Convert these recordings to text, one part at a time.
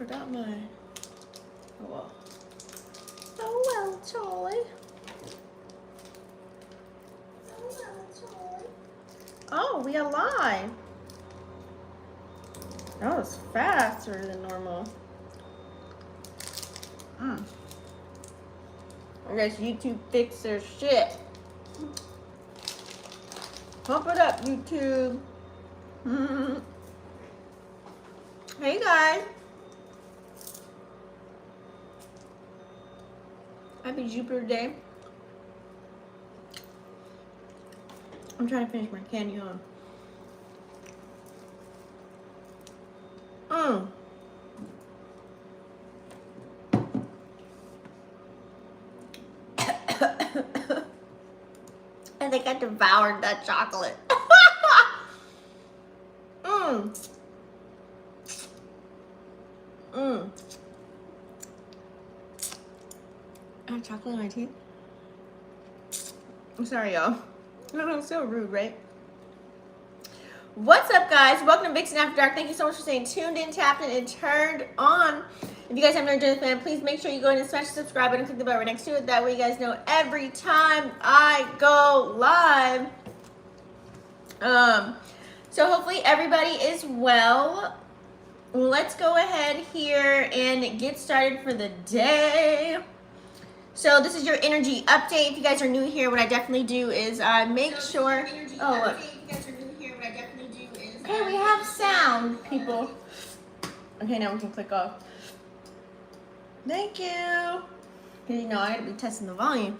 forgot my... Oh, well. Oh, well, Charlie. Oh, we are live. That was faster than normal. I guess YouTube fixed their shit. Pump it up, YouTube. Hey, guys. Happy Jupiter Day. I'm trying to finish my candy on. I think I devoured that chocolate. I have chocolate in my teeth. I'm sorry, y'all. It's so rude, right? What's up, guys? Welcome to Vixen After Dark. Thank you so much for staying tuned in, tapped in, and turned on. If you guys haven't joined the fan, please make sure you go ahead and smash the subscribe button and click the bell right next to it. That way you guys know every time I go live. So hopefully everybody is well. Let's go ahead here and get started for the day. So this is your energy update. If you guys are new here, what I definitely do is make sure. Oh, look. Okay, we have sound, people. Okay, now we can click off. Thank you. You know, I gotta be testing the volume.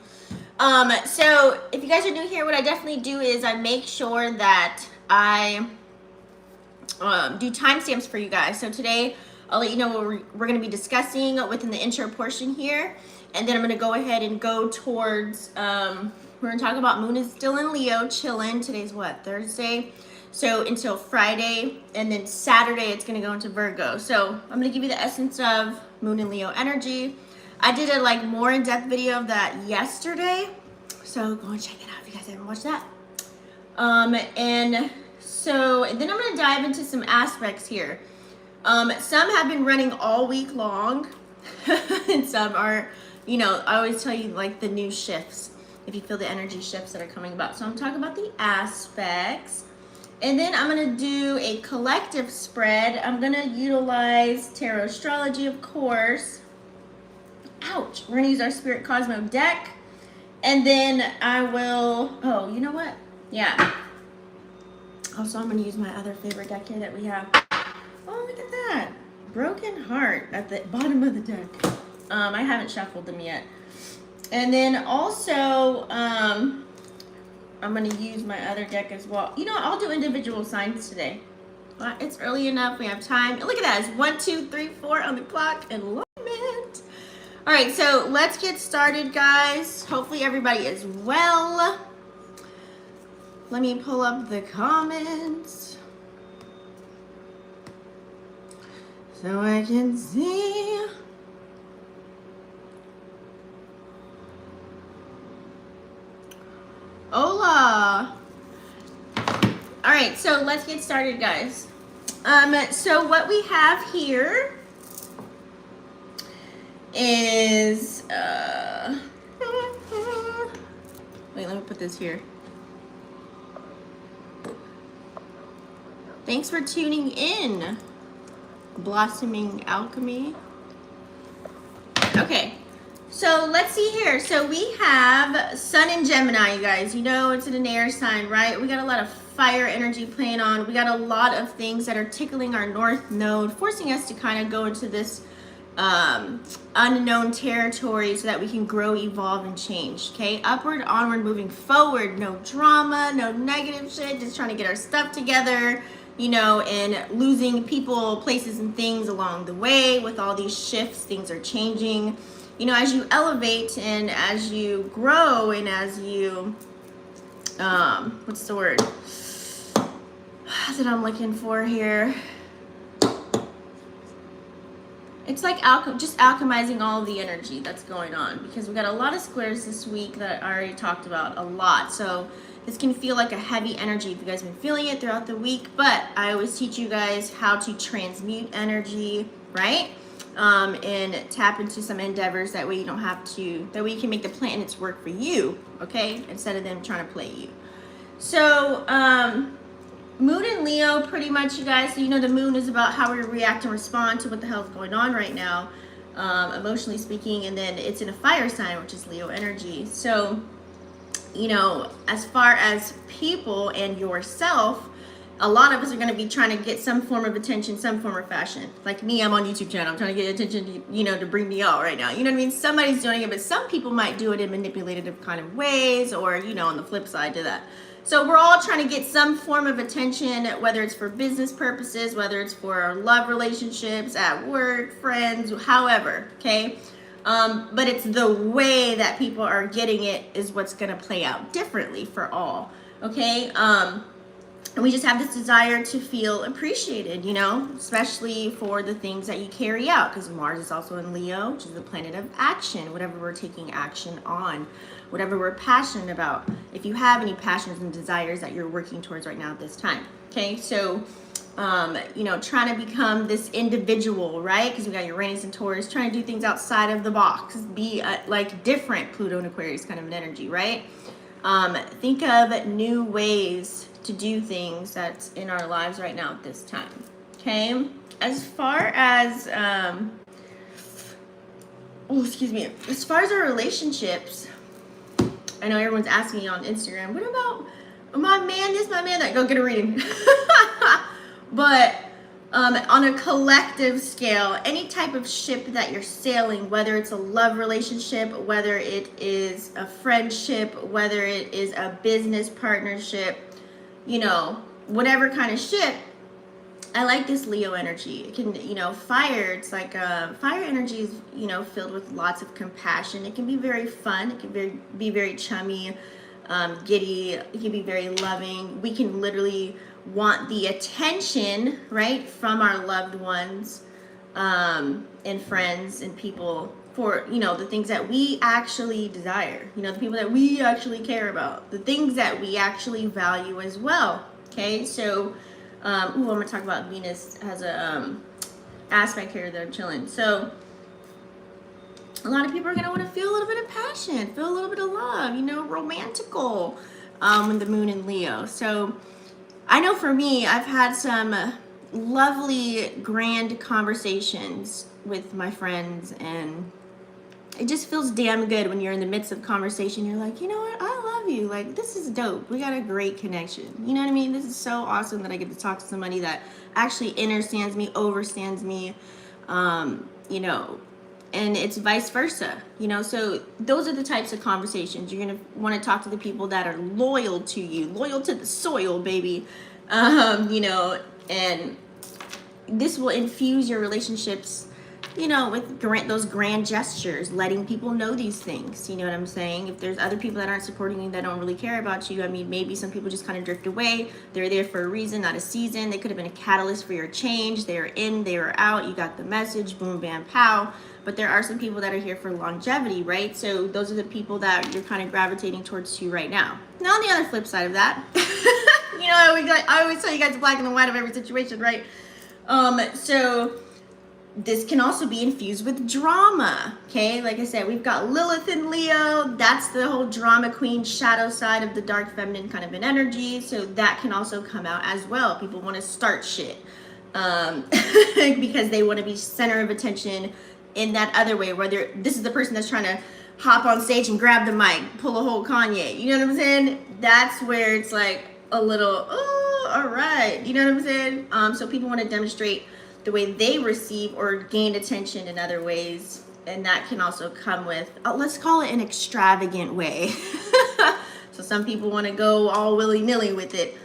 So if you guys are new here, what I definitely do is I make sure that I do timestamps for you guys. So today, I'll let you know what we're gonna be discussing within the intro portion here. And then I'm gonna go ahead and go towards, we're gonna talk about Moon is still in Leo, chilling. Today's what, Thursday? So until Friday, and then Saturday it's gonna go into Virgo. So I'm gonna give you the essence of Moon and Leo energy. I did a more in-depth video of that yesterday. So go and check it out if you guys haven't watched that. And then I'm gonna dive into some aspects here. Some have been running all week long, and some are, you know, I always tell you the new shifts, if you feel the energy shifts that are coming about. So I'm talking about the aspects. And then I'm gonna do a collective spread. I'm gonna utilize Tarotstrology, of course. Ouch. We're gonna use our Spirit Cosmo deck. And then I will, oh, you know what? Yeah. Also, I'm gonna use my other favorite deck here that we have. Oh, look at that. Broken Heart at the bottom of the deck. I haven't shuffled them yet. And then also, I'm going to use my other deck as well. You know, I'll do individual signs today. It's early enough. We have time. Look at that. It's 1, 2, 3, 4 on the clock. And love it. All right, so let's get started, guys. Hopefully everybody is well. Let me pull up the comments so I can see. Hola. All right, so let's get started, guys. So what we have here is, wait, let me put this here. Thanks for tuning in, Blossoming Alchemy. Okay. So let's see here. So we have Sun in Gemini, you guys. You know it's in an air sign, right? We got a lot of fire energy playing on. We got a lot of things that are tickling our north node, forcing us to kind of go into this unknown territory so that we can grow, evolve, and change, okay? Upward, onward, moving forward. No drama, no negative shit. Just trying to get our stuff together, you know, and losing people, places, and things along the way. With all these shifts, things are changing. You know, as you elevate and as you grow and as you, what's the word that I'm looking for here? It's like just alchemizing all of the energy that's going on, because we got a lot of squares this week that I already talked about a lot. So this can feel like a heavy energy if you guys have been feeling it throughout the week, but I always teach you guys how to transmute energy, right? and tap into some endeavors. That way you don't have to, that way you can make the planets work for you, okay, instead of them trying to play you. So moon in Leo, pretty much, you guys. So you know the moon is about how we react and respond to what the hell is going on right now, emotionally speaking, and then it's in a fire sign, which is Leo energy. So you know, as far as people and yourself, a lot of us are going to be trying to get some form of attention, some form of fashion. Like me, I'm on YouTube channel. I'm trying to get attention, you know, to bring me out right now. You know what I mean? Somebody's doing it, but some people might do it in manipulative kind of ways, or, you know, on the flip side to that. So we're all trying to get some form of attention, whether it's for business purposes, whether it's for our love relationships, at work, friends, however, okay? But it's the way that people are getting it is what's going to play out differently for all, okay? And we just have this desire to feel appreciated, you know, especially for the things that you carry out, because Mars is also in Leo, which is the planet of action, whatever we're taking action on, whatever we're passionate about. If you have any passions and desires that you're working towards right now at this time, okay? So, you know, trying to become this individual, right? Because we got Uranus and Taurus, trying to do things outside of the box, be like different, Pluto and Aquarius kind of an energy, right? Think of new ways to do things that's in our lives right now at this time, okay? As far as, as far as our relationships, I know everyone's asking me on Instagram, what about my man this, my man that? Go get a reading. But on a collective scale, any type of ship that you're sailing, whether it's a love relationship, whether it is a friendship, whether it is a business partnership, you know, whatever kind of ship, I like this Leo energy. It can, you know, fire, it's like fire energy is, you know, filled with lots of compassion. It can be very fun. It can be very chummy, giddy. It can be very loving. We can literally want the attention, right, from our loved ones and friends and people for, you know, the things that we actually desire, you know, the people that we actually care about, the things that we actually value as well, okay? So, I'm going to talk about Venus has a aspect here that I'm chilling. So, a lot of people are going to want to feel a little bit of passion, feel a little bit of love, you know, romantical when the moon in Leo. So, I know for me, I've had some lovely, grand conversations with my friends, and it just feels damn good when you're in the midst of conversation. You're like, you know what? I love you. Like, this is dope. We got a great connection. You know what I mean? This is so awesome that I get to talk to somebody that actually understands me, overstands me, you know, and it's vice versa, you know? So those are the types of conversations. You're going to want to talk to the people that are loyal to you, loyal to the soil, baby, you know, and this will infuse your relationships, you know, with those grand gestures, letting people know these things. You know what I'm saying? If there's other people that aren't supporting you, that don't really care about you, I mean, maybe some people just kind of drift away. They're there for a reason, not a season. They could have been a catalyst for your change. They are in, they are out. You got the message, boom, bam, pow. But there are some people that are here for longevity, right? So those are the people that you're kind of gravitating towards to right now. Now, on the other flip side of that, you know, I always tell you guys the black and the white of every situation, right? So this can also be infused with drama, okay? Like I said, we've got Lilith in Leo. That's the whole drama queen, shadow side of the dark feminine kind of an energy. So that can also come out as well. People want to start shit because they want to be center of attention in that other way, whether this is the person that's trying to hop on stage and grab the mic, pull a whole Kanye. You know what I'm saying? That's where it's like a little, oh, all right. You know what I'm saying? So people want to demonstrate the way they receive or gain attention in other ways, and that can also come with, let's call it an extravagant way. So some people want to go all willy-nilly with it.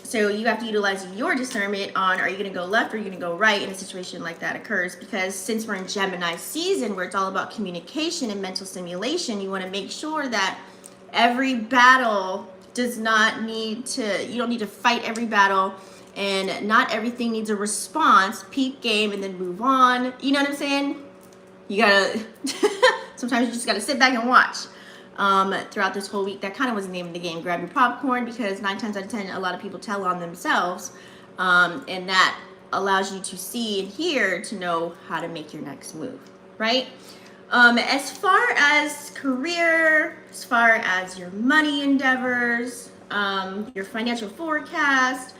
So you have to utilize your discernment on, are you going to go left or are you going to go right in a situation like that occurs? Because since we're in Gemini season, where it's all about communication and mental stimulation, you want to make sure that every battle does not need to, you don't need to fight every battle, and not everything needs a response, peep game, and then move on. You know what I'm saying? You gotta, sometimes you just gotta sit back and watch throughout this whole week. That kind of was the name of the game. Grab your popcorn, because 9 times out of 10, a lot of people tell on themselves, and that allows you to see and hear to know how to make your next move, right? As far as career, as far as your money endeavors, your financial forecast,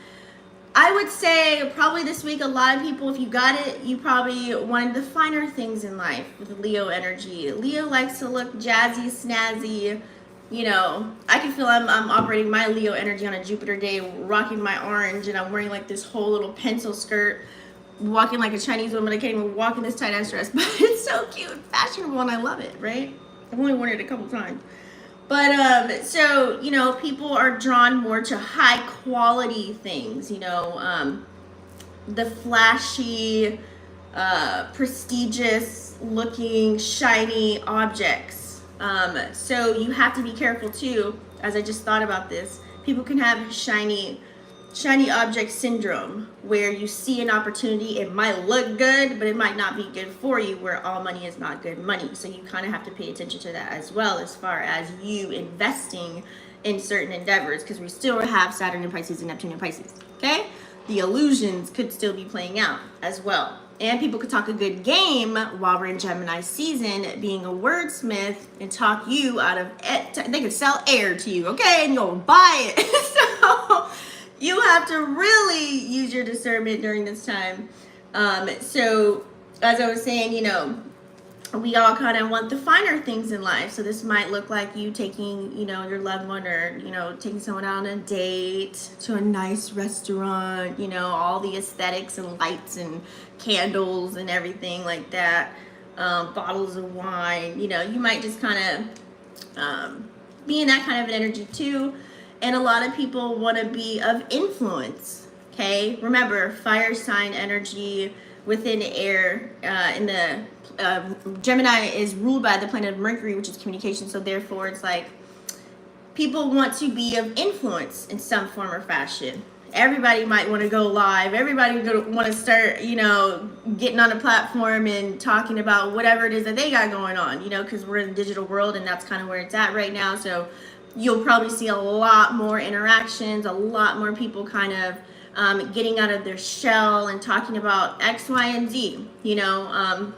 I would say probably this week, a lot of people, if you got it, you probably wanted the finer things in life with Leo energy. Leo likes to look jazzy, snazzy. You know, I can feel I'm operating my Leo energy on a Jupiter day, rocking my orange, and I'm wearing like this whole little pencil skirt, walking like a Chinese woman. I can't even walk in this tight ass dress, but it's so cute and fashionable, and I love it, right? I've only worn it a couple times. But so, you know, people are drawn more to high quality things, you know, the flashy, prestigious looking, shiny objects. So you have to be careful too, as I just thought about this. People can have shiny object syndrome, where you see an opportunity, it might look good, but it might not be good for you, where all money is not good money. So you kind of have to pay attention to that as well, as far as you investing in certain endeavors, because we still have Saturn in Pisces and Neptune in Pisces, okay? The illusions could still be playing out as well. And people could talk a good game while we're in Gemini season, being a wordsmith, and talk you out of it. They could sell air to you, okay? And you'll buy it. So you have to really use your discernment during this time. So as I was saying, you know, we all kind of want the finer things in life. So this might look like you taking, you know, your loved one, or, you know, taking someone out on a date to a nice restaurant, you know, all the aesthetics and lights and candles and everything like that, bottles of wine. You know, you might just kind of be in that kind of an energy too. And a lot of people want to be of influence, okay? Remember, fire sign energy within air, in the Gemini is ruled by the planet of Mercury, which is communication. So therefore, it's like people want to be of influence in some form or fashion. Everybody might want to go live. Everybody want to start, you know, getting on a platform and talking about whatever it is that they got going on, you know, because we're in the digital world, and that's kind of where it's at right now. So you'll probably see a lot more interactions, a lot more people kind of getting out of their shell and talking about X, Y, and Z, you know,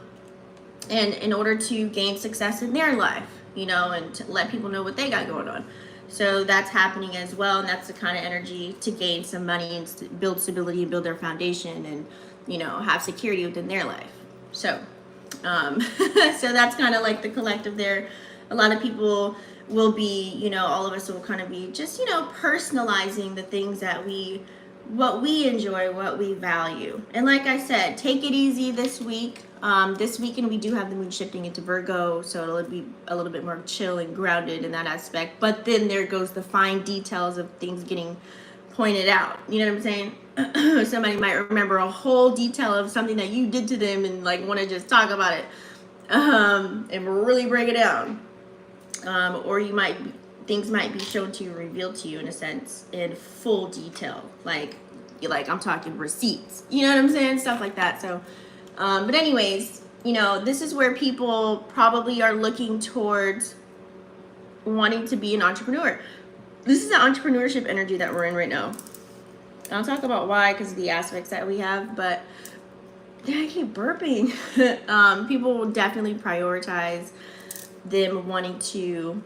and in order to gain success in their life, you know, and to let people know what they got going on. So that's happening as well, and that's the kind of energy to gain some money and build stability and build their foundation and, you know, have security within their life. So, so that's kind of like the collective there. A lot of people will be, you know, all of us will kind of be just, you know, personalizing the things that what we enjoy, what we value. And like I said, take it easy this week. This weekend we do have the moon shifting into Virgo, so it'll be a little bit more chill and grounded in that aspect. But then there goes the fine details of things getting pointed out. You know what I'm saying? Somebody might remember a whole detail of something that you did to them and like want to just talk about it, and really break it down. Or things might be shown to you, revealed to you in a sense, in full detail. Like I'm talking receipts. You know what I'm saying? Stuff like that. So, but anyways, you know, this is where people probably are looking towards wanting to be an entrepreneur. This is the entrepreneurship energy that we're in right now. I'll talk about why, because of the aspects that we have, but I keep burping. People will definitely prioritize them wanting to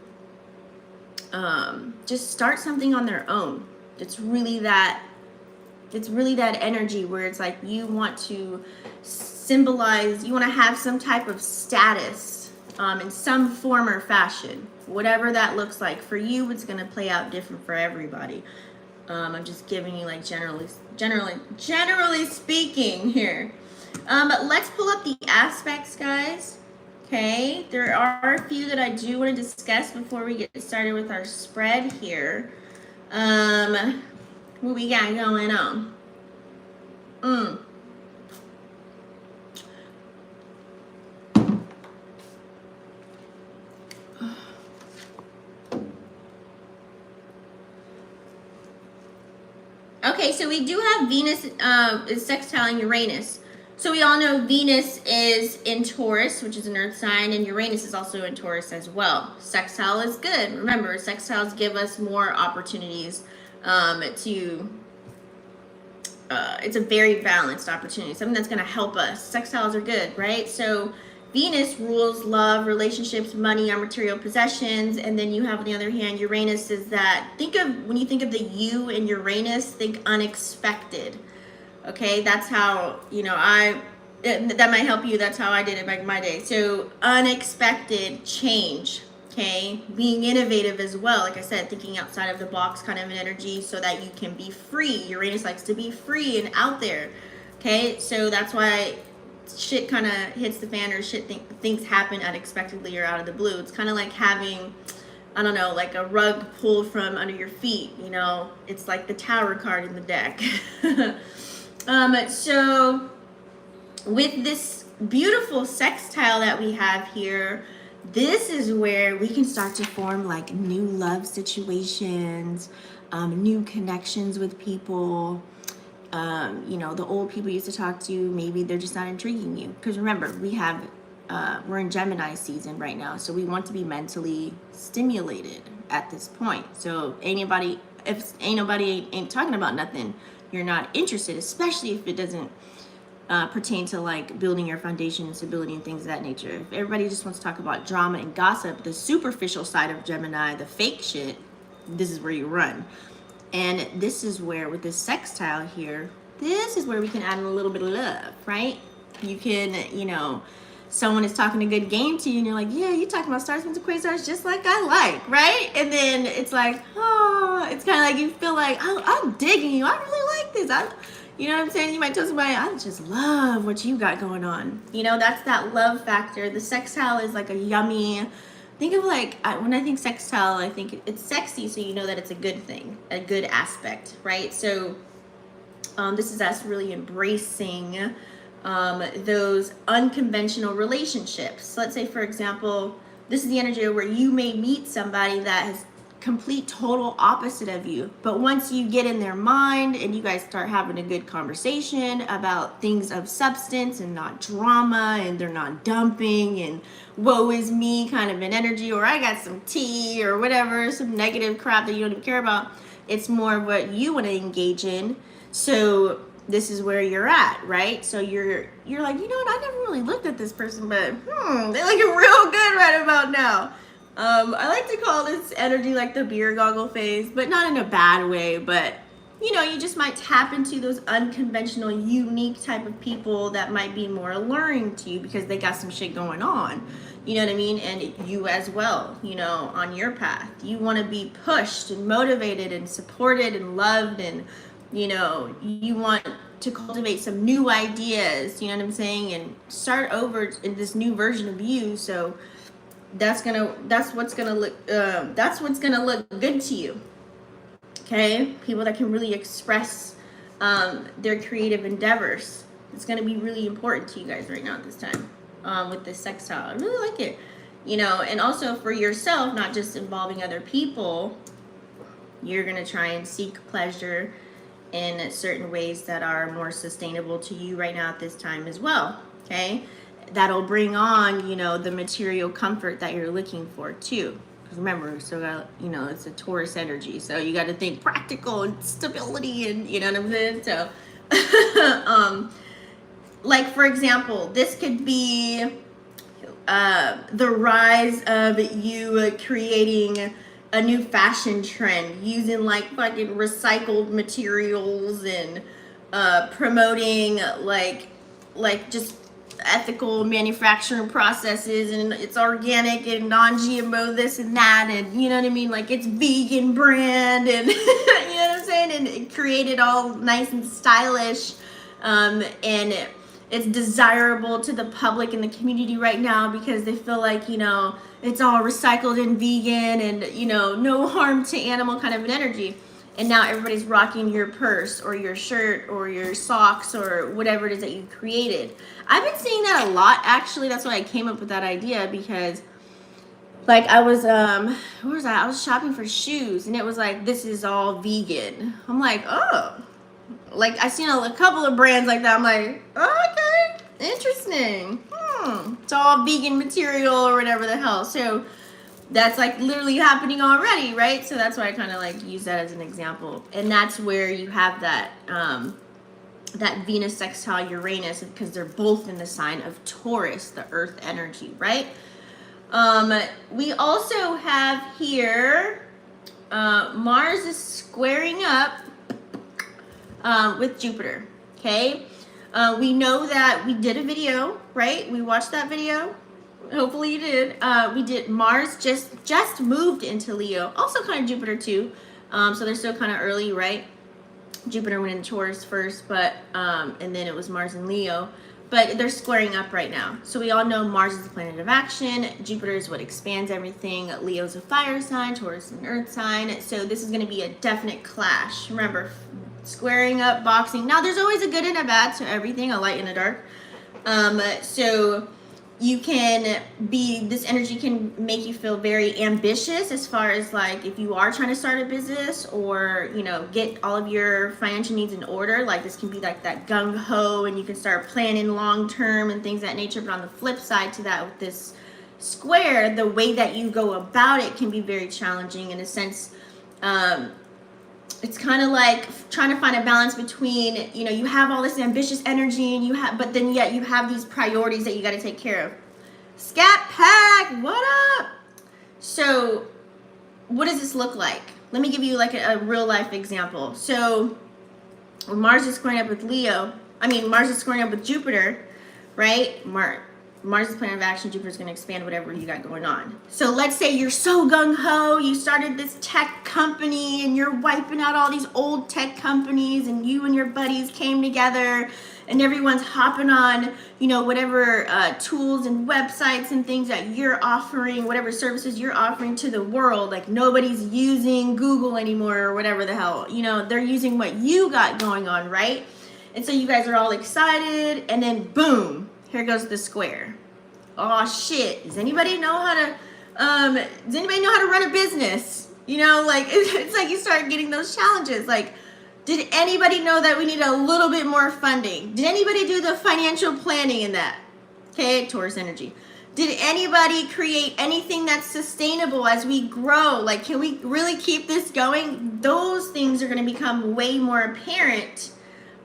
just start something on their own. It's really that energy where it's like you want to symbolize, you want to have some type of status in some form or fashion, whatever that looks like. For you, it's going to play out different for everybody. I'm just giving you like generally speaking here. Let's pull up the aspects, guys. Okay, there are a few that I do want to discuss before we get started with our spread here. What we got going on? Okay, so we do have Venus is sextiling Uranus. So we all know Venus is in Taurus, which is an earth sign, and Uranus is also in Taurus as well. Sextile is good. Remember, sextiles give us more opportunities to it's a very balanced opportunity, something that's going to help us. Sextiles are good, right? So Venus rules love, relationships, money, our material possessions, and then you have on the other hand Uranus is that, think of, when you think of the U in Uranus, think unexpected. Okay, that's how, you know, that might help you. That's how I did it back in my day. So unexpected change, okay, being innovative as well. Like I said, thinking outside of the box kind of an energy so that you can be free. Uranus likes to be free and out there. Okay, so that's why shit kind of hits the fan, or things happen unexpectedly or out of the blue. It's kind of like having, I don't know, like a rug pulled from under your feet, you know. It's like the Tower card in the deck. So with this beautiful sextile that we have here, this is where we can start to form like new love situations, new connections with people. You know, the old people you used to talk to, maybe they're just not intriguing you. Because remember, we're in Gemini season right now, so we want to be mentally stimulated at this point. So if ain't nobody ain't talking about nothing, you're not interested, especially if it doesn't pertain to like building your foundation and stability and things of that nature. If everybody just wants to talk about drama and gossip, the superficial side of Gemini, the fake shit, this is where you run. And this is where, with this sextile here, this is where we can add in a little bit of love, right? You can, you know, someone is talking a good game to you and you're like, yeah, you talking about stars, signs, and quasars just like I like, right? And then it's like, oh, it's kind of like you feel like, I'm digging you. I really like this. You know what I'm saying? You might tell somebody, I just love what you got going on. You know, that's that love factor. The sextile is like a yummy, think of like, when I think sextile, I think it's sexy, so you know that it's a good thing, a good aspect, right? So this is us really embracing those unconventional relationships. So let's say, for example, this is the energy where you may meet somebody that has complete total opposite of you, but once you get in their mind and you guys start having a good conversation about things of substance and not drama, and they're not dumping and woe is me kind of an energy, or I got some tea or whatever, some negative crap that you don't even care about, it's more of what you want to engage in. So this is where you're at, right? So you're like, you know what, I never really looked at this person, but they're looking real good right about now. I like to call this energy like the beer goggle phase, but not in a bad way. But, you know, you just might tap into those unconventional, unique type of people that might be more alluring to you because they got some shit going on. You know what I mean? And you as well, you know, on your path. You want to be pushed and motivated and supported and loved, and, you know, you want to cultivate some new ideas, you know what I'm saying? And start over in this new version of you. So that's what's gonna look good to you. Okay, people that can really express their creative endeavors. It's gonna be really important to you guys right now at this time with this sextile. I really like it, you know. And also for yourself, not just involving other people, you're gonna try and seek pleasure in certain ways that are more sustainable to you right now at this time as well. Okay, that'll bring on, you know, the material comfort that you're looking for too. Because remember, so got, you know, it's a Taurus energy, so you got to think practical and stability, and you know what I'm saying. So, like for example, this could be the rise of you creating a new fashion trend using like fucking recycled materials and promoting like just ethical manufacturing processes, and it's organic and non-GMO this and that, and you know what I mean, like it's vegan brand, and you know what I'm saying, and it created all nice and stylish, and it's desirable to the public and the community right now because they feel like, you know, it's all recycled and vegan and, you know, no harm to animal kind of an energy. And now everybody's rocking your purse or your shirt or your socks or whatever it is that you created. I've been seeing that a lot, actually. That's why I came up with that idea, because like I was, where was I? I was shopping for shoes, and it was like, this is all vegan. I'm like, oh, like I seen a couple of brands like that. I'm like, oh, okay, interesting. It's all vegan material or whatever the hell. So that's like literally happening already, right? So that's why I kind of like use that as an example. And that's where you have that that Venus sextile Uranus, because they're both in the sign of Taurus, the earth energy, right? We also have here Mars is squaring up with Jupiter, okay? We know that we did a video, right? We watched that video. Hopefully you did. We did. Mars just moved into Leo. Also kind of Jupiter too. So they're still kind of early, right? Jupiter went in Taurus first, but and then it was Mars and Leo. But they're squaring up right now. So we all know Mars is the planet of action. Jupiter is what expands everything. Leo's a fire sign. Taurus is an earth sign. So this is going to be a definite clash. Remember, squaring up, boxing. Now, there's always a good and a bad to everything, a light and a dark. So you can be, this energy can make you feel very ambitious as far as like if you are trying to start a business or, you know, get all of your financial needs in order. Like this can be like that gung-ho and you can start planning long term and things of that nature. But on the flip side to that, with this square, the way that you go about it can be very challenging in a sense. It's kind of like trying to find a balance between, you know, you have all this ambitious energy and you have, but then yet you have these priorities that you got to take care of. Scat Pack, what up? So what does this look like? Let me give you like a real life example. So when Mars is squaring up with Mars is squaring up with Jupiter, right? Mars is planet of action. Jupiter's going to expand whatever you got going on. So let's say you're so gung-ho, you started this tech company and you're wiping out all these old tech companies and you and your buddies came together and everyone's hopping on, you know, whatever tools and websites and things that you're offering, whatever services you're offering to the world. Like nobody's using Google anymore or whatever the hell, you know, they're using what you got going on, right? And so you guys are all excited and then boom, here goes the square. Oh shit! Does anybody know how to run a business? You know, like it's like you start getting those challenges. Like, did anybody know that we need a little bit more funding? Did anybody do the financial planning in that? Okay, Taurus energy. Did anybody create anything that's sustainable as we grow? Like, can we really keep this going? Those things are going to become way more apparent,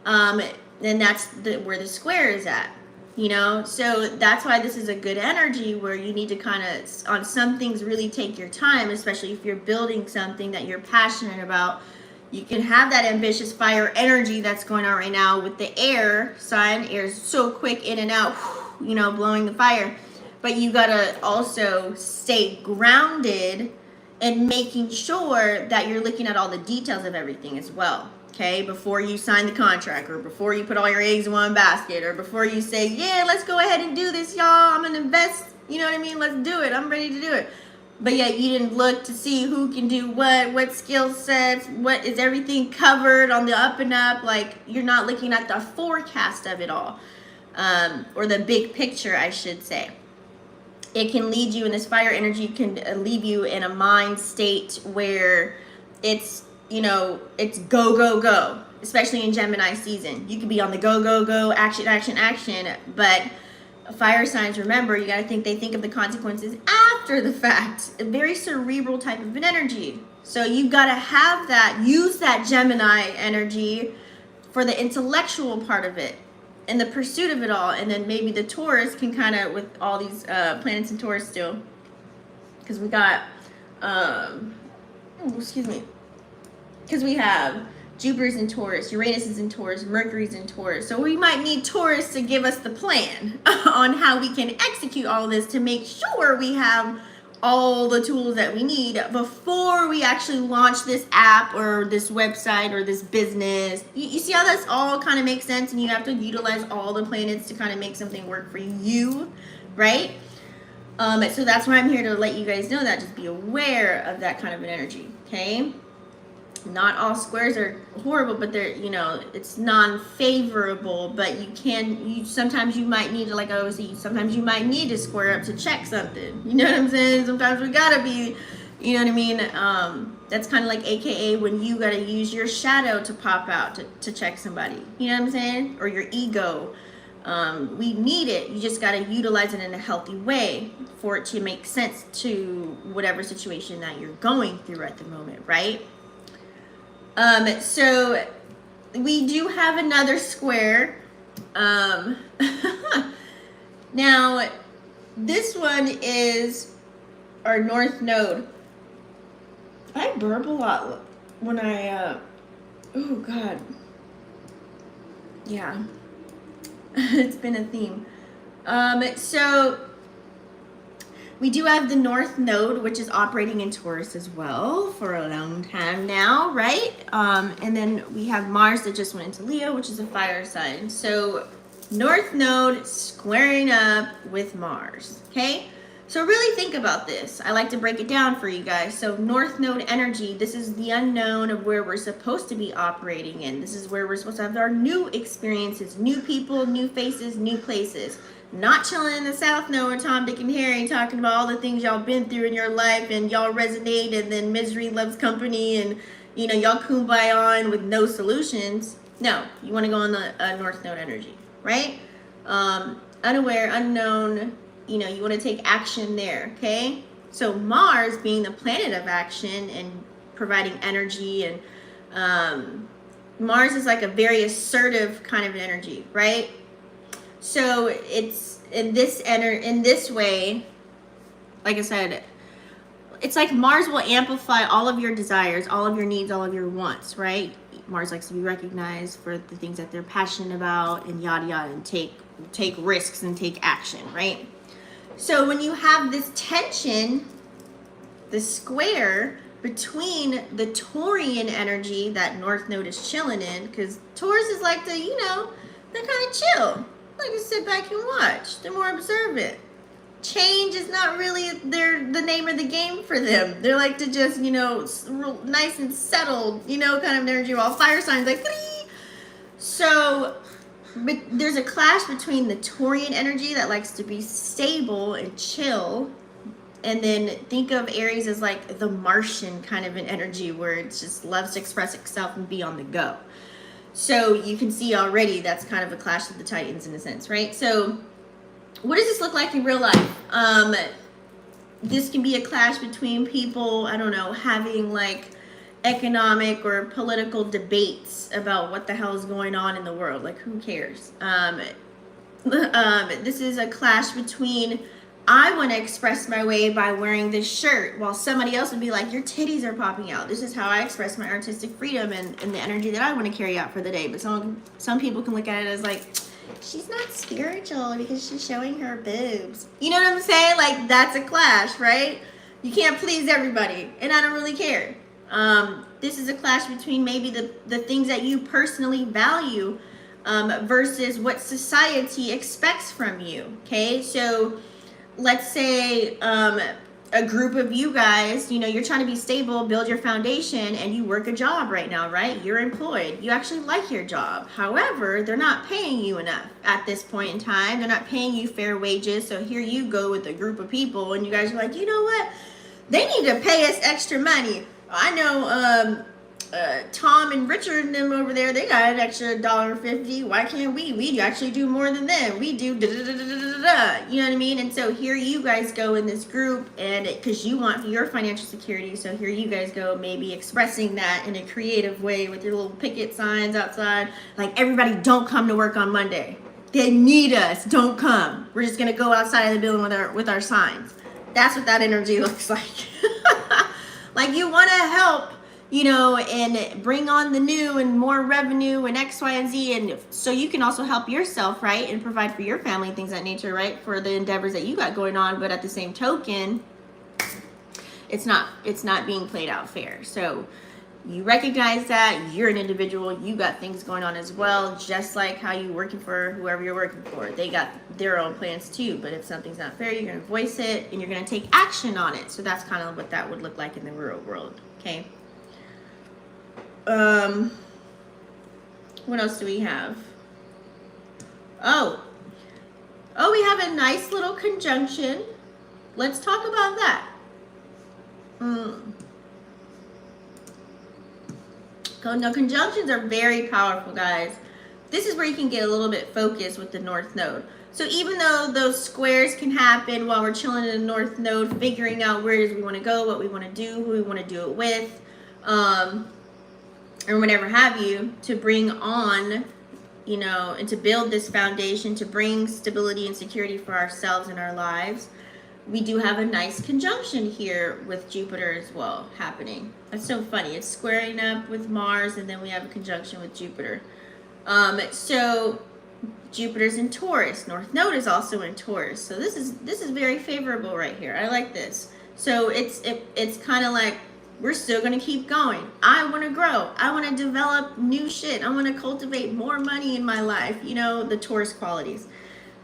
and that's where the square is at. You know, so that's why this is a good energy where you need to kind of, on some things, really take your time, especially if you're building something that you're passionate about. You can have that ambitious fire energy that's going on right now with the air sign. Air is so quick in and out, you know, blowing the fire. But you got to also stay grounded and making sure that you're looking at all the details of everything as well. Okay, before you sign the contract or before you put all your eggs in one basket or before you say, yeah, let's go ahead and do this, y'all. I'm going to invest. You know what I mean? Let's do it. I'm ready to do it. But yet you didn't look to see who can do what skill sets, what is everything covered on the up and up. Like you're not looking at the forecast of it all, or the big picture, I should say. It can lead you, in this fire energy can leave you in a mind state where it's, you know, it's go, go, go, especially in Gemini season. You could be on the go, go, go, action, action, action. But fire signs, remember, you got to think they think of the consequences after the fact. A very cerebral type of an energy. So you got to have that, use that Gemini energy for the intellectual part of it and the pursuit of it all. And then maybe the Taurus can kind of, with all these planets in Taurus still, because we got, because we have Jupiter's in Taurus, Uranus is in Taurus, Mercury's in Taurus. So we might need Taurus to give us the plan on how we can execute all this to make sure we have all the tools that we need before we actually launch this app or this website or this business. You see how this all kind of makes sense, and you have to utilize all the planets to kind of make something work for you, right? So that's why I'm here to let you guys know that. Just be aware of that kind of an energy, okay? Not all squares are horrible, but they're, you know, it's non-favorable, but sometimes you might need to, like I always say, sometimes you might need to square up to check something. You know what I'm saying? Sometimes we gotta be, you know what I mean? That's kind of like AKA when you gotta use your shadow to pop out to check somebody. You know what I'm saying? Or your ego. We need it. You just gotta utilize it in a healthy way for it to make sense to whatever situation that you're going through at the moment, right? So we do have another square. Now, this one is our North Node. I burp a lot when I, oh God. Yeah, it's been a theme. So we do have the North Node, which is operating in Taurus as well for a long time now, right? And then we have Mars that just went into Leo, which is a fire sign. So North Node squaring up with Mars, okay? So really think about this. I like to break it down for you guys. So North Node energy, this is the unknown of where we're supposed to be operating in. This is where we're supposed to have our new experiences, new people, new faces, new places. Not chilling in the South Node with Tom, Dick, and Harry talking about all the things y'all been through in your life and y'all resonate and then misery loves company and, you know, y'all kumbaya on with no solutions. No, you want to go on the North Node energy, right? Unaware, unknown, you know, you want to take action there, okay? So Mars being the planet of action and providing energy, and Mars is like a very assertive kind of energy, right? So it's in this way, like I said, it's like Mars will amplify all of your desires, all of your needs, all of your wants, right? Mars likes to be recognized for the things that they're passionate about and yada yada, and take risks and take action, right? So when you have this tension, the square between the Taurian energy that North Node is chilling in, because Taurus is like the, you know, they're kind of chill. Like to sit back and watch. They're more observant. Change is not really the name of the game for them. They like to just, you know, nice and settled, you know, kind of energy. While fire signs like, Wee! So, but there's a clash between the Taurian energy that likes to be stable and chill, and then think of Aries as like the Martian kind of an energy where it just loves to express itself and be on the go. So you can see already that's kind of a clash of the Titans in a sense, right? So what does this look like in real life? This can be a clash between people, I don't know, having like economic or political debates about what the hell is going on in the world. Like, who cares? This is a clash between, I want to express my way by wearing this shirt, while somebody else would be like, your titties are popping out. This is how I express my artistic freedom and the energy that I want to carry out for the day. But some people can look at it as like, she's not spiritual because she's showing her boobs. You know what I'm saying? Like, that's a clash, right? You can't please everybody, and I don't really care. This is a clash between maybe the things that you personally value versus what society expects from you, okay? So let's say a group of you guys, you know, you're trying to be stable, build your foundation, and you work a job right now, right? You're employed. You actually like your job. However, they're not paying you enough at this point in time. They're not paying you fair wages. So here you go with a group of people, and you guys are like, you know what? They need to pay us extra money. I know Tom and Richard and them over there, they got an extra $1.50. Why can't we? We actually do more than them. We do da-da-da-da-da-da. You know what I mean? And so here you guys go in this group, and because you want your financial security, so here you guys go maybe expressing that in a creative way with your little picket signs outside. Like, everybody don't come to work on Monday. They need us. Don't come. We're just going to go outside of the building with our signs. That's what that energy looks like. Like, you want to help, you know, and bring on the new and more revenue and X, Y, and Z. And so you can also help yourself, right? And provide for your family, things of that nature, right? For the endeavors that you got going on. But at the same token, it's not being played out fair. So you recognize that you're an individual, you got things going on as well, just like how you working for whoever you're working for. They got their own plans too, but if something's not fair, you're going to voice it and you're going to take action on it. So that's kind of what that would look like in the real world, okay? What else do we have? Oh, we have a nice little conjunction. Let's talk about that. No, conjunctions are very powerful, guys. This is where you can get a little bit focused with the North Node. So even though those squares can happen while we're chilling in the North Node, figuring out where it is we want to go, what we want to do, who we want to do it with, or whatever have you, to bring on, you know, and to build this foundation, to bring stability and security for ourselves and our lives. We do have a nice conjunction here with Jupiter as well happening. That's so funny. It's squaring up with Mars, and then we have a conjunction with Jupiter. So Jupiter's in Taurus. North Node is also in Taurus. So this is very favorable right here. I like this. So it's kind of like, we're still going to keep going. I want to grow. I want to develop new shit. I want to cultivate more money in my life. You know, the Taurus qualities.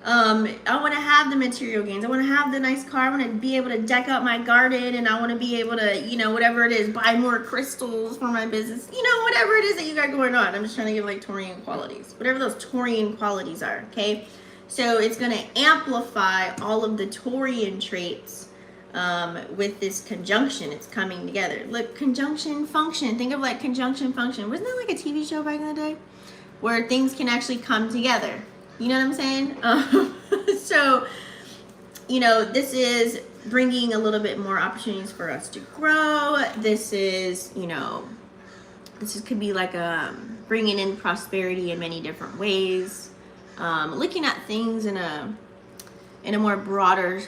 I want to have the material gains. I want to have the nice car. I want to be able to deck out my garden, and I want to be able to, you know, whatever it is, buy more crystals for my business. You know, whatever it is that you got going on. I'm just trying to give like Taurian qualities. Whatever those Taurian qualities are, okay? So it's going to amplify all of the Taurian traits with this conjunction. It's coming together. Look, conjunction function. Think of like conjunction function. Wasn't that like a TV show back in the day? Where things can actually come together. You know what I'm saying? So, you know, this is bringing a little bit more opportunities for us to grow. This is, you know, could be like bringing in prosperity in many different ways. Looking at things in a more broader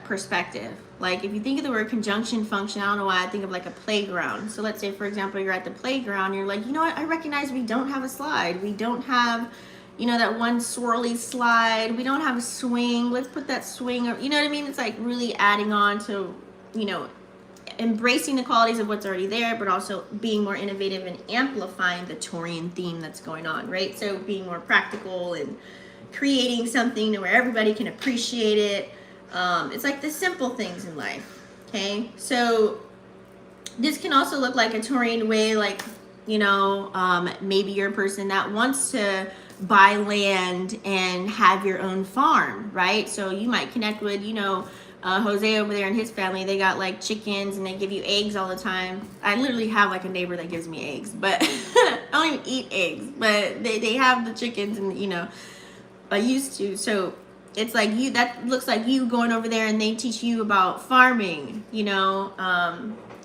perspective. Like if you think of the word conjunction function, I don't know why I think of like a playground. So let's say, for example, you're at the playground. You're like, you know what? I recognize we don't have a slide. We don't have, you know, that one swirly slide. We don't have a swing. Let's put that swing. You know what I mean? It's like really adding on to, you know, embracing the qualities of what's already there, but also being more innovative and amplifying the Taurian theme that's going on, right? So being more practical and creating something to where everybody can appreciate it. It's like the simple things in life, okay? So this can also look like a Taurian way, like, you know, maybe you're a person that wants to buy land and have your own farm, right? So you might connect with, you know, Jose over there and his family. They got like chickens and they give you eggs all the time. I literally have like a neighbor that gives me eggs, but I don't even eat eggs, but they have the chickens, and, you know, I used to. So it's like you, that looks like you going over there and they teach you about farming, you know,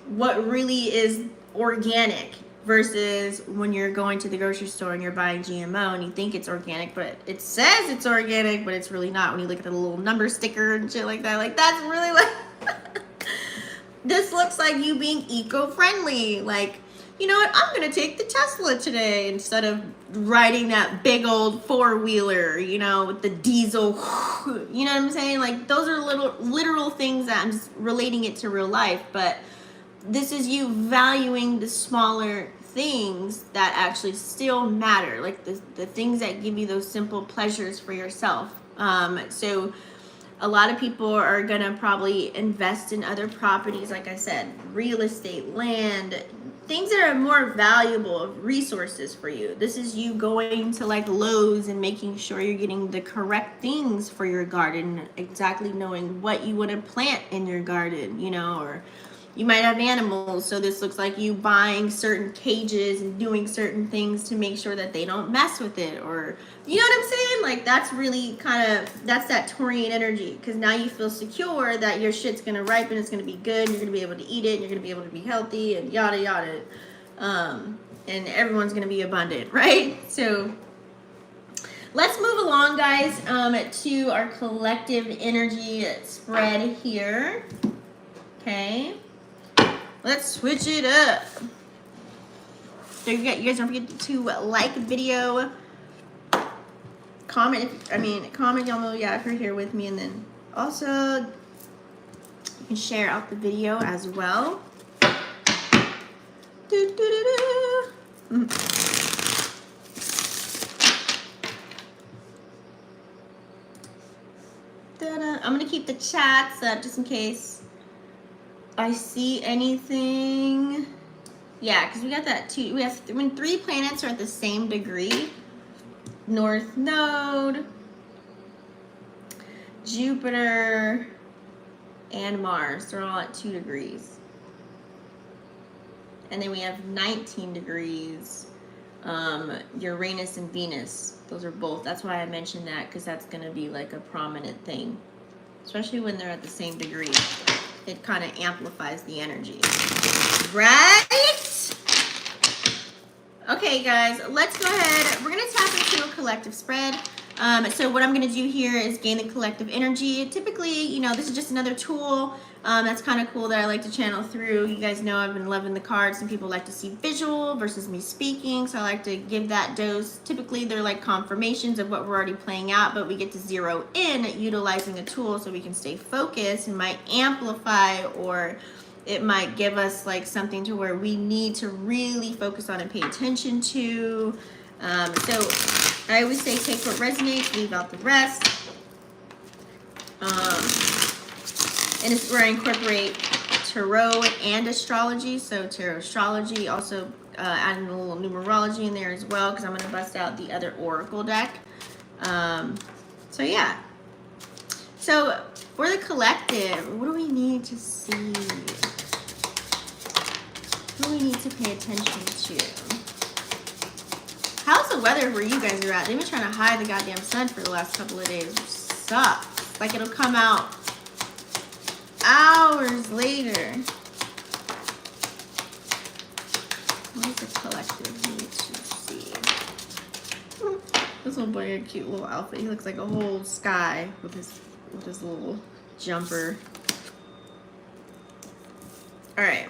what really is organic versus when you're going to the grocery store and you're buying GMO and you think it's organic, but it says it's organic, but it's really not. When you look at the little number sticker and shit like that, like that's really like, this looks like you being eco-friendly. Like, you know what, I'm gonna take the Tesla today instead of riding that big old four-wheeler, you know, with the diesel, you know what I'm saying? Like, those are little literal things that I'm just relating it to real life, but this is you valuing the smaller things that actually still matter, like the things that give you those simple pleasures for yourself. So a lot of people are gonna probably invest in other properties, like I said, real estate, land, things that are more valuable resources for you. This is you going to like Lowe's and making sure you're getting the correct things for your garden, exactly knowing what you want to plant in your garden, you know, or you might have animals, so this looks like you buying certain cages and doing certain things to make sure that they don't mess with it, or, you know what I'm saying? Like, that's really kind of, that's that Taurian energy, because now you feel secure that your shit's going to ripen, it's going to be good, and you're going to be able to eat it, and you're going to be able to be healthy, and yada, yada. And everyone's going to be abundant, right? So let's move along, guys, to our collective energy spread here. Okay. Let's switch it up. So you guys don't forget to like the video, comment comment down below, yeah, if you're here with me, and then also you can share out the video as well. I'm gonna keep the chats up just in case I see anything. Yeah, because we got that too. We have when 3 planets are at the same degree. North Node, Jupiter, and Mars. They're all at 2 degrees. And then we have 19 degrees. Uranus and Venus. Those are both. That's why I mentioned that, because that's going to be like a prominent thing. Especially when they're at the same degree. It kind of amplifies the energy, right? Okay, guys, let's go ahead. We're going to tap into a collective spread. So what I'm going to do here is gain the collective energy. Typically, you know, this is just another tool that's kind of cool that I like to channel through. You guys know I've been loving the cards. Some people like to see visual versus me speaking, so I like to give that dose. Typically, they're like confirmations of what we're already playing out, but we get to zero in utilizing a tool so we can stay focused and might amplify, or it might give us like something to where we need to really focus on and pay attention to. So I always say take what resonates, leave out the rest. And it's where I incorporate tarot and astrology. So Tarotstrology, also adding a little numerology in there as well, because I'm going to bust out the other oracle deck. So yeah. So for the collective, what do we need to see? What do we need to pay attention to? How's the weather where you guys are at? They've been trying to hide the goddamn sun for the last couple of days, which sucks. Like, it'll come out hours later. What does the collective need to see? This little boy had a cute little outfit. He looks like a whole sky with his little jumper. All right.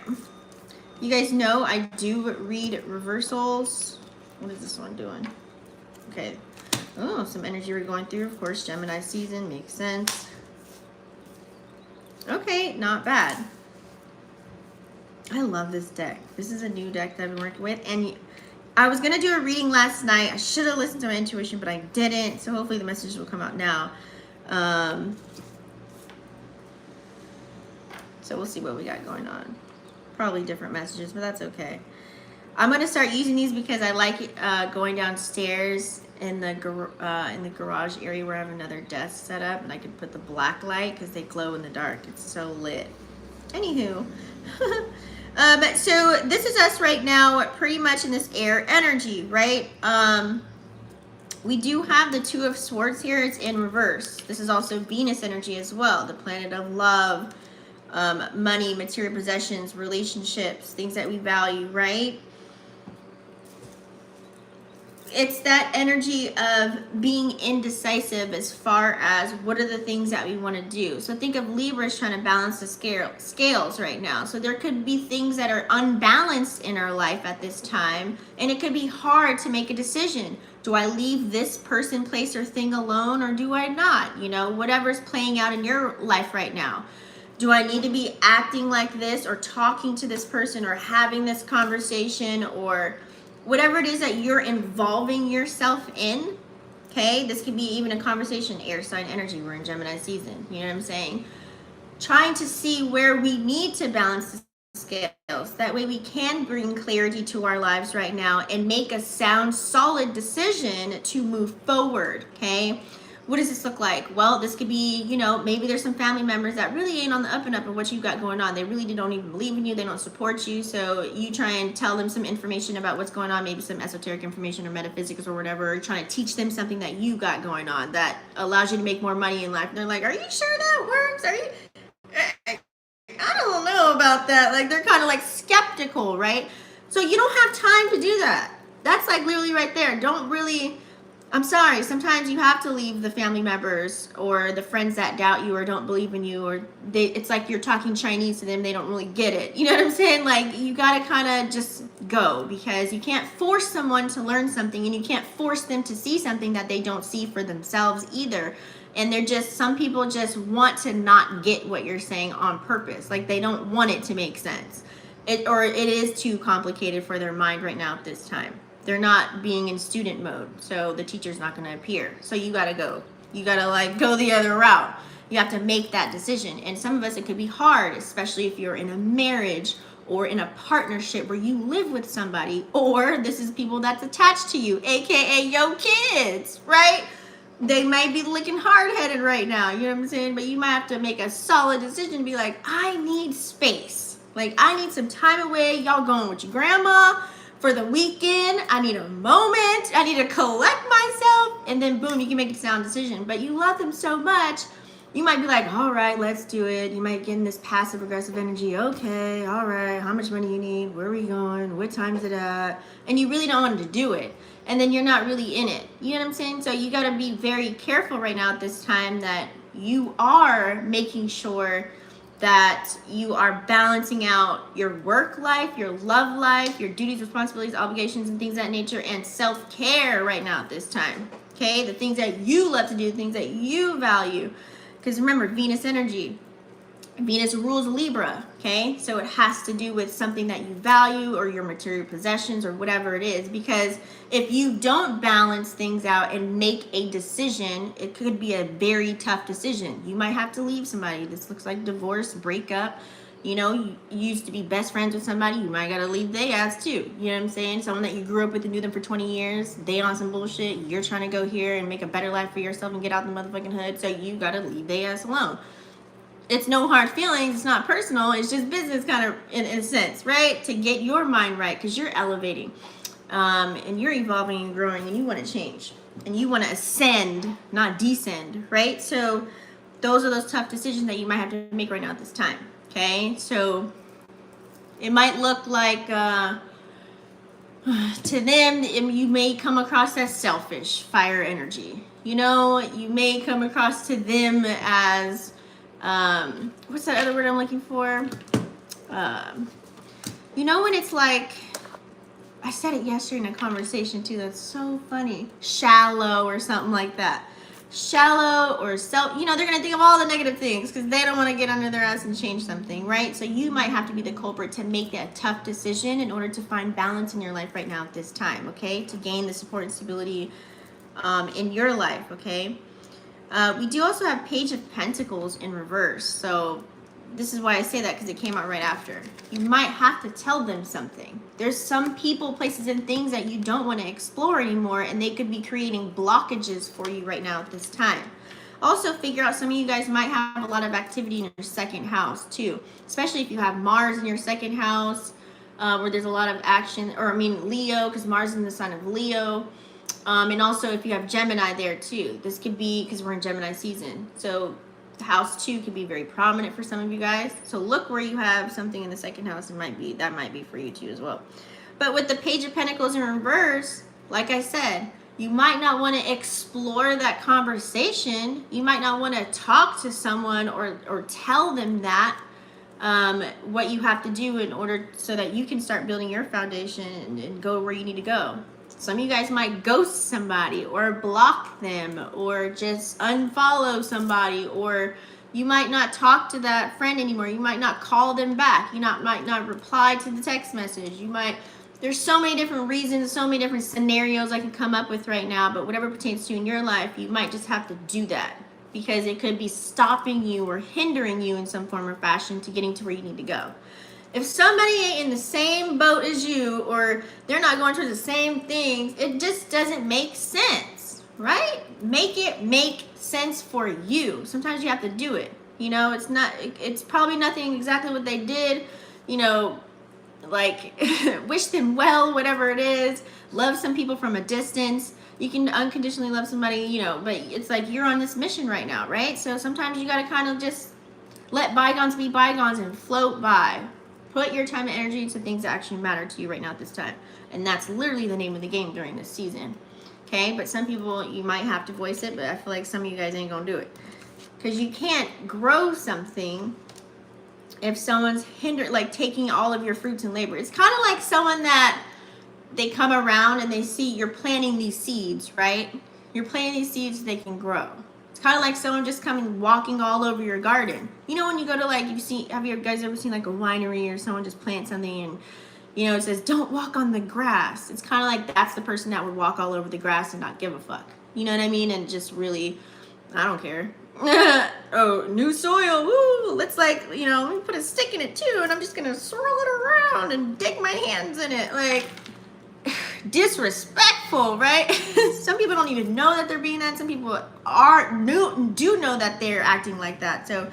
You guys know I do read reversals. What is this one doing? Okay. Oh, some energy we're going through. Of course, Gemini season makes sense. Okay, not bad. I love this deck. This is a new deck that I've been working with. And I was going to do a reading last night. I should have listened to my intuition, but I didn't. So hopefully the messages will come out now. So we'll see what we got going on. Probably different messages, but that's okay. I'm going to start using these because I like going downstairs in the garage area where I have another desk set up, and I can put the black light because they glow in the dark. It's so lit. Anywho, so this is us right now, pretty much in this air energy, right? We do have the Two of Swords here. It's in reverse. This is also Venus energy as well, the planet of love, money, material possessions, relationships, things that we value, right? It's that energy of being indecisive as far as what are the things that we want to do. So think of Libra as trying to balance the scales right now. So there could be things that are unbalanced in our life at this time, and it could be hard to make a decision. Do I leave this person, place, or thing alone, or do I not? You know, whatever's playing out in your life right now. Do I need to be acting like this, or talking to this person, or having this conversation, or whatever it is that you're involving yourself in? Okay, this could be even a conversation, air sign energy. We're in Gemini season. You know what I'm saying? Trying to see where we need to balance the scales. That way we can bring clarity to our lives right now and make a sound, solid decision to move forward. Okay. What does this look like? Well, this could be, you know, maybe there's some family members that really ain't on the up and up of what you got going on. They really don't even believe in you. They don't support you. So you try and tell them some information about what's going on, maybe some esoteric information or metaphysics or whatever, or trying to teach them something that you got going on that allows you to make more money in life. And they're like, are you sure that works? Are you? I don't know about that. Like, they're kind of like skeptical, right? So you don't have time to do that. That's like literally right there. Don't really... I'm sorry, sometimes you have to leave the family members or the friends that doubt you or don't believe in you, or it's like you're talking Chinese to them, they don't really get it. You know what I'm saying? Like, you gotta kind of just go, because you can't force someone to learn something, and you can't force them to see something that they don't see for themselves either. And they're just, some people just want to not get what you're saying on purpose. Like, they don't want it to make sense. Or it is too complicated for their mind right now at this time. They're not being in student mode, so the teacher's not going to appear. So you got to go. You got to like go the other route. You have to make that decision. And some of us, it could be hard, especially if you're in a marriage or in a partnership where you live with somebody, or this is people that's attached to you, aka your kids, right? They might be looking hard-headed right now, you know what I'm saying? But you might have to make a solid decision and be like, I need space. Like, I need some time away. Y'all going with your grandma for the weekend. I need a moment. I need to collect myself. And then boom, you can make a sound decision. But you love them so much you might be like, all right, let's do it. You might get in this passive aggressive energy. Okay, all right, how much money you need? Where are we going? What time is it at? And you really don't want to do it. And then you're not really in it. You know what I'm saying? So you got to be very careful right now at this time that you are making sure that you are balancing out your work life, your love life, your duties, responsibilities, obligations, and things of that nature, and self-care right now at this time. Okay, the things that you love to do, the things that you value. Because remember, Venus energy. Venus rules Libra, okay? So it has to do with something that you value or your material possessions or whatever it is. Because if you don't balance things out and make a decision, it could be a very tough decision. You might have to leave somebody. This looks like divorce, breakup. You know, you used to be best friends with somebody, you might gotta leave their ass too. You know what I'm saying? Someone that you grew up with and knew them for 20 years, they on some bullshit, you're trying to go here and make a better life for yourself and get out the motherfucking hood, so you gotta leave their ass alone. It's no hard feelings, it's not personal, it's just business kind of in a sense, right? To get your mind right, because you're elevating and you're evolving and growing and you want to change and you want to ascend, not descend, right? So those are those tough decisions that you might have to make right now at this time, okay? So it might look like to them, you may come across as selfish, fire energy. You know, you may come across to them as what's that other word I'm looking for? You know, when it's like, I said it yesterday in a conversation too, that's so funny, shallow or something like that. Shallow or you know, they're gonna think of all the negative things because they don't want to get under their ass and change something, right? So you might have to be the culprit to make that tough decision in order to find balance in your life right now at this time, okay? To gain the support and stability in your life, okay? We do also have Page of Pentacles in reverse. So this is why I say that, because it came out right after. You might have to tell them something. There's some people, places, and things that you don't want to explore anymore, and they could be creating blockages for you right now at this time. Also, figure out, some of you guys might have a lot of activity in your second house too, especially if you have Mars in your second house, where there's a lot of action, or I mean Leo, because Mars is in the sign of Leo. And also if you have Gemini there too. This could be because we're in Gemini season. So house 2 could be very prominent for some of you guys. So look where you have something in the second house. That might be for you too as well. But with the Page of Pentacles in reverse, like I said, you might not want to explore that conversation. You might not want to talk to someone or tell them that what you have to do in order so that you can start building your foundation and go where you need to go. Some of you guys might ghost somebody or block them or just unfollow somebody, or you might not talk to that friend anymore. You might not call them back. You might not reply to the text message. There's so many different reasons, so many different scenarios I can come up with right now, but whatever pertains to in your life, you might just have to do that because it could be stopping you or hindering you in some form or fashion to getting to where you need to go. If somebody ain't in the same boat as you, or they're not going towards the same things, it just doesn't make sense, right? Make it make sense for you. Sometimes you have to do it. You know, it's probably nothing exactly what they did, you know, like wish them well, whatever it is. Love some people from a distance. You can unconditionally love somebody, you know, but it's like you're on this mission right now, right? So sometimes you got to kind of just let bygones be bygones and float by. Put your time and energy into things that actually matter to you right now at this time. And that's literally the name of the game during this season. Okay? But some people, you might have to voice it, but I feel like some of you guys ain't going to do it. Because you can't grow something if someone's like taking all of your fruits and labor. It's kind of like someone that they come around and they see you're planting these seeds, right? You're planting these seeds so they can grow. It's kind of like someone just coming walking all over your garden. You know, when you go to have you guys ever seen like a winery or someone just plant something and, you know, it says, don't walk on the grass. It's kind of like that's the person that would walk all over the grass and not give a fuck. You know what I mean? And just really, I don't care. Oh, new soil. Woo! Let's let me put a stick in it too. And I'm just going to swirl it around and dig my hands in it. Like, disrespectful, right? Some people don't even know that they're being that. Some people do know that they're acting like that. So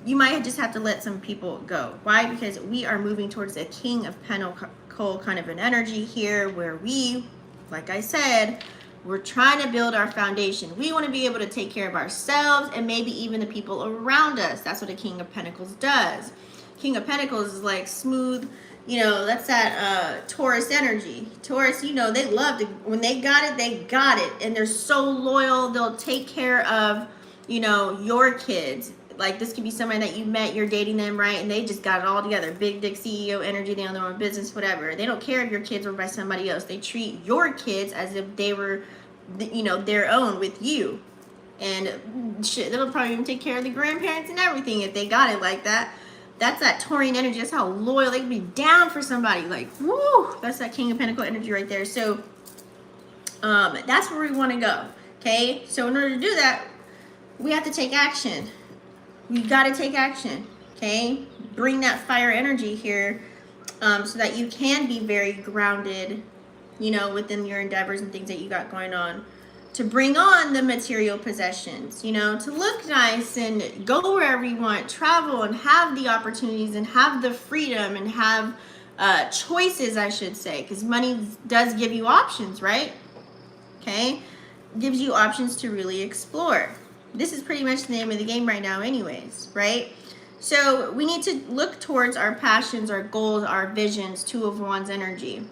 you might just have to let some people go. Why? Because we are moving towards a King of Pentacles kind of an energy here, where we, like I said, We're trying to build our foundation. We want to be able to take care of ourselves and maybe even the people around us. That's what a King of Pentacles does. King of Pentacles is like smooth, you know, that's that Taurus energy. Taurus, you know, they love to, when they got it, they got it. And they're so loyal. They'll take care of, you know, your kids. Like this could be somebody that you met, you're dating them, right? And they just got it all together. Big dick CEO energy, they own their own business, whatever. They don't care if your kids were by somebody else. They treat your kids as if they were, you know, their own with you. And shit, they'll probably even take care of the grandparents and everything if they got it like that. That's that Taurian energy. That's how loyal they can be down for somebody. Like, woo, that's that King of Pentacle energy right there. So that's where we want to go. Okay, so in order to do that, we have to take action. We got to take action. Okay, bring that fire energy here so that you can be very grounded, you know, within your endeavors and things that you got going on, to bring on the material possessions, you know, to look nice and go wherever you want, travel and have the opportunities and have the freedom and have choices, I should say, because money does give you options, right? Okay, gives you options to really explore. This is pretty much the name of the game right now anyways, right? So we need to look towards our passions, our goals, our visions. Two of Wands energy.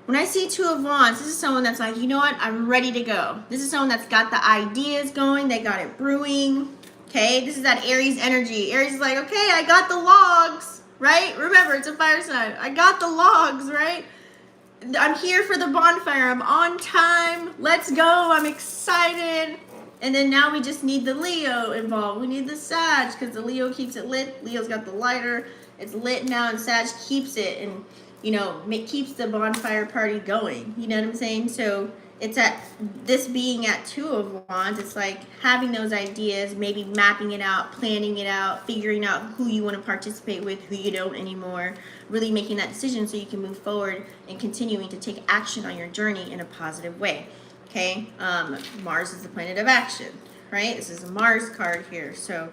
When I see Two of Wands, this is someone that's like, you know what, I'm ready to go. This is someone that's got the ideas going, they got it brewing, okay? This is that Aries energy. Aries is like, okay, I got the logs, right? Remember, it's a fire sign. I got the logs, right? I'm here for the bonfire. I'm on time. Let's go. I'm excited. And then now we just need the Leo involved. We need the Sag because the Leo keeps it lit. Leo's got the lighter. It's lit now, and Sag keeps it and, you know, keeps the bonfire party going. You know what I'm saying? So it's at this being at Two of Wands. It's like having those ideas, maybe mapping it out, planning it out, figuring out who you want to participate with, who you don't anymore, really making that decision so you can move forward and continuing to take action on your journey in a positive way. Okay, Mars is the planet of action, right? This is a Mars card here. So,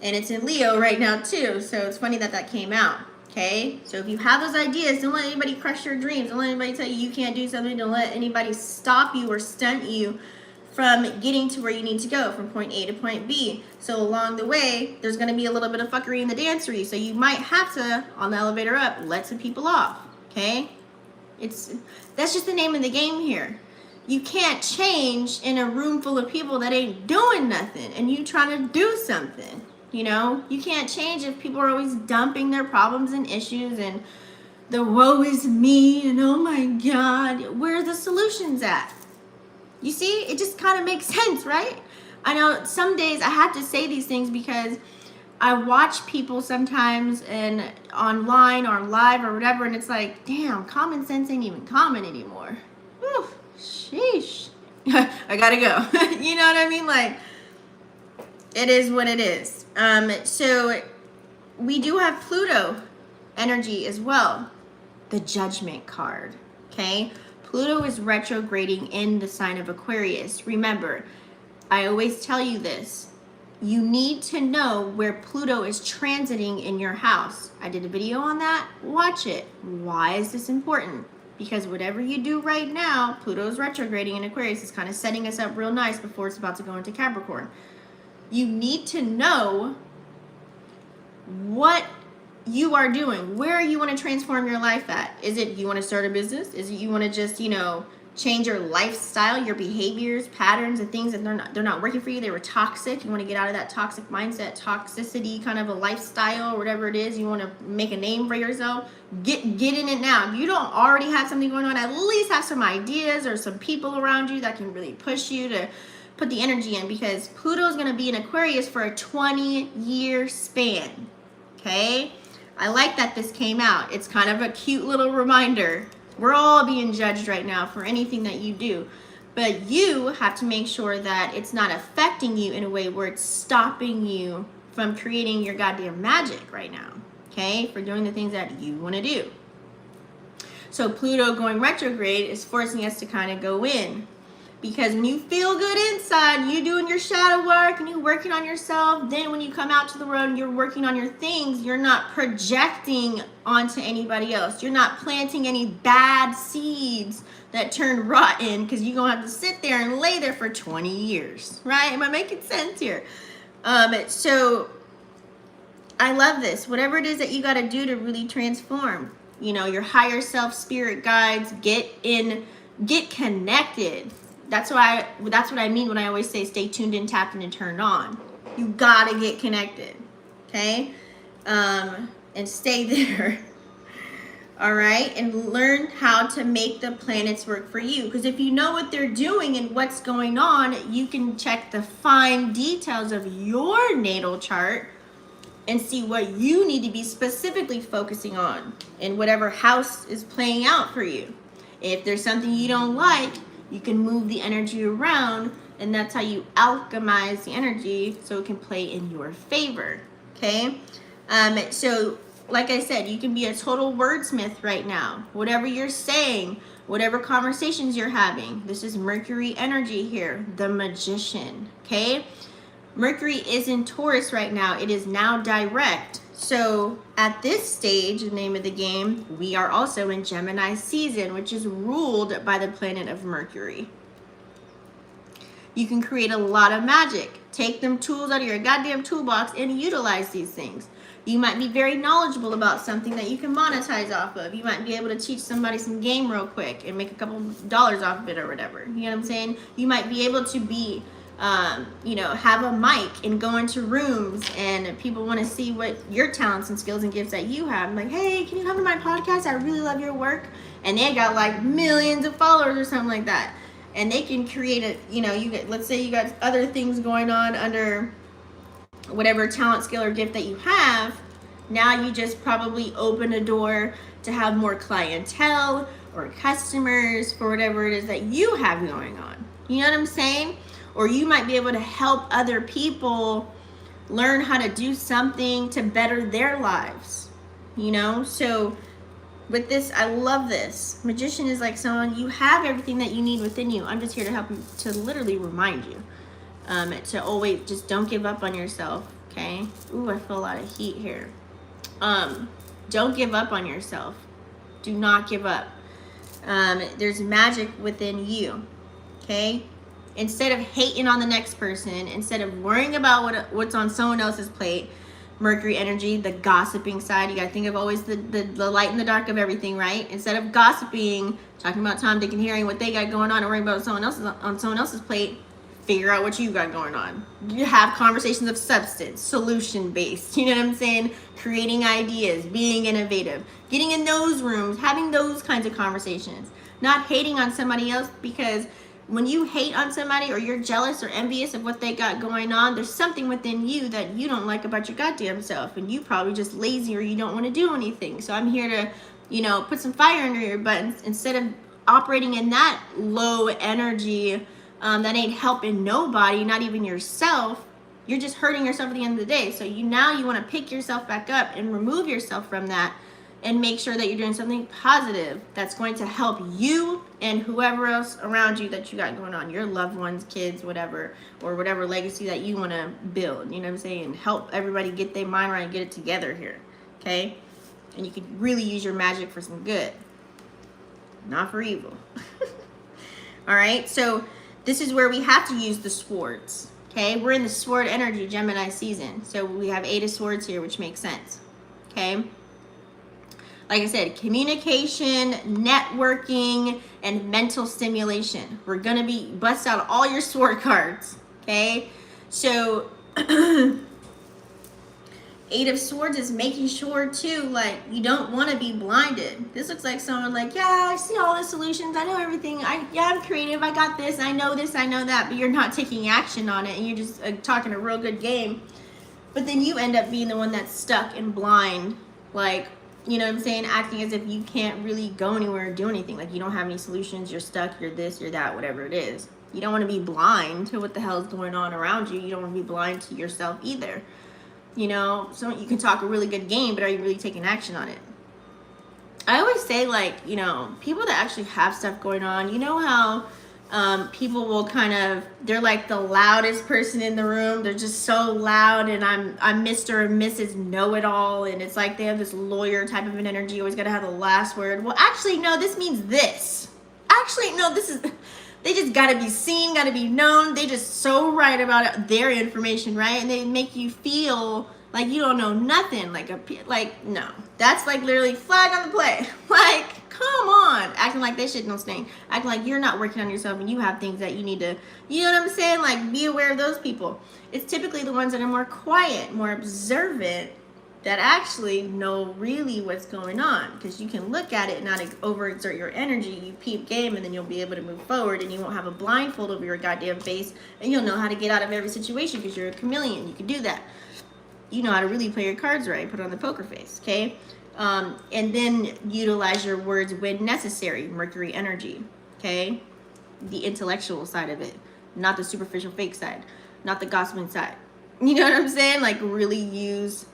and it's in Leo right now too. So it's funny that that came out. Okay, so if you have those ideas, don't let anybody crush your dreams. Don't let anybody tell you you can't do something. Don't let anybody stop you or stunt you from getting to where you need to go from point A to point B. So along the way, there's going to be a little bit of fuckery in the dancery. So you might have to, on the elevator up, let some people off. Okay, that's just the name of the game here. You can't change in a room full of people that ain't doing nothing and you trying to do something. You know, you can't change if people are always dumping their problems and issues and the woe is me and oh my God, where are the solutions at? You see, it just kind of makes sense, right? I know some days I have to say these things because I watch people sometimes and online or live or whatever, and it's like, damn, common sense ain't even common anymore. Whew, sheesh. I gotta go. You know what I mean? Like, it is what it is. So we do have Pluto energy as well. The Judgment card, okay? Pluto is retrograding in the sign of Aquarius. Remember, I always tell you this. You need to know where Pluto is transiting in your house. I did a video on that. Watch it. Why is this important? Because whatever you do right now, Pluto's retrograding in Aquarius is kind of setting us up real nice before it's about to go into Capricorn. You need to know what you are doing, where you want to transform your life at. Is it you want to start a business? Is it you want to just, you know, change your lifestyle, your behaviors, patterns, and things that they're not working for you? They were toxic. You want to get out of that toxic mindset, toxicity kind of a lifestyle, or whatever it is. You want to make a name for yourself. Get in it now. If you don't already have something going on, at least have some ideas or some people around you that can really push you to put the energy in, because Pluto is going to be in Aquarius for a 20-year span. Okay? I like that this came out. It's kind of a cute little reminder. We're all being judged right now for anything that you do. But you have to make sure that it's not affecting you in a way where it's stopping you from creating your goddamn magic right now. Okay? For doing the things that you want to do. So Pluto going retrograde is forcing us to kind of go in. Because when you feel good inside, you doing your shadow work and you working on yourself, then when you come out to the road and you're working on your things, you're not projecting onto anybody else. You're not planting any bad seeds that turn rotten, because you're going to have to sit there and lay there for 20 years, right? Am I making sense here? So I love this. Whatever it is that you got to do to really transform, you know, your higher self, spirit guides, get connected. That's what I mean when I always say stay tuned in, tapped in, and turned on. You got to get connected, okay? And stay there. All right, and learn how to make the planets work for you. Because if you know what they're doing and what's going on, you can check the fine details of your natal chart and see what you need to be specifically focusing on in whatever house is playing out for you. If there's something you don't like, you can move the energy around, and that's how you alchemize the energy so it can play in your favor, okay? So like I said, you can be a total wordsmith right now. Whatever you're saying, whatever conversations you're having, this is Mercury energy here, the Magician, okay? Mercury is in Taurus right now. It is now direct. So at this stage, the name of the game, we are also in Gemini season, which is ruled by the planet of Mercury. You can create a lot of magic. Take them tools out of your goddamn toolbox and utilize these things. You might be very knowledgeable about something that you can monetize off of. You might be able to teach somebody some game real quick and make a couple dollars off of it or whatever. You know what I'm saying? You might be able to be, you know, have a mic and go into rooms and people want to see what your talents and skills and gifts that you have. I'm like, hey, can you come to my podcast? I really love your work. And they got like millions of followers or something like that. And they can create a, you know, you get, let's say you got other things going on under whatever talent, skill, or gift that you have. Now you just probably open a door to have more clientele or customers for whatever it is that you have going on. You know what I'm saying? Or you might be able to help other people learn how to do something to better their lives. You know? So with this, I love this. Magician is like someone, you have everything that you need within you. I'm just here to help you, to literally remind you. To always just don't give up on yourself, okay? Ooh, I feel a lot of heat here. Don't give up on yourself. Do not give up. There's magic within you, okay? Instead of hating on the next person, instead of worrying about what's on someone else's plate, Mercury energy, the gossiping side, you gotta think of always the light and the dark of everything, right? Instead of gossiping, talking about Tom, Dick, and Harry, what they got going on, and worrying about someone else's on someone else's plate, figure out what you got going on. You have conversations of substance, solution-based, you know what I'm saying? Creating ideas, being innovative, getting in those rooms, having those kinds of conversations. Not hating on somebody else, because when you hate on somebody or you're jealous or envious of what they got going on, there's something within you that you don't like about your goddamn self, and you probably just lazy or you don't want to do anything. So I'm here to, you know, put some fire under your buttons. Instead of operating in that low energy, that ain't helping nobody, not even yourself, you're just hurting yourself at the end of the day. So now you want to pick yourself back up and remove yourself from that and make sure that you're doing something positive that's going to help you and whoever else around you that you got going on, your loved ones, kids, whatever, or whatever legacy that you want to build, you know what I'm saying? And help everybody get their mind right and get it together here, okay? And you can really use your magic for some good, not for evil. All right, so this is where we have to use the swords, okay? We're in the sword energy Gemini season. So we have 8 of swords here, which makes sense, okay? Like I said, communication, networking, and mental stimulation. We're going to be bust out all your sword cards, okay? So 8 of Swords is making sure too, like, you don't want to be blinded. This looks like someone like, yeah, I see all the solutions, I know everything, I'm creative, I got this, I know that, but you're not taking action on it, and you're just talking a real good game. But then you end up being the one that's stuck and blind, like, you know what I'm saying, acting as if you can't really go anywhere or do anything, like you don't have any solutions, you're stuck, you're this, you're that, whatever it is. You don't want to be blind to what the hell is going on around you. You don't want to be blind to yourself either. You know, so you can talk a really good game, but are you really taking action on it? I always say, like, you know, people that actually have stuff going on, you know how People will they're like the loudest person in the room. They're just so loud, and I'm Mr. and Mrs. Know-it-all, and it's like they have this lawyer type of an energy, always gotta have the last word. Well, actually, no, this means this. Actually, no, this is, they just gotta be seen, gotta be known. They just so right about their information, right? And they make you feel like you don't know nothing, no. That's like literally flag on the play. Like, come on, acting like that shit don't stink. Acting like you're not working on yourself and you have things that you need to, you know what I'm saying? Like, be aware of those people. It's typically the ones that are more quiet, more observant, that actually know really what's going on, because you can look at it and not overexert your energy. You peep game, and then you'll be able to move forward, and you won't have a blindfold over your goddamn face, and you'll know how to get out of every situation because you're a chameleon. You can do that. You know how to really play your cards right, put on the poker face, okay? And then utilize your words when necessary. Mercury energy, okay? The intellectual side of it, not the superficial fake side, not the gossiping side. You know what I'm saying? Like, really use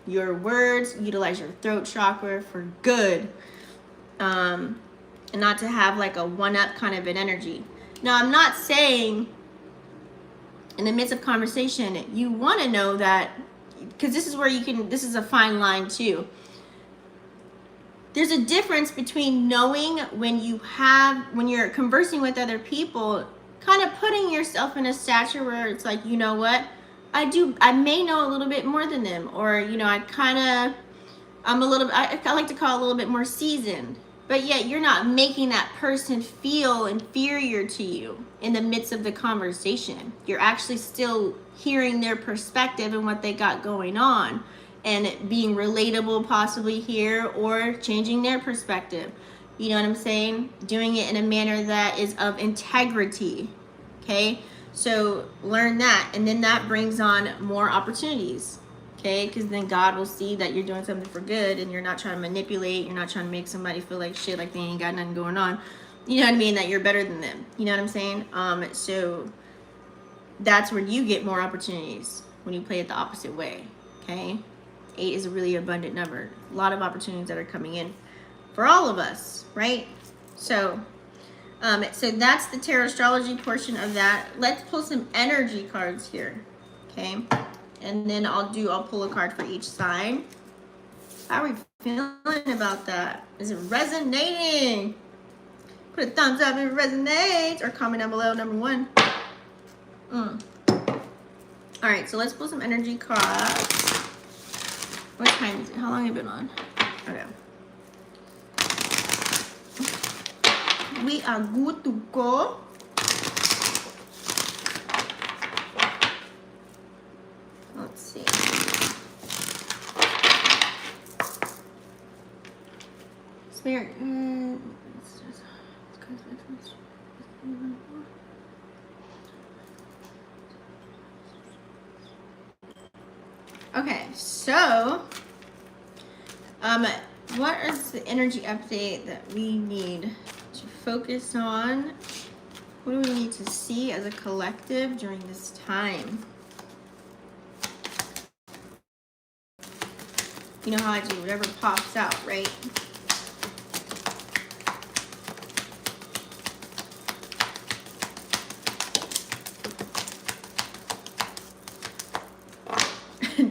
your words, utilize your throat chakra for good, and not to have like a one-up kind of an energy. Now, I'm not saying in the midst of conversation, you want to know that, because this is where you can, this is a fine line too. There's a difference between knowing when you're conversing with other people, kind of putting yourself in a stature where it's like, you know what, I may know a little bit more than them, or, you know, I like to call it a little bit more seasoned, but yet you're not making that person feel inferior to you in the midst of the conversation. You're actually still hearing their perspective and what they got going on, and being relatable possibly here, or changing their perspective. You know what I'm saying? Doing it in a manner that is of integrity, okay? So learn that, and then that brings on more opportunities, okay? Because then God will see that you're doing something for good, and you're not trying to manipulate, you're not trying to make somebody feel like shit, like they ain't got nothing going on. You know what I mean? That you're better than them. You know what I'm saying? So that's where you get more opportunities, when you play it the opposite way, okay? 8 is a really abundant number. A lot of opportunities that are coming in for all of us, right? So that's the Tarotstrology portion of that. Let's pull some energy cards here, okay? And then I'll pull a card for each sign. How are we feeling about that? Is it resonating? Put a thumbs up if it resonates, or comment down below, number 1. All right, so let's pull some energy cards. What time is it? How long have you been on? Okay. We are good to go. Let's see. Spirit. Okay, so what is the energy update that we need to focus on? What do we need to see as a collective during this time? You know how I do, whatever pops out, right?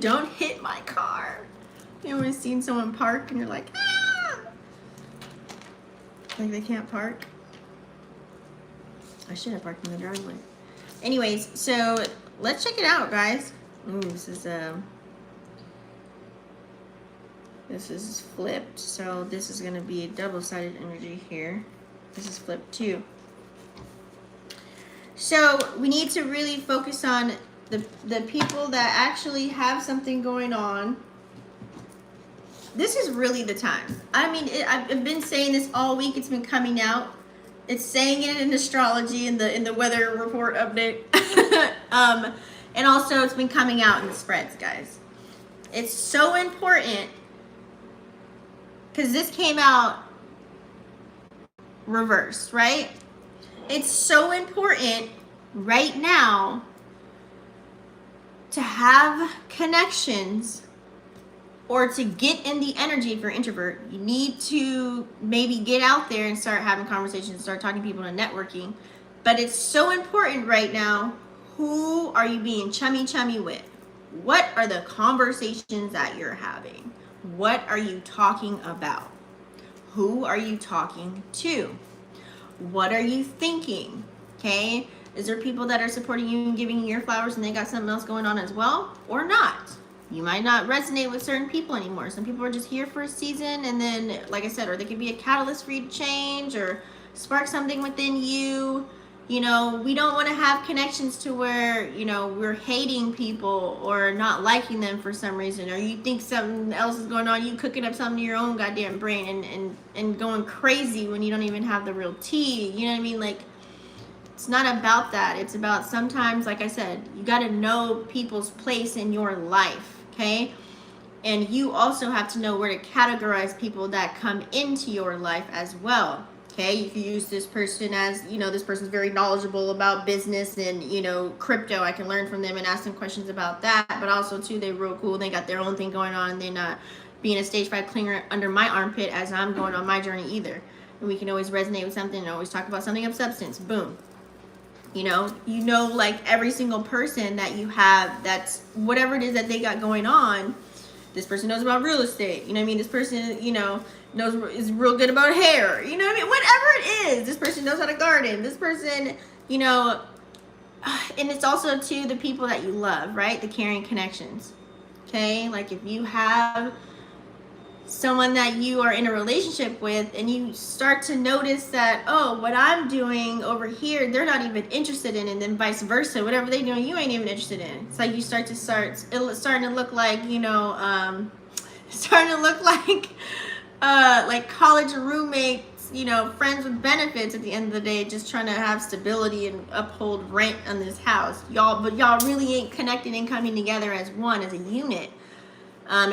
Don't hit my car. You ever seen someone park and you're like, ah! Like they can't park? I should have parked in the driveway. Anyways, so let's check it out, guys. Ooh, this is flipped, so this is gonna be a double-sided energy here. This is flipped too. So we need to really focus on the people that actually have something going on. This is really the time. I mean, I've been saying this all week. It's been coming out. It's saying it in astrology, in the weather report update. And also it's been coming out in the spreads, guys. It's so important, because this came out reversed, right? It's so important right now to have connections, or to get in the energy. If you're an introvert, you need to maybe get out there and start having conversations, start talking to people and networking. But it's so important right now. Who are you being chummy with? What are the conversations that you're having? What are you talking about? Who are you talking to? What are you thinking? Okay? Is there people that are supporting you and giving you your flowers and they got something else going on as well? Or not? You might not resonate with certain people anymore. Some people are just here for a season, and then, like I said, or they could be a catalyst for you to change or spark something within you. You know, we don't want to have connections to where, you know, we're hating people or not liking them for some reason, or you think something else is going on, you cooking up something in your own goddamn brain and going crazy when you don't even have the real tea. You know what I mean? Like, it's not about that. It's about sometimes, like I said, you got to know people's place in your life, okay? And you also have to know where to categorize people that come into your life as well. Okay, you can use this person as, you know, this person's very knowledgeable about business and, you know, crypto. I can learn from them and ask them questions about that. But also, too, they're real cool. They got their own thing going on. They're not being a stage 5 clinger under my armpit as I'm going on my journey either. And we can always resonate with something and always talk about something of substance. Boom. You know, like every single person that you have, that's whatever it is that they got going on. This person knows about real estate. You know what I mean? This person, you know, is real good about hair. You know what I mean? Whatever it is. This person knows how to garden. This person, you know, and it's also to the people that you love, right? The caring connections. Okay? Like if you have someone that you are in a relationship with and you start to notice that, oh, what I'm doing over here, they're not even interested in, and then vice versa, whatever they're doing, you ain't even interested in. It's like you starting to look like, you know, starting to look like college roommates, you know, friends with benefits at the end of the day, just trying to have stability and uphold rent on this house. But y'all really ain't connecting and coming together as one, as a unit.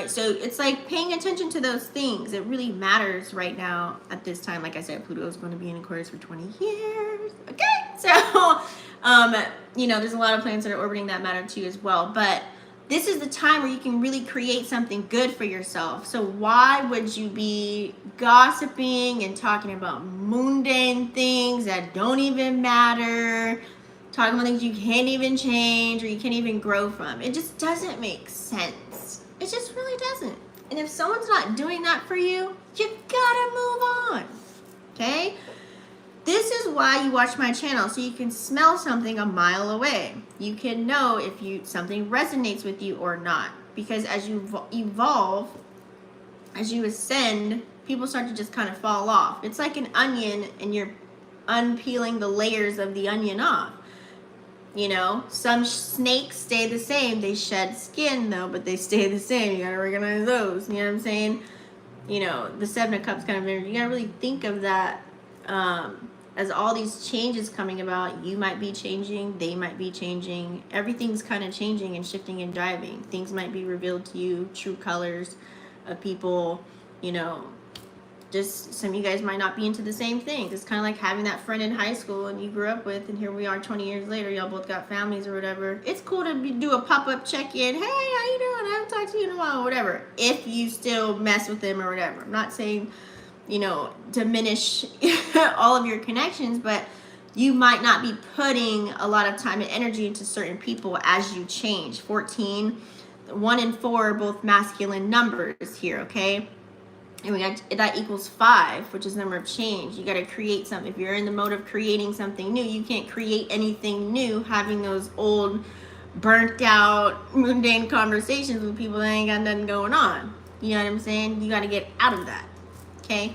So it's like paying attention to those things. It really matters right now at this time. Like I said, Pluto is going to be in Aquarius for 20 years. Okay. So, you know, there's a lot of planets that are orbiting that matter too as well. But this is the time where you can really create something good for yourself. So why would you be gossiping and talking about mundane things that don't even matter? Talking about things you can't even change or you can't even grow from. It just doesn't make sense. It just really doesn't. And if someone's not doing that for you, you gotta move on. Okay? This is why you watch my channel, so you can smell something a mile away. You can know if something resonates with you or not. Because as you evolve, as you ascend, people start to just kind of fall off. It's like an onion, and you're unpeeling the layers of the onion off. You know, some snakes stay the same. They shed skin, though, but they stay the same. You gotta recognize those. You know what I'm saying? You know, the Seven of Cups kind of energy. You gotta really think of that as all these changes coming about. You might be changing. They might be changing. Everything's kind of changing and shifting and driving. Things might be revealed to you. True colors of people. You know, just some of you guys might not be into the same thing. It's kind of like having that friend in high school and you grew up with, and here we are 20 years later, y'all both got families or whatever. It's cool to do a pop-up check-in. Hey, how you doing? I haven't talked to you in a while, whatever. If you still mess with them or whatever. I'm not saying, you know, diminish all of your connections, but you might not be putting a lot of time and energy into certain people as you change. 14, 1 and 4 are both masculine numbers here, okay? And we got that equals 5, which is the number of change. You got to create something. If you're in the mode of creating something new, you can't create anything new having those old, burnt out, mundane conversations with people that ain't got nothing going on. You know what I'm saying? You got to get out of that. Okay?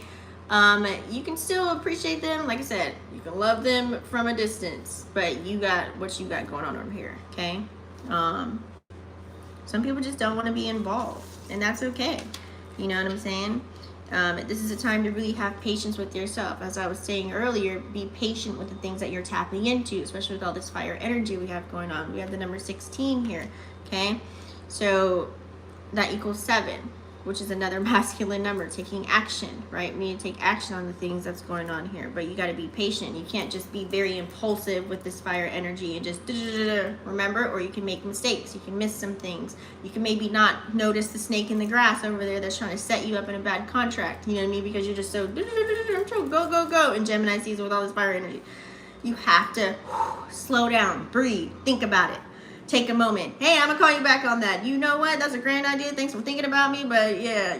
You can still appreciate them. Like I said, you can love them from a distance, but you got what you got going on over here. Okay? Some people just don't want to be involved, and that's okay. You know what I'm saying? This is a time to really have patience with yourself. As I was saying earlier, be patient with the things that you're tapping into, especially with all this fire energy we have going on. We have the number 16 here, okay? So that equals 7, which is another masculine number, taking action, right? We need to take action on the things that's going on here, but you got to be patient. You can't just be very impulsive with this fire energy and just remember, or you can make mistakes. You can miss some things. You can maybe not notice the snake in the grass over there that's trying to set you up in a bad contract, you know what I mean? Because you're just so go, and Gemini sees it with all this fire energy. You have to slow down, breathe, think about it. Take a moment. Hey, I'm gonna call you back on that. You know what? That's a grand idea. Thanks for thinking about me. But yeah,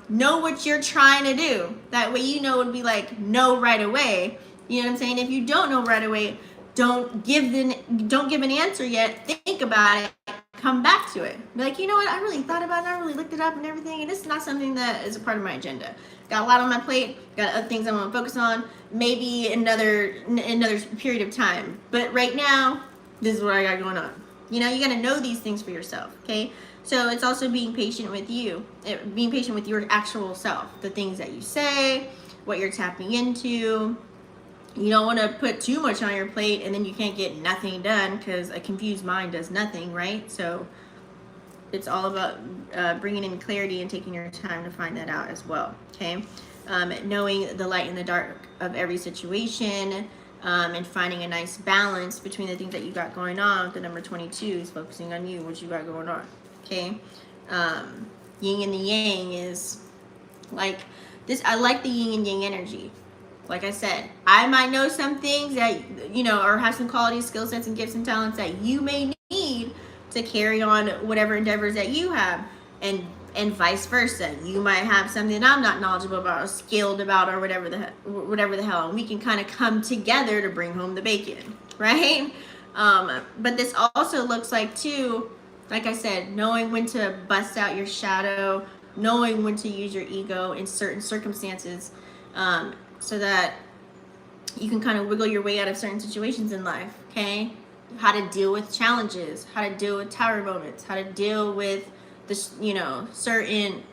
know what you're trying to do. That way, it would be like no right away. You know what I'm saying? If you don't know right away, don't give an answer yet. Think about it. Come back to it. Be like, you know what? I really thought about it. I really looked it up and everything. And this is not something that is a part of my agenda. Got a lot on my plate. Got other things I want to focus on. Maybe another period of time. But right now, this is what I got going on. You got to know these things for yourself. Okay. So it's also being patient with you, being patient with your actual self, the things that you say, what you're tapping into. You don't want to put too much on your plate and then you can't get nothing done, because a confused mind does nothing, right? So it's all about bringing in clarity and taking your time to find that out as well, okay? Knowing the light and the dark of every situation, and finding a nice balance between the things that you got going on. The number 22 is focusing on you, what you got going on, okay? Yin and the yang is like this. I like the yin and yang energy. Like I said, I might know some things that, or have some qualities, skill sets, and gifts and talents that you may need to carry on whatever endeavors that you have, and vice versa. You might have something that I'm not knowledgeable about or skilled about or whatever the hell. And we can kind of come together to bring home the bacon, right? But this also looks like, too, like I said, knowing when to bust out your shadow, knowing when to use your ego in certain circumstances, so that you can kind of wiggle your way out of certain situations in life, okay? How to deal with challenges, how to deal with tower moments, how to deal with certain,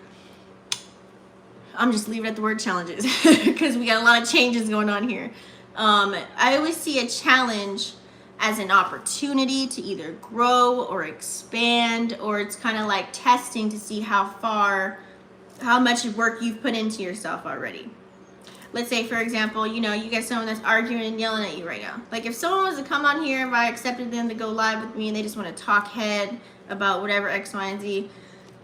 I'm just leaving it at the word challenges because we got a lot of changes going on here. I always see a challenge as an opportunity to either grow or expand, or it's kind of like testing to see how much work you've put into yourself already. Let's say, for example, you get someone that's arguing and yelling at you right now. Like, if someone was to come on here, if I accepted them to go live with me and they just want to talk head about whatever X, Y, and Z,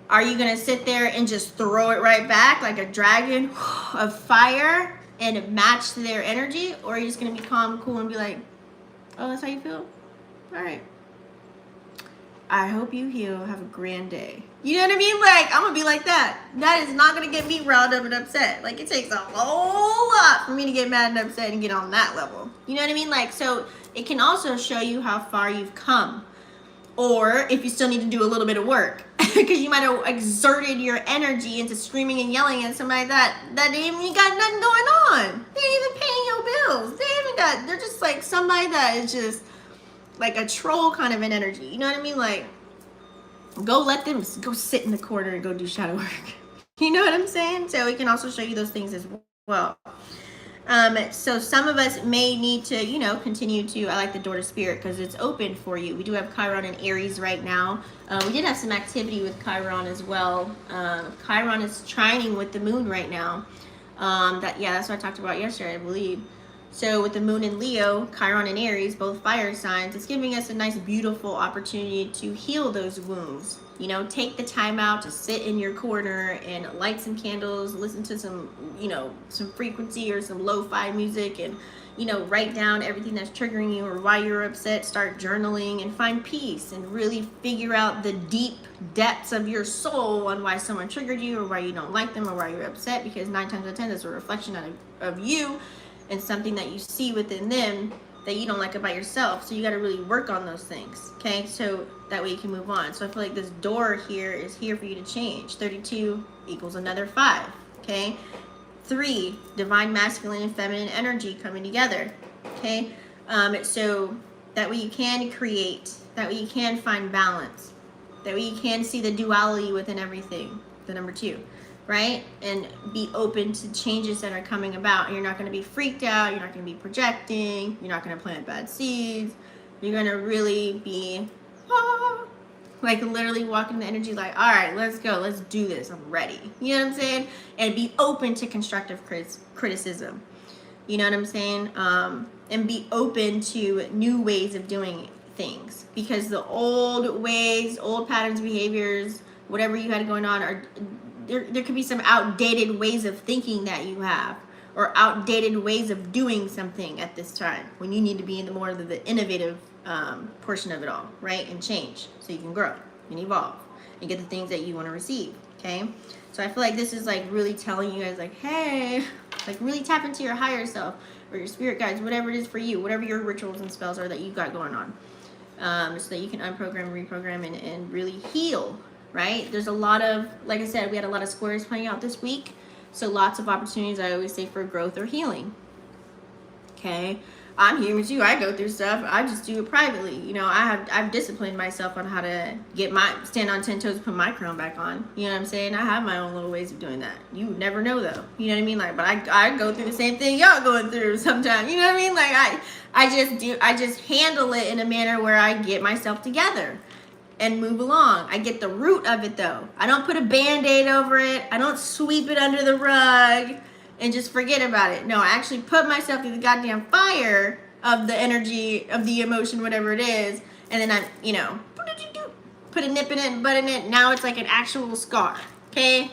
are you going to sit there and just throw it right back like a dragon of fire and match their energy? Or are you just going to be calm, cool, and be like, oh, that's how you feel? All right. I hope you heal. Have a grand day. You know what I mean? Like, I'm going to be like that. That is not going to get me riled up and upset. Like, it takes a whole lot for me to get mad and upset and get on that level. You know what I mean? Like, so it can also show you how far you've come. Or if you still need to do a little bit of work. Because you might have exerted your energy into screaming and yelling at somebody that ain't even got nothing going on. They ain't even paying your bills. They're just like somebody that is just like a troll kind of an energy. You know what I mean? Like, go let them go sit in the corner and go do shadow work. You know what I'm saying? So it can also show you those things as well. So some of us may need to, continue to, I like the door to spirit because it's open for you. We do have Chiron and Aries right now. We did have some activity with Chiron as well. Chiron is trining with the moon right now. That's what I talked about yesterday, I believe. So with the moon in Leo, Chiron and Aries, both fire signs, it's giving us a nice, beautiful opportunity to heal those wounds. Take the time out to sit in your corner and light some candles, listen to some, some frequency or some lo-fi music, and, write down everything that's triggering you or why you're upset. Start journaling and find peace and really figure out the deep depths of your soul on why someone triggered you or why you don't like them or why you're upset, because 9 times out of 10, that's a reflection of you and something that you see within them that you don't like about yourself. So you got to really work on those things, okay? So that way you can move on. So I feel like this door here is here for you to change. 32 equals another 5, okay? 3, divine masculine and feminine energy coming together, okay? So that way you can create, that way you can find balance, that way you can see the duality within everything, the number 2. Right? And be open to changes that are coming about. You're not going to be freaked out. You're not going to be projecting. You're not going to plant bad seeds. You're going to really be like literally walking the energy like, all right, let's go. Let's do this. I'm ready. You know what I'm saying? And be open to constructive criticism. You know what I'm saying? And be open to new ways of doing things. Because the old ways, old patterns, behaviors, whatever you had going on are... There could be some outdated ways of thinking that you have, or outdated ways of doing something at this time, when you need to be in the more of the innovative portion of it all, right? And change so you can grow and evolve and get the things that you want to receive, okay? So I feel like this is like really telling you guys like, hey, like really tap into your higher self or your spirit guides, whatever it is for you, whatever your rituals and spells are that you've got going on, so that you can unprogram, reprogram, and really heal, right? There's a lot of, like I said, we had a lot of squares playing out this week. So lots of opportunities, I always say, for growth or healing. Okay, I'm human too. I go through stuff. I just do it privately. You know, I've disciplined myself on how to stand on 10 toes, put my crown back on. You know what I'm saying? I have my own little ways of doing that. You never know though. You know what I mean? Like, but I go through the same thing y'all going through sometimes. You know what I mean? Like I just handle it in a manner where I get myself together and move along. I get the root of it though. I don't put a band-aid over it. I don't sweep it under the rug and just forget about it. No, I actually put myself through the goddamn fire of the energy, of the emotion, whatever it is, and then I, you know, put a nip in it, butt in it. Now it's like an actual scar, okay?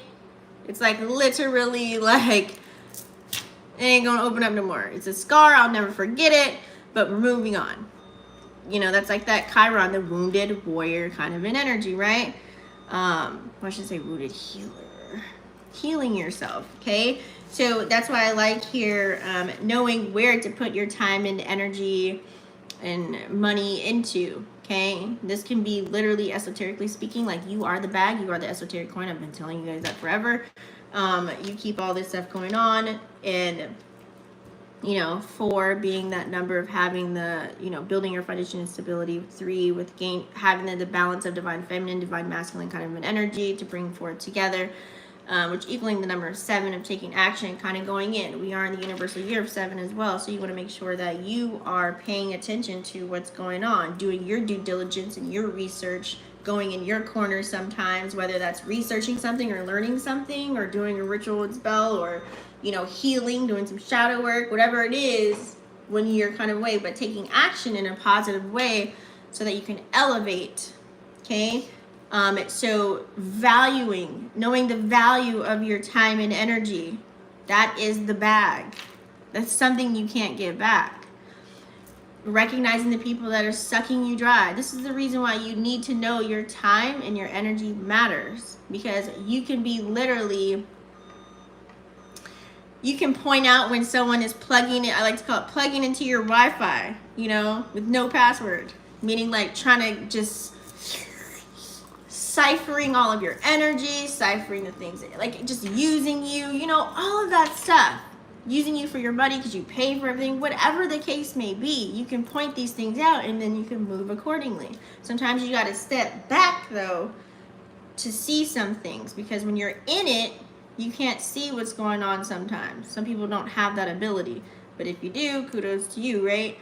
It's like literally like, it ain't gonna open up no more. It's a scar, I'll never forget it, but we're moving on. You know, that's like that Chiron, the wounded warrior kind of an energy, right? I should say wounded healer. Healing yourself, okay? So that's why I like here knowing where to put your time and energy and money into, okay? This can be literally esoterically speaking, like you are the bag, you are the esoteric coin. I've been telling you guys that forever. You keep all this stuff going on, and you know, 4 being that number of having the, you know, building your foundation and stability. 3 with having the balance of divine feminine, divine masculine kind of an energy to bring forth together, which equaling the number of 7 of taking action, kind of going in. We are in the universal year of 7 as well, so you want to make sure that you are paying attention to what's going on, doing your due diligence and your research, going in your corner sometimes, whether that's researching something or learning something or doing a ritual and spell or, you know, healing, doing some shadow work, whatever it is, when you're kind of way, but taking action in a positive way so that you can elevate, okay? So valuing, knowing the value of your time and energy, that is the bag. That's something you can't get back. Recognizing the people that are sucking you dry. This is the reason why you need to know your time and your energy matters, because you can be literally, you can point out when someone is plugging it, I like to call it plugging into your Wi-Fi, you know, with no password, meaning like trying to just ciphering all of your energy, ciphering the things that, like just using you, you know, all of that stuff. Using you for your money because you pay for everything, whatever the case may be, you can point these things out and then you can move accordingly. Sometimes you got to step back though to see some things, because when you're in it, you can't see what's going on sometimes. Some people don't have that ability, but if you do, kudos to you, right?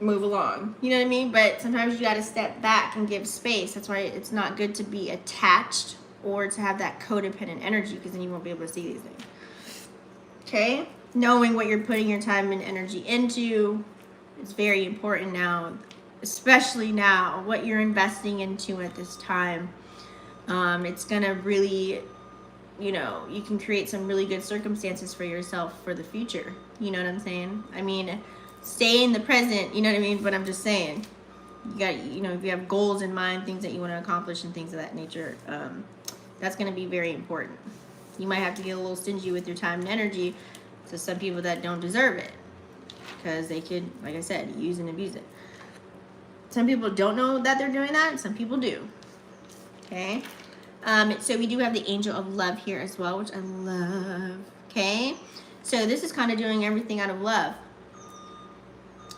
Move along, you know what I mean? But sometimes you got to step back and give space. That's why it's not good to be attached or to have that codependent energy, because then you won't be able to see these things. Okay, knowing what you're putting your time and energy into is very important now, especially now, what you're investing into at this time. It's gonna really, you know, you can create some really good circumstances for yourself for the future. You know what I'm saying? I mean, stay in the present, you know what I mean? But I'm just saying, you got, you know, if you have goals in mind, things that you want to accomplish and things of that nature, that's gonna be very important. You might have to get a little stingy with your time and energy to some people that don't deserve it, because they could, like I said, use and abuse it. Some people don't know that they're doing that, and some people do. Okay, so we do have the Angel of Love here as well, which I love. Okay, so this is kind of doing everything out of love,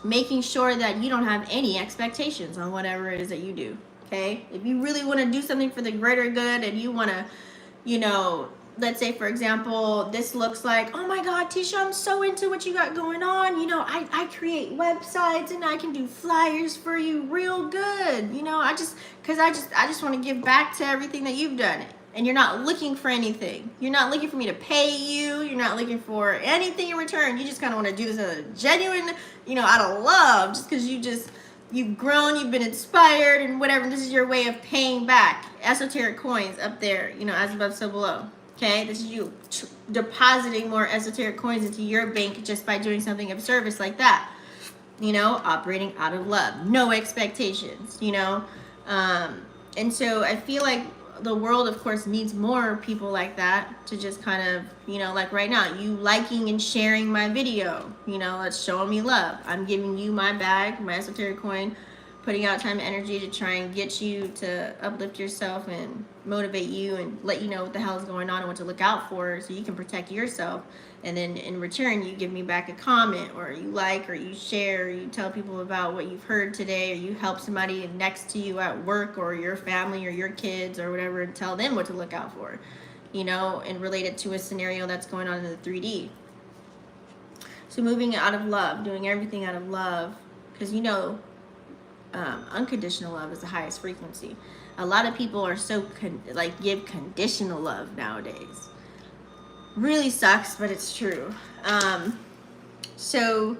making sure that you don't have any expectations on whatever it is that you do. Okay, if you really want to do something for the greater good and you want to, you know, let's say, for example, this looks like, oh my God, Tisha, I'm so into what you got going on. You know, I create websites and I can do flyers for you real good. You know, I just want to give back to everything that you've done. And you're not looking for anything. You're not looking for me to pay you. You're not looking for anything in return. You just kind of want to do this as a genuine, you know, out of love, just because you've grown, you've been inspired and whatever. This is your way of paying back. Esoteric coins up there, you know, as above, so below. Okay, this is you depositing more esoteric coins into your bank just by doing something of service like that. You know, operating out of love, no expectations, you know. And so I feel like the world, of course, needs more people like that to just kind of, you know, like right now, you liking and sharing my video, you know, that's showing me love. I'm giving you my bag, my esoteric coin, putting out time and energy to try and get you to uplift yourself and motivate you and let you know what the hell is going on and what to look out for so you can protect yourself. And then in return, you give me back a comment, or you like, or you share, or you tell people about what you've heard today, or you help somebody next to you at work, or your family, or your kids, or whatever, and tell them what to look out for, you know, and relate it to a scenario that's going on in the 3D. So moving out of love, doing everything out of love, because you know, unconditional love is the highest frequency. A lot of people are so give conditional love nowadays. Really sucks, but it's true. So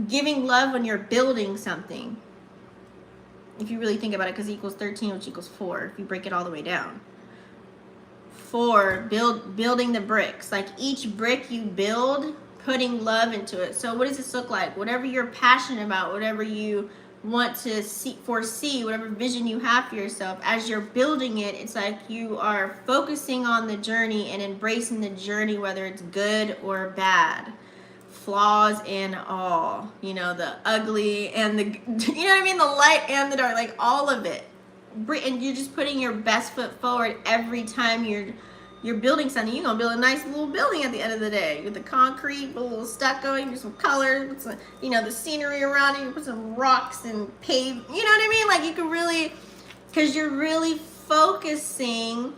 giving love when you're building something, if you really think about it, because it equals 13, which equals 4, if you break it all the way down. 4, building the bricks. Like each brick you build, putting love into it. So what does this look like? Whatever you're passionate about, whatever you want to foresee, whatever vision you have for yourself, as you're building it, it's like you are focusing on the journey and embracing the journey, whether it's good or bad, flaws and all, you know, the ugly and the, you know what I mean, the light and the dark, like all of it. And you're just putting your best foot forward every time you're building something. You're gonna build a nice little building at the end of the day with the concrete, with a little stucco, you do some colors, with some, you know, the scenery around it. You put some rocks and pave. You know what I mean? Like you can really, because you're really focusing.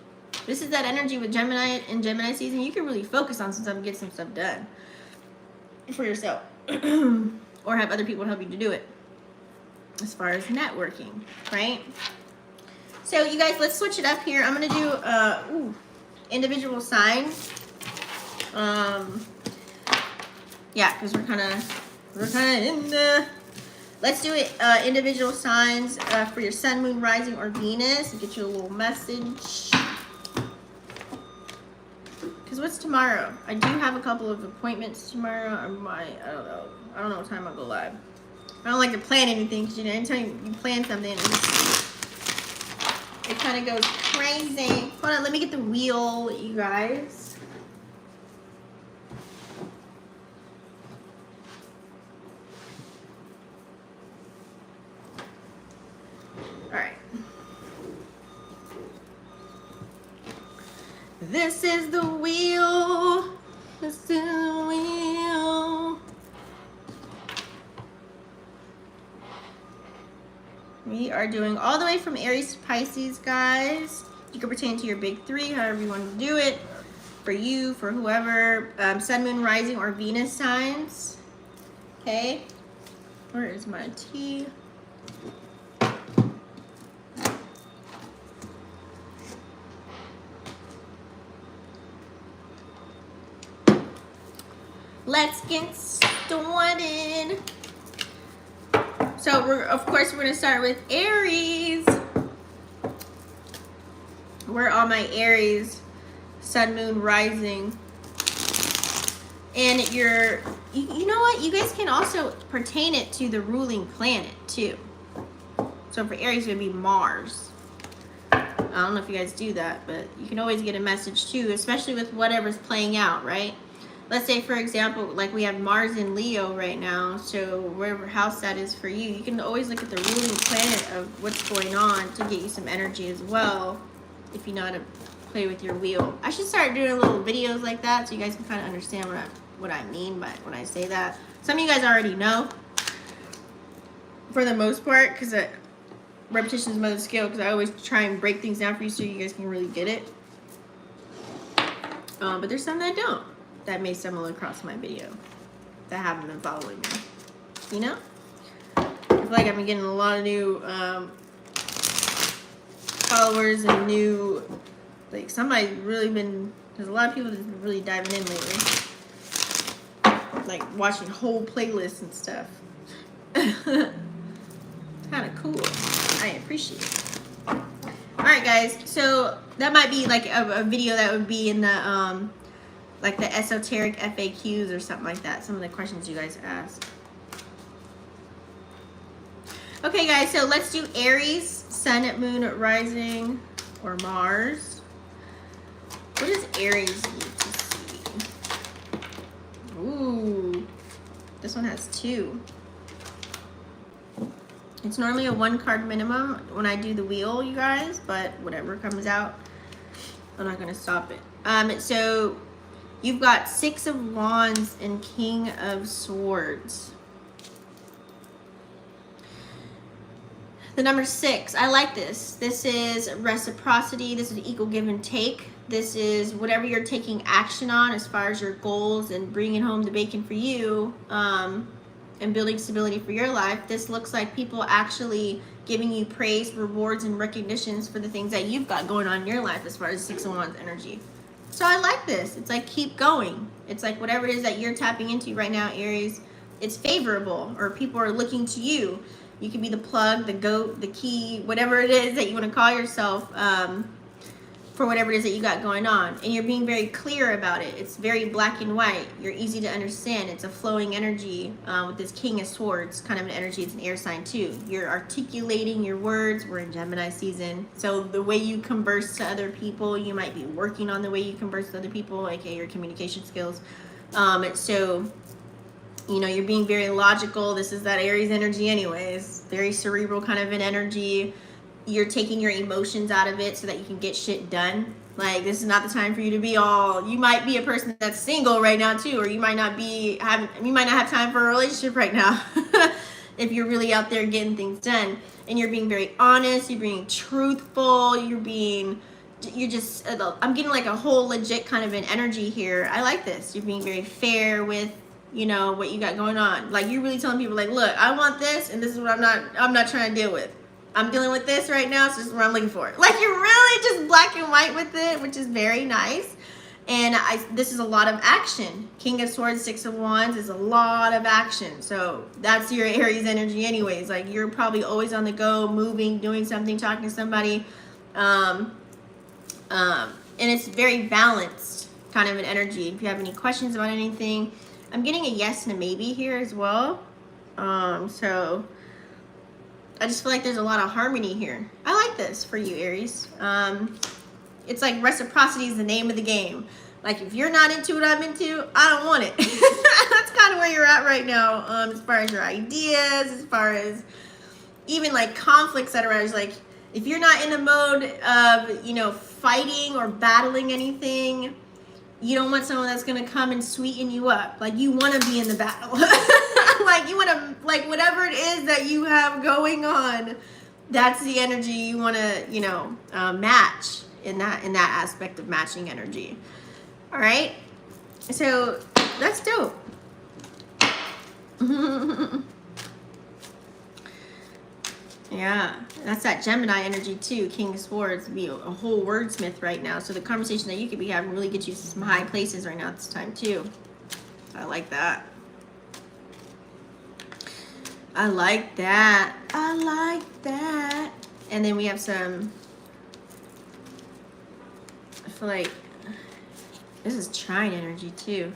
This is that energy with Gemini and Gemini season. You can really focus on some stuff and get some stuff done for yourself, or have other people help you to do it. As far as networking, right? So you guys, let's switch it up here. I'm gonna do individual signs. Yeah, because we're kind of in the. Let's do it. Individual signs for your sun, moon, rising, or Venus. Get you a little message. Because what's tomorrow? I do have a couple of appointments tomorrow. I don't know. I don't know what time I'll go live. I don't like to plan anything because, you know, anytime you plan something, it kind of goes crazy. Hold on, let me get the wheel, you guys. All right. This is the wheel. This is the wheel. We are doing all the way from Aries to Pisces, guys. You can pertain to your big 3, however you want to do it. For you, for whoever. Sun, moon, rising, or Venus signs. Okay. Where is my tea? Let's get started. So of course we're gonna start with Aries. Where are my Aries, sun, moon, rising? And you know what? You guys can also pertain it to the ruling planet too. So for Aries, it would be Mars. I don't know if you guys do that, but you can always get a message too, especially with whatever's playing out, right? Let's say, for example, like we have Mars in Leo right now, so wherever house that is for you, you can always look at the ruling planet of what's going on to get you some energy as well, if you know how to play with your wheel. I should start doing little videos like that so you guys can kind of understand what I mean by when I say that. Some of you guys already know, for the most part, because repetition is mother skill, because I always try and break things down for you so you guys can really get it. But there's some that don't. That may stumble across my video that haven't been following me, you know? I feel like I've been getting a lot of new followers and new, like somebody's really been, there's a lot of people that's been really diving in lately, like watching whole playlists and stuff. Kind of cool. I appreciate it. All right, guys, so That might be like a video that would be in the like the esoteric FAQs or something like that. Some of the questions you guys ask. Okay, guys, so let's do Aries, Sun, Moon, Rising, or Mars. What does Aries need to see? Ooh, this one has 2. It's normally a 1 card minimum when I do the wheel, you guys, but whatever comes out, I'm not gonna stop it. So you've got 6 of Wands and King of Swords. The number 6, I like this. This is reciprocity. This is equal give and take. This is whatever you're taking action on as far as your goals and bringing home the bacon for you, and building stability for your life. This looks like people actually giving you praise, rewards, and recognitions for the things that you've got going on in your life as far as 6 of Wands energy. So I like this. It's like, keep going. It's like whatever it is that you're tapping into right now, Aries, it's favorable, or people are looking to you. You can be the plug, the goat, the key, whatever it is that you want to call yourself, for whatever it is that you got going on. And you're being very clear about it. It's very black and white. You're easy to understand. It's a flowing energy with this King of Swords kind of an energy. It's an air sign too. You're articulating your words. We're in Gemini season. So the way you converse to other people, you might be working on the way you converse to other people, aka your communication skills. So you know, you're being very logical. This is that Aries energy anyways. Very cerebral kind of an energy. You're taking your emotions out of it so that you can get shit done. Like, this is not the time for you to be all, you might be a person that's single right now too, or you might not have time for a relationship right now. If you're really out there getting things done. And you're being very honest, you're being truthful, I'm getting like a whole legit kind of an energy here. I like this. You're being very fair with, you know, what you got going on. Like, you're really telling people, like, look, I want this, and this is what I'm not trying to deal with. I'm dealing with this right now, so this is what I'm looking for. Like, you're really just black and white with it, which is very nice. And this is a lot of action. King of Swords, 6 of Wands is a lot of action. So that's your Aries energy anyways. Like, you're probably always on the go, moving, doing something, talking to somebody. And it's very balanced kind of an energy. If you have any questions about anything, I'm getting a yes and a maybe here as well. So I just feel like there's a lot of harmony here. I like this for you, Aries. It's like reciprocity is the name of the game. Like, if you're not into what I'm into, I don't want it. That's kind of where you're at right now, as far as your ideas, as far as even like conflicts that arise. Like, if you're not in the mode of, you know, fighting or battling anything, you don't want someone that's going to come and sweeten you up. Like, you want to be in the battle. Like, you want to, like, whatever it is that you have going on, that's the energy you want to, you know, match in that aspect of matching energy. All right. So that's dope. Yeah, that's that Gemini energy too. King of Swords be a whole wordsmith right now. So the conversation that you could be having really gets you to some high places right now at this time too. I like that. I like that. I like that. And then we have some, I feel like this is trine energy too.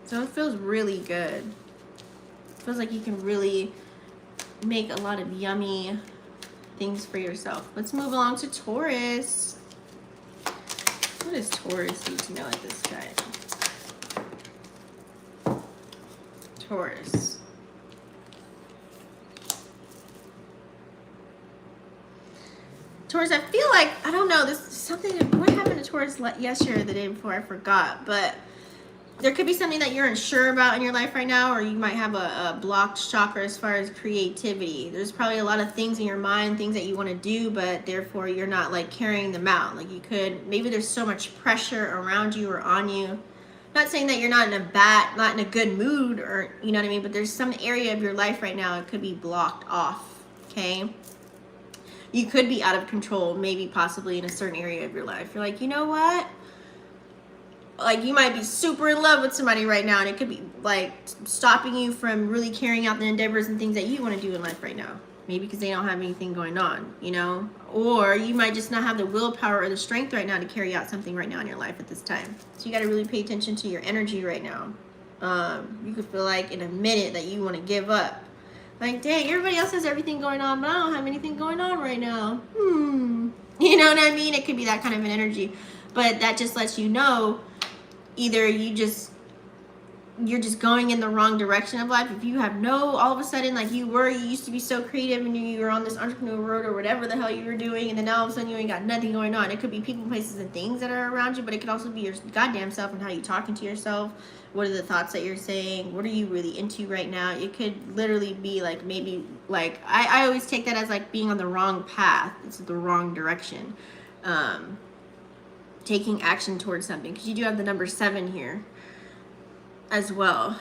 So it feels really good. It feels like you can really make a lot of yummy things for yourself. Let's move along to Taurus. What does Taurus need to know at this time? Taurus. Taurus, I feel like, I don't know, this is something, what happened to Taurus yesterday or the day before? I forgot, but there could be something that you're unsure about in your life right now, or you might have a blocked chakra as far as creativity. There's probably a lot of things in your mind, things that you want to do, but therefore you're not like carrying them out. Like, you could, maybe there's so much pressure around you or on you. Not saying that you're not in a good mood, or, you know what I mean, but there's some area of your life right now that could be blocked off, okay? You could be out of control, maybe possibly in a certain area of your life. You're like, you know what? Like, you might be super in love with somebody right now, and it could be like stopping you from really carrying out the endeavors and things that you want to do in life right now. Maybe because they don't have anything going on, you know? Or you might just not have the willpower or the strength right now to carry out something right now in your life at this time. So you got to really pay attention to your energy right now. You could feel like in a minute that you want to give up. Like, dang, everybody else has everything going on, but I don't have anything going on right now. You know what I mean? It could be that kind of an energy. But that just lets you know, either you're just going in the wrong direction of life. If you have all of a sudden, like you used to be so creative and you were on this entrepreneur road or whatever the hell you were doing, and then all of a sudden you ain't got nothing going on. It could be people, places, and things that are around you, but it could also be your goddamn self and how you're talking to yourself. What are the thoughts that you're saying? What are you really into right now? It could literally be like, maybe like, I always take that as like being on the wrong path. It's the wrong direction. Taking action towards something, because you do have the number 7 here as well.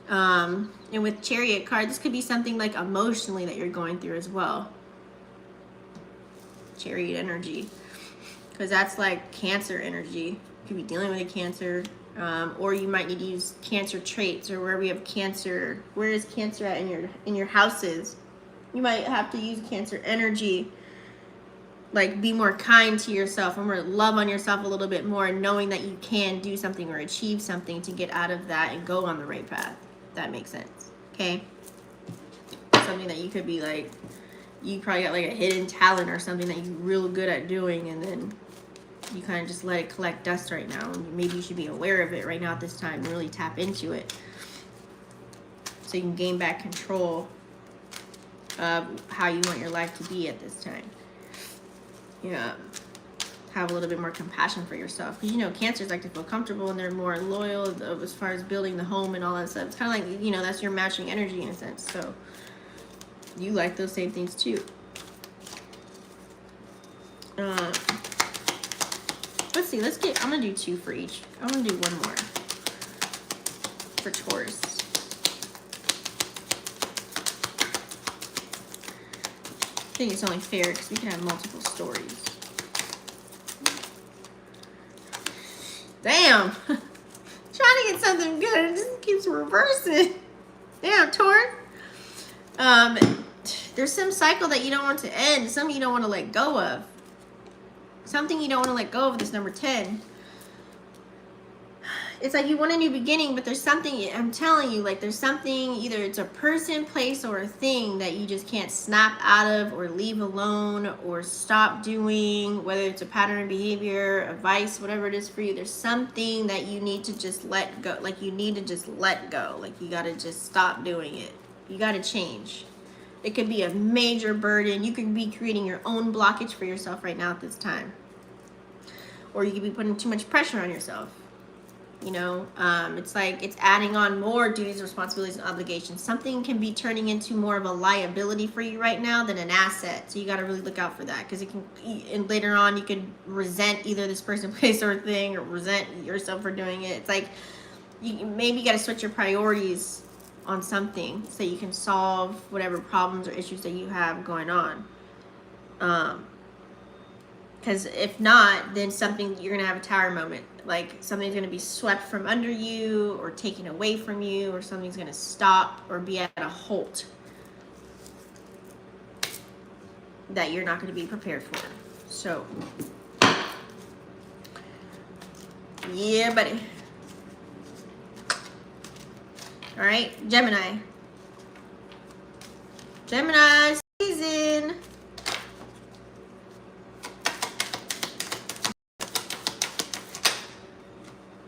And with Chariot card, this could be something like emotionally that you're going through as well. Chariot energy, because that's like Cancer energy. You could be dealing with a Cancer, or you might need to use Cancer traits, or where we have Cancer. Where is Cancer at in your houses? You might have to use Cancer energy. Like, be more kind to yourself, or more love on yourself a little bit more, and knowing that you can do something or achieve something to get out of that and go on the right path. If that makes sense. Okay? Something that you could be like, you probably got like a hidden talent or something that you're real good at doing, and then you kind of just let it collect dust right now. And maybe you should be aware of it right now at this time and really tap into it, so you can gain back control of how you want your life to be at this time. Yeah, have a little bit more compassion for yourself, because you know Cancers like to feel comfortable and they're more loyal as far as building the home and all that stuff. It's kind of like, you know, that's your matching energy in a sense, so you like those same things too. Let's see, I'm gonna do 2 for each. I'm gonna do 1 more for Taurus. I think it's only fair because we can have multiple stories. Damn! Trying to get something good, it just keeps reversing. Damn, Taurus. There's some cycle that you don't want to end, something you don't want to let go of. Something you don't want to let go of, this number 10. It's like you want a new beginning, but there's something, I'm telling you, like there's something, either it's a person, place, or a thing that you just can't snap out of or leave alone or stop doing, whether it's a pattern of behavior, a vice, whatever it is for you. There's something that you need to just let go. Like you need to just let go. Like you got to just stop doing it. You got to change. It could be a major burden. You could be creating your own blockage for yourself right now at this time. Or you could be putting too much pressure on yourself. You know, it's like it's adding on more duties, responsibilities, and obligations. Something can be turning into more of a liability for you right now than an asset. So you got to really look out for that, because it can, and later on, you could resent either this person, place, or thing, or resent yourself for doing it. It's like you maybe got to switch your priorities on something so you can solve whatever problems or issues that you have going on. Because if not, then you're going to have a tower moment. Like something's going to be swept from under you or taken away from you, or something's going to stop or be at a halt that you're not going to be prepared for. So, yeah, buddy. All right, Gemini. Gemini season.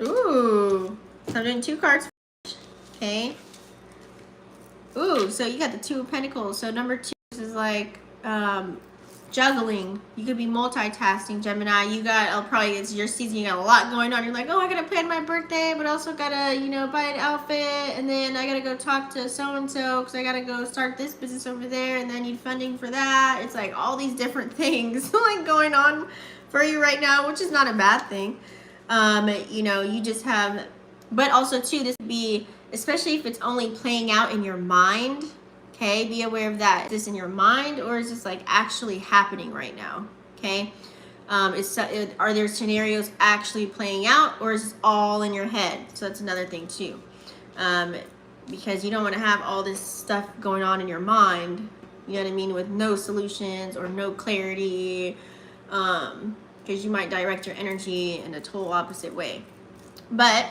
Ooh, so I'm doing 2 cards. Okay. Ooh, so you got the 2 of Pentacles. So number 2 is like juggling. You could be multitasking, Gemini. You got, it's your season. You got a lot going on. You're like, oh, I gotta plan my birthday, but also gotta, you know, buy an outfit, and then I gotta go talk to so and so because I gotta go start this business over there, and then need funding for that. It's like all these different things like going on for you right now, which is not a bad thing. You know, you just have, but also too, this would be, especially if it's only playing out in your mind, okay, be aware of that. Is this in your mind, or is this like actually happening right now? Okay. Are there scenarios actually playing out, or is this all in your head? So that's another thing too. Because you don't want to have all this stuff going on in your mind You know what I mean? With no solutions or no clarity, because you might direct your energy in a total opposite way. But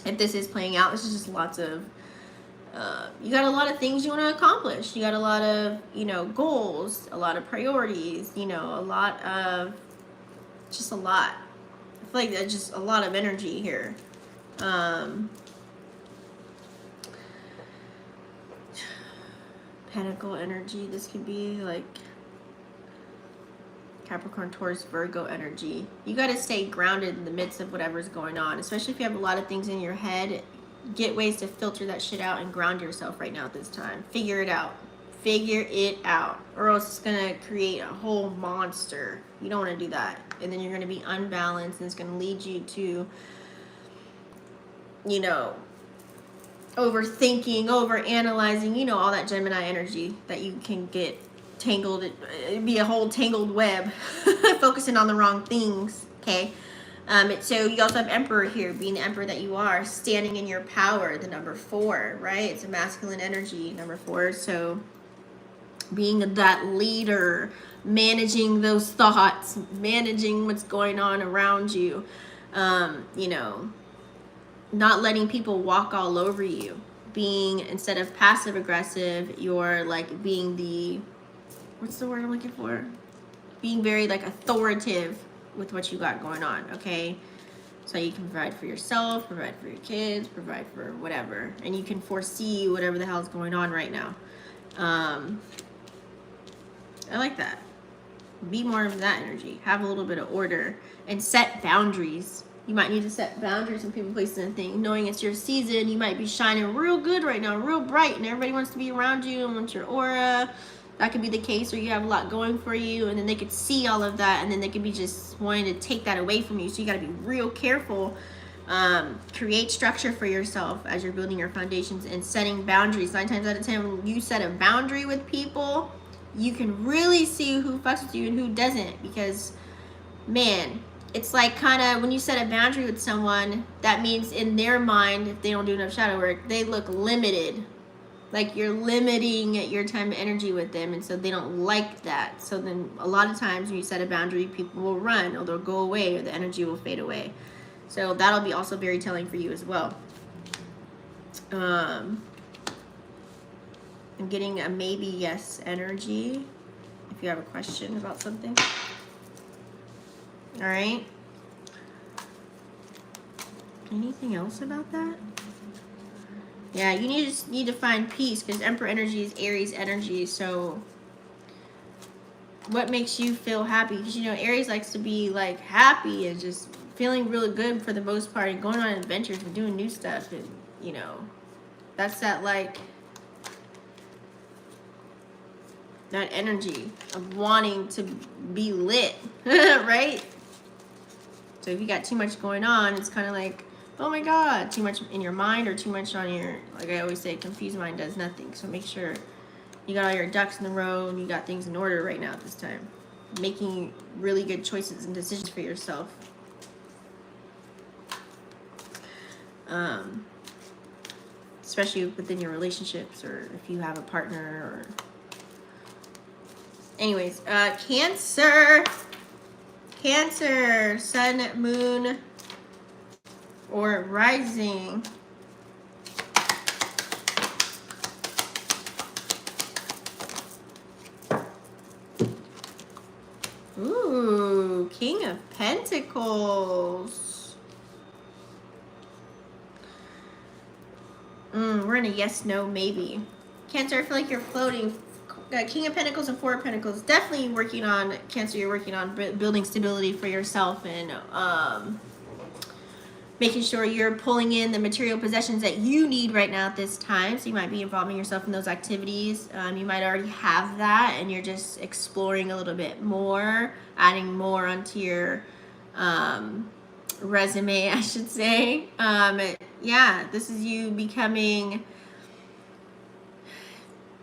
if this is playing out, this is just lots of, you got a lot of things you want to accomplish. You got a lot of, you know, goals, a lot of priorities, you know, a lot of, just a lot. I feel like that's just a lot of energy here. Pentacle energy. This could be like Capricorn, Taurus, Virgo energy. You got to stay grounded in the midst of whatever's going on, especially if you have a lot of things in your head. Get ways to filter that shit out and ground yourself right now at this time. Figure it out. Figure it out, or else it's gonna create a whole monster. You don't want to do that, and then you're gonna be unbalanced, and it's gonna lead you to, you know, overthinking, overanalyzing, you know, all that Gemini energy that you can get tangled. It'd be a whole tangled web, focusing on the wrong things. Okay. So you also have Emperor here, being the Emperor that you are, standing in your power, the number 4, right? It's a masculine energy, number 4. So being that leader, managing those thoughts, managing what's going on around you, you know, not letting people walk all over you. Being, instead of passive aggressive, you're like being the, what's the word I'm looking for? Being very like authoritative with what you got going on, okay? So you can provide for yourself, provide for your kids, provide for whatever. And you can foresee whatever the hell is going on right now. I like that. Be more of that energy. Have a little bit of order and set boundaries. You might need to set boundaries with people, places, and things. Knowing it's your season, you might be shining real good right now, real bright, and everybody wants to be around you and wants your aura. That could be the case, or you have a lot going for you, and then they could see all of that, and then they could be just wanting to take that away from you. So you got to be real careful. Create structure for yourself as you're building your foundations and setting boundaries. 9 times out of 10, when you set a boundary with people, you can really see who fucks with you and who doesn't. Because, man, it's like kind of when you set a boundary with someone, that means in their mind, if they don't do enough shadow work, they look limited. Like you're limiting your time and energy with them, and so they don't like that. So then a lot of times when you set a boundary, people will run, or they'll go away, or the energy will fade away. So that'll be also very telling for you as well. I'm getting a maybe yes energy if you have a question about something. All right. Anything else about that? Yeah, you need to find peace, because Emperor energy is Aries energy. So what makes you feel happy? Because, you know, Aries likes to be like happy and just feeling really good for the most part, and going on adventures and doing new stuff. And, you know, that's that like that energy of wanting to be lit, right? So if you got too much going on, it's kind of like, oh my God, too much in your mind or too much on your, like I always say, confused mind does nothing. So make sure you got all your ducks in a row and you got things in order right now at this time. Making really good choices and decisions for yourself. Especially within your relationships, or if you have a partner, or... Anyways, Cancer. Cancer, sun, moon, or rising. Ooh, King of Pentacles. We're in a yes, no, maybe. Cancer, I feel like you're floating. King of Pentacles and Four of Pentacles. Definitely working on, Cancer, you're working on building stability for yourself, and making sure you're pulling in the material possessions that you need right now at this time. So you might be involving yourself in those activities. You might already have that, and you're just exploring a little bit more, adding more onto your resume, I should say. Yeah, this is you becoming...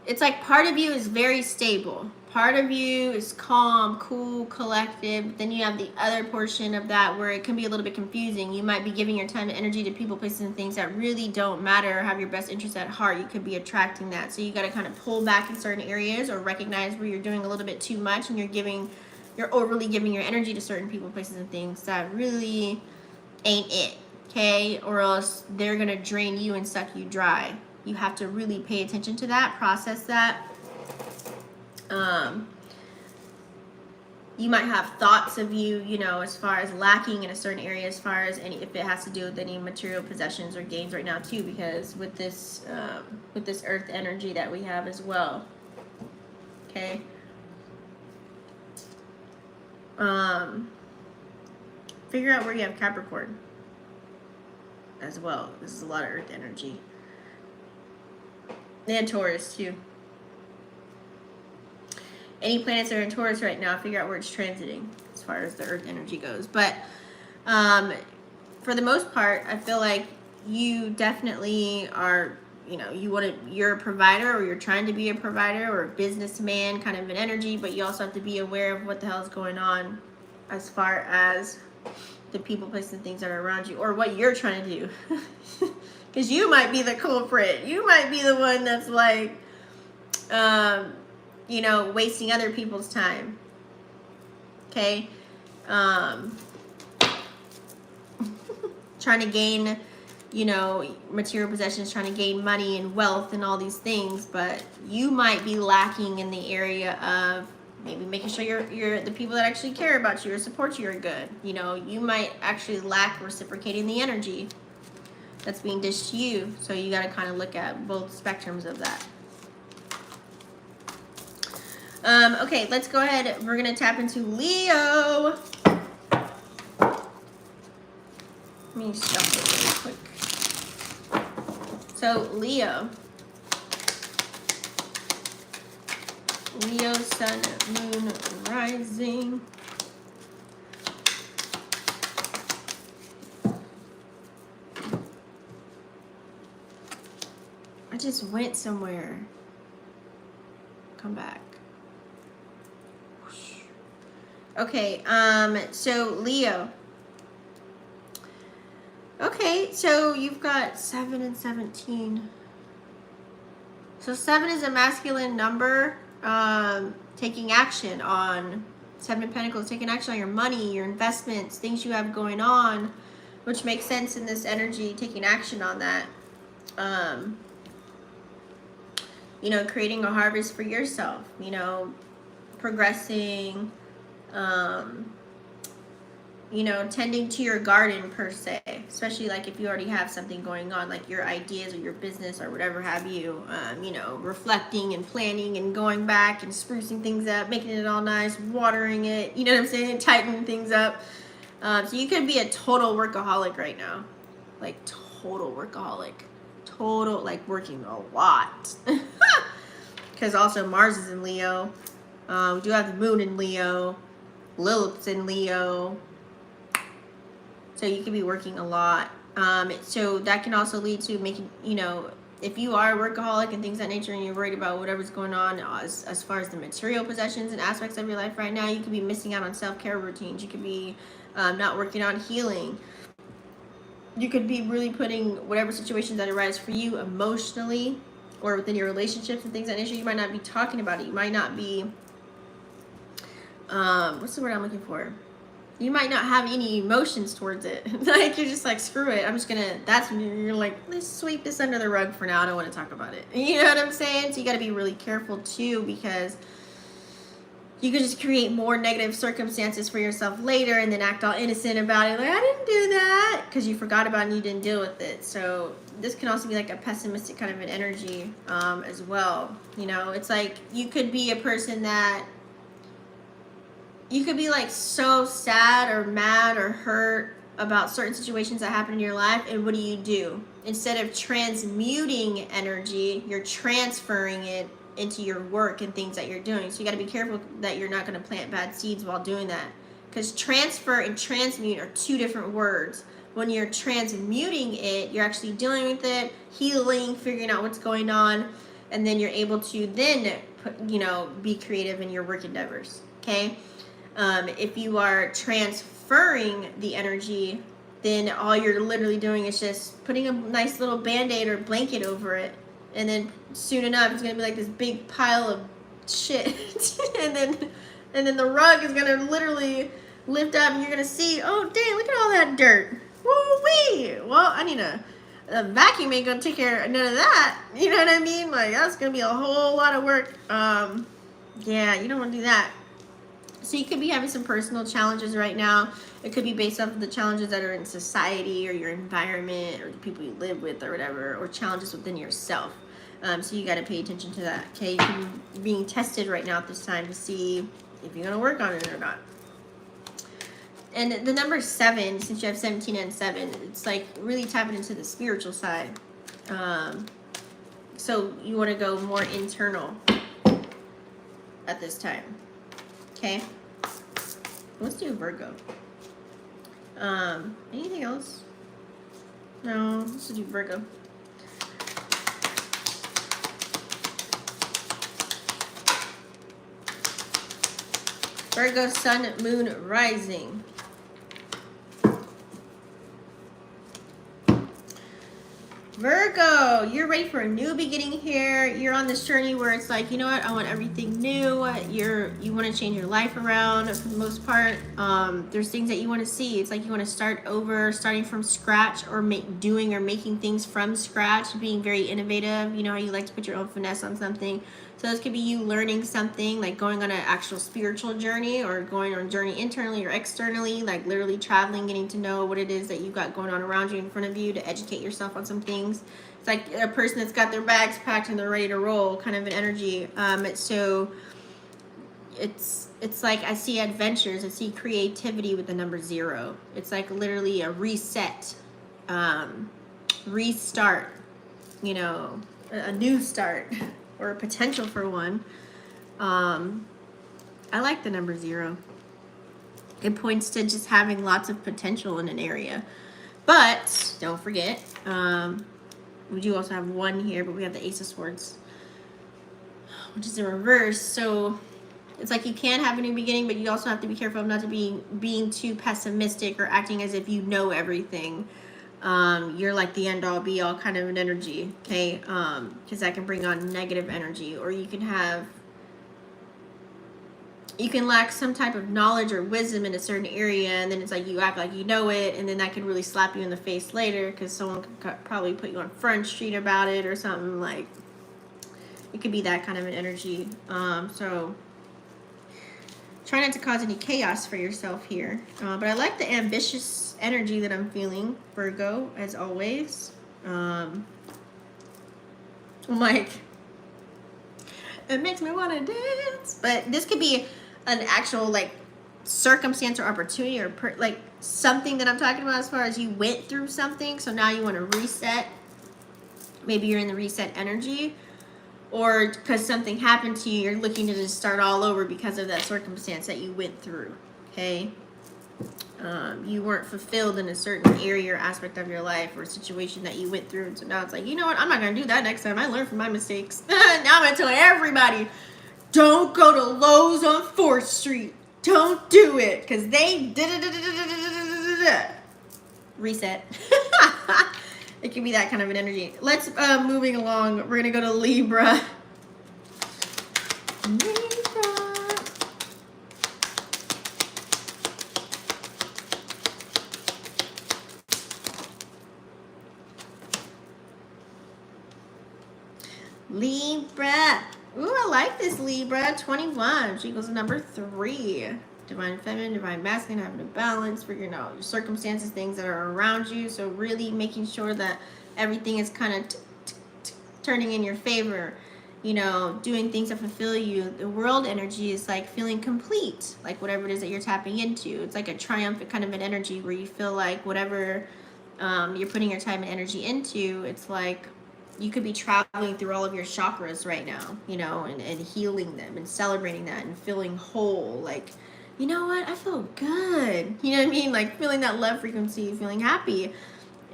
It's like part of you is very stable. part of you is calm, cool, collective. But then you have the other portion of that where it can be a little bit confusing. You might be giving your time and energy to people, places, and things that really don't matter or have your best interests at heart. You could be attracting that. So you got to kind of pull back in certain areas or recognize where you're doing a little bit too much and you're overly giving your energy to certain people, places, and things that really ain't it. Okay? Or else they're going to drain you and suck you dry. You have to really pay attention to that, process that. You might have thoughts of you, you know, as far as lacking in a certain area, as far as if it has to do with any material possessions or gains right now too, because with this earth energy that we have as well. Okay. Figure out where you have Capricorn as well. This is a lot of earth energy. And Taurus too. Any planets that are in Taurus right now, figure out where it's transiting as far as the earth energy goes. But for the most part, I feel like you definitely are, you know, you're a provider, or you're trying to be a provider or a businessman kind of an energy, but you also have to be aware of what the hell is going on as far as the people, places, and things that are around you, or what you're trying to do. Because you might be the culprit. You might be the one that's like, you know, wasting other people's time. Okay? Trying to gain, you know, material possessions, trying to gain money and wealth and all these things, but you might be lacking in the area of maybe making sure you're the people that actually care about you or support you are good. You know, you might actually lack reciprocating the energy that's being dished to you. So you got to kind of look at both spectrums of that. Okay, let's go ahead. We're going to tap into Leo. Let me shuffle really quick. So, Leo. Leo, sun, moon, rising. I just went somewhere. Come back. Okay, so Leo. Okay, so you've got 7 and 17. So 7 is a masculine number, taking action on 7 of Pentacles, taking action on your money, your investments, things you have going on, which makes sense in this energy, taking action on that. You know, creating a harvest for yourself, you know, progressing, you know, tending to your garden per se, especially like if you already have something going on, like your ideas or your business or whatever have you, you know, reflecting and planning and going back and sprucing things up, making it all nice, watering it, you know what I'm saying, tightening things up. So you could be a total workaholic right now, like total workaholic, total, like working a lot. Because also Mars is in Leo. We do have the moon in Leo. Lilith's in Leo. So you could be working a lot. So that can also lead to making, you know, if you are a workaholic and things of that nature and you're worried about whatever's going on as far as the material possessions and aspects of your life right now, you could be missing out on self-care routines. You could be not working on healing. You could be really putting whatever situations that arise for you emotionally or within your relationships and things of that nature. You might not be talking about it. You might not be, what's the word I'm looking for? You might not have any emotions towards it. Like, you're just like, screw it. I'm just gonna, that's when you're like, let's sweep this under the rug for now. I don't want to talk about it. You know what I'm saying? So you got to be really careful too, because you could just create more negative circumstances for yourself later and then act all innocent about it. Like, I didn't do that, because you forgot about it and you didn't deal with it. So this can also be like a pessimistic kind of an energy as well. You know, it's like you could be a person that, you could be like so sad or mad or hurt about certain situations that happen in your life, and what do? Instead of transmuting energy, you're transferring it into your work and things that you're doing. So you got to be careful that you're not going to plant bad seeds while doing that, because transfer and transmute are two different words. When you're transmuting it, you're actually dealing with it, healing, figuring out what's going on, and then you're able to then you know, be creative in your work endeavors, okay? If you are transferring the energy, then all you're literally doing is just putting a nice little band-aid or blanket over it, and then soon enough it's gonna be like this big pile of shit and then the rug is gonna literally lift up and you're gonna see, oh dang, look at all that dirt. Woo-wee! Well, I need a vacuum ain't gonna take care of none of that. You know what I mean? Like, that's gonna be a whole lot of work. Yeah, you don't want to do that. So you could be having some personal challenges right now. It could be based off of the challenges that are in society or your environment or the people you live with or whatever, or challenges within yourself. So you got to pay attention to that. Okay, you're being tested right now at this time to see if you're gonna work on it or not. And the number 7, since you have 17 and 7, it's like really tapping into the spiritual side. So you want to go more internal at this time. Okay. Let's do Virgo. Anything else? No, let's do Virgo. Virgo, sun, moon, rising. Virgo, you're ready for a new beginning here. You're on this journey where it's like, you know what, I want everything new. You want to change your life around for the most part. There's things that you want to see. It's like you want to start over, starting from scratch, or making things from scratch, being very innovative. You know how you like to put your own finesse on something. So this could be you learning something, like going on an actual spiritual journey, or going on a journey internally or externally, like literally traveling, getting to know what it is that you've got going on around you, in front of you, to educate yourself on some things. It's like a person that's got their bags packed and they're ready to roll, kind of an energy. So it's like I see adventures, I see creativity with the number 0. It's like literally a reset, restart, you know, a new start. Or a potential for one. I like the number 0. It points to just having lots of potential in an area. But don't forget, we do also have 1 here, but we have the Ace of Swords, which is in reverse. So it's like you can have a new beginning, but you also have to be careful of not to being too pessimistic or acting as if you know everything. You're like the end all be all kind of an energy, okay? Because that can bring on negative energy, or you can lack some type of knowledge or wisdom in a certain area, and then it's like you act like you know it, and then that can really slap you in the face later because someone could probably put you on Front Street about it or something. Like, it could be that kind of an energy. So try not to cause any chaos for yourself here. But I like the ambitious energy that I'm feeling, Virgo, as always. I'm like, it makes me want to dance. But this could be an actual like circumstance or opportunity, or like something that I'm talking about as far as you went through something, so now you want to reset. Maybe you're in the reset energy, or because something happened to you, you're looking to just start all over because of that circumstance that you went through. Okay. You weren't fulfilled in a certain area or aspect of your life or situation that you went through, and so now it's like, you know what, I'm not going to do that next time. I learned from my mistakes. Now I'm going to tell everybody, don't go to Lowe's on 4th Street. Don't do it, because they reset. It can be that kind of an energy. Let's moving along. We're going to go to Libra. Libra. Ooh, I like this, Libra. 21. She goes to number 3. Divine feminine, divine masculine, having a balance, figuring out your circumstances, things that are around you. So really making sure that everything is kind of turning in your favor. You know, doing things that fulfill you. The world energy is like feeling complete, like whatever it is that you're tapping into. It's like a triumphant kind of an energy where you feel like whatever you're putting your time and energy into, it's like you could be traveling through all of your chakras right now, you know, and healing them and celebrating that and feeling whole. Like, you know what? I feel good. You know what I mean? Like feeling that love frequency, feeling happy.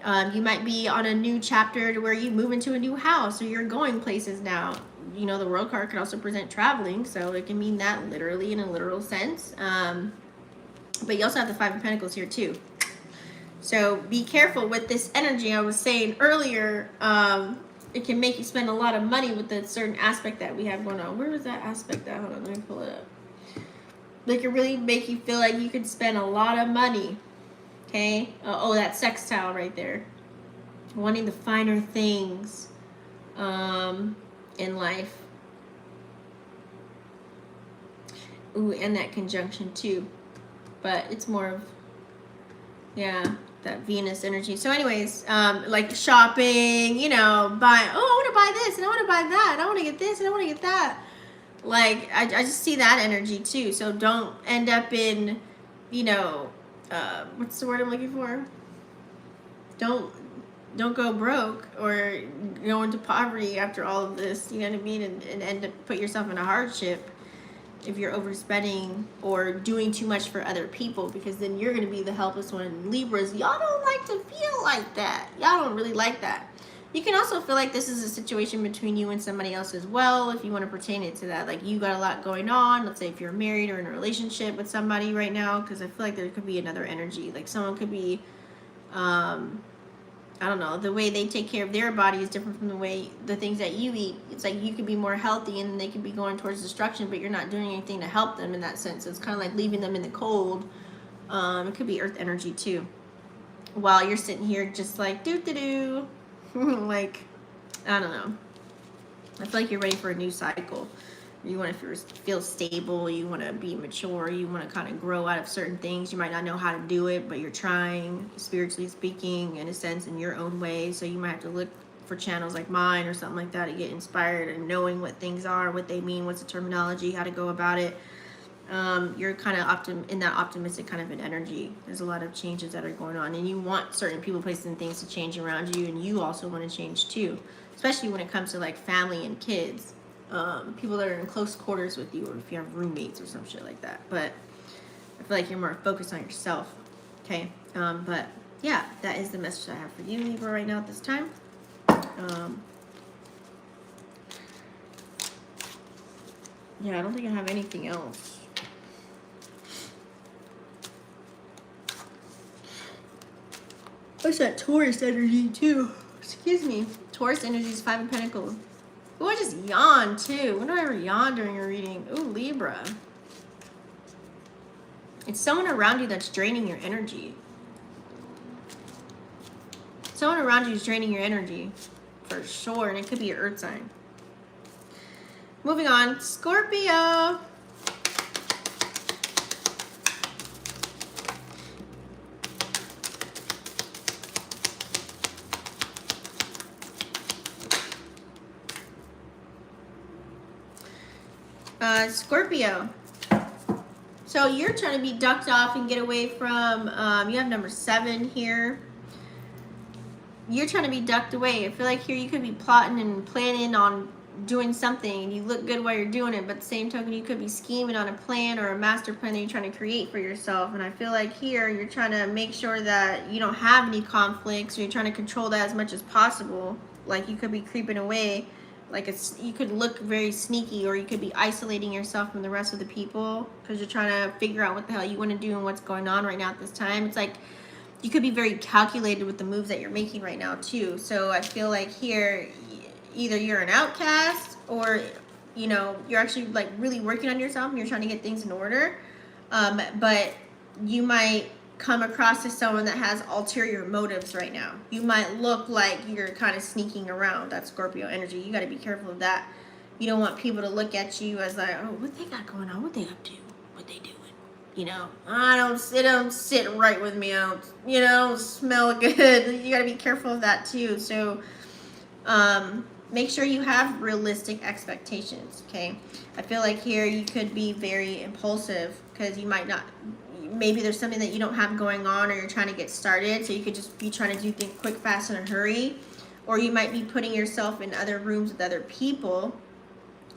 You might be on a new chapter to where you move into a new house, or you're going places now. you know, the World card could also present traveling, so it can mean that literally in a literal sense. But you also have the Five of Pentacles here too. So be careful with this energy. I was saying earlier, it can make you spend a lot of money with the certain aspect that we have going on. Where is that aspect at? Hold on, let me pull it up. They can really make you feel like you could spend a lot of money. Okay? Oh, that sextile right there. Wanting the finer things in life. Ooh, and that conjunction too. But it's more of, yeah, that Venus energy. So anyways, like shopping, you know, buying, oh, I want to buy this and I want to buy that. And I want to get this and I want to get that. Like, I just see that energy too. So don't end up in, you know, what's the word I'm looking for? Don't go broke or go into poverty after all of this, you know what I mean? And end up put yourself in a hardship if you're overspending or doing too much for other people, because then you're going to be the helpless one. And Libras, y'all don't like to feel like that. Y'all don't really like that. You can also feel like this is a situation between you and somebody else as well, if you want to pertain it to that. Like, you got a lot going on. Let's say if you're married or in a relationship with somebody right now, because I feel like there could be another energy. Like, someone could be, I don't know, the way they take care of their body is different from the things that you eat. It's like you could be more healthy and they could be going towards destruction, but you're not doing anything to help them in that sense. So it's kind of like leaving them in the cold. It could be earth energy too. While you're sitting here just like, doo-doo-doo. Like, I don't know. I feel like you're ready for a new cycle. You want to feel stable. You want to be mature. You want to kind of grow out of certain things. You might not know how to do it, but you're trying, spiritually speaking, in a sense, in your own way. So you might have to look for channels like mine or something like that to get inspired and knowing what things are, what they mean, what's the terminology, how to go about it. You're kind of in that optimistic kind of an energy. There's a lot of changes that are going on, and you want certain people, places, and things to change around you, and you also want to change too, especially when it comes to like family and kids. People that are in close quarters with you, or if you have roommates or some shit like that. But I feel like you're more focused on yourself. Okay. But yeah, that is the message I have for you, Libra, right now at this time. Yeah, I don't think I have anything else. What's that Taurus energy too? Excuse me. Taurus energy is Five of Pentacles. Oh, I just yawned too. When do I ever yawn during a reading? Ooh, Libra. It's someone around you that's draining your energy. Someone around you is draining your energy. For sure. And it could be your earth sign. Moving on. Scorpio. Scorpio. So you're trying to be ducked off and get away from, you have number 7 here. You're trying to be ducked away. I feel like here you could be plotting and planning on doing something, and you look good while you're doing it, but at the same token you could be scheming on a plan or a master plan that you're trying to create for yourself. And I feel like here you're trying to make sure that you don't have any conflicts, or you're trying to control that as much as possible. Like, you could be creeping away. Like, you could look very sneaky, or you could be isolating yourself from the rest of the people because you're trying to figure out what the hell you want to do and what's going on right now at this time. It's like you could be very calculated with the moves that you're making right now too. So I feel like here, either you're an outcast, or, you know, you're actually like really working on yourself and you're trying to get things in order. But you might come across as someone that has ulterior motives right now. You might look like you're kind of sneaking around. That Scorpio energy. You got to be careful of that. You don't want people to look at you as like, oh, what they got going on? What they up to? What they doing? You know, it don't sit right with me. I don't, you know, smell good. You got to be careful of that too. So, make sure you have realistic expectations. Okay. I feel like here you could be very impulsive because you might not. Maybe there's something that you don't have going on, or you're trying to get started, so you could just be trying to do things quick, fast, in a hurry. Or you might be putting yourself in other rooms with other people.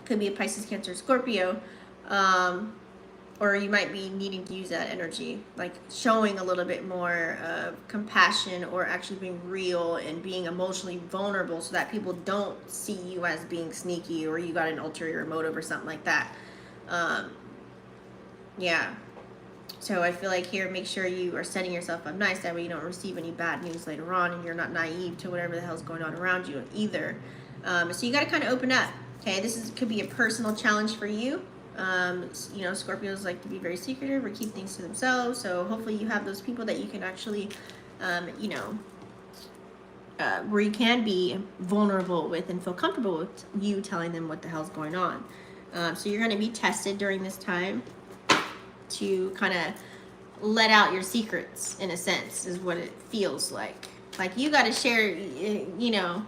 Could be a Pisces, Cancer, Scorpio. or you might be needing to use that energy, like showing a little bit more compassion, or actually being real and being emotionally vulnerable, so that people don't see you as being sneaky, or you got an ulterior motive or something like that. Yeah. So I feel like here, make sure you are setting yourself up nice. That way you don't receive any bad news later on, and you're not naive to whatever the hell's going on around you either. So you got to kind of open up. Okay, could be a personal challenge for you. You know, Scorpios like to be very secretive or keep things to themselves. So hopefully you have those people that you can actually, you know, where you can be vulnerable with and feel comfortable with you telling them what the hell's going on. So you're going to be tested during this time to kind of let out your secrets, in a sense, is what it feels like. Like you got to share, you know,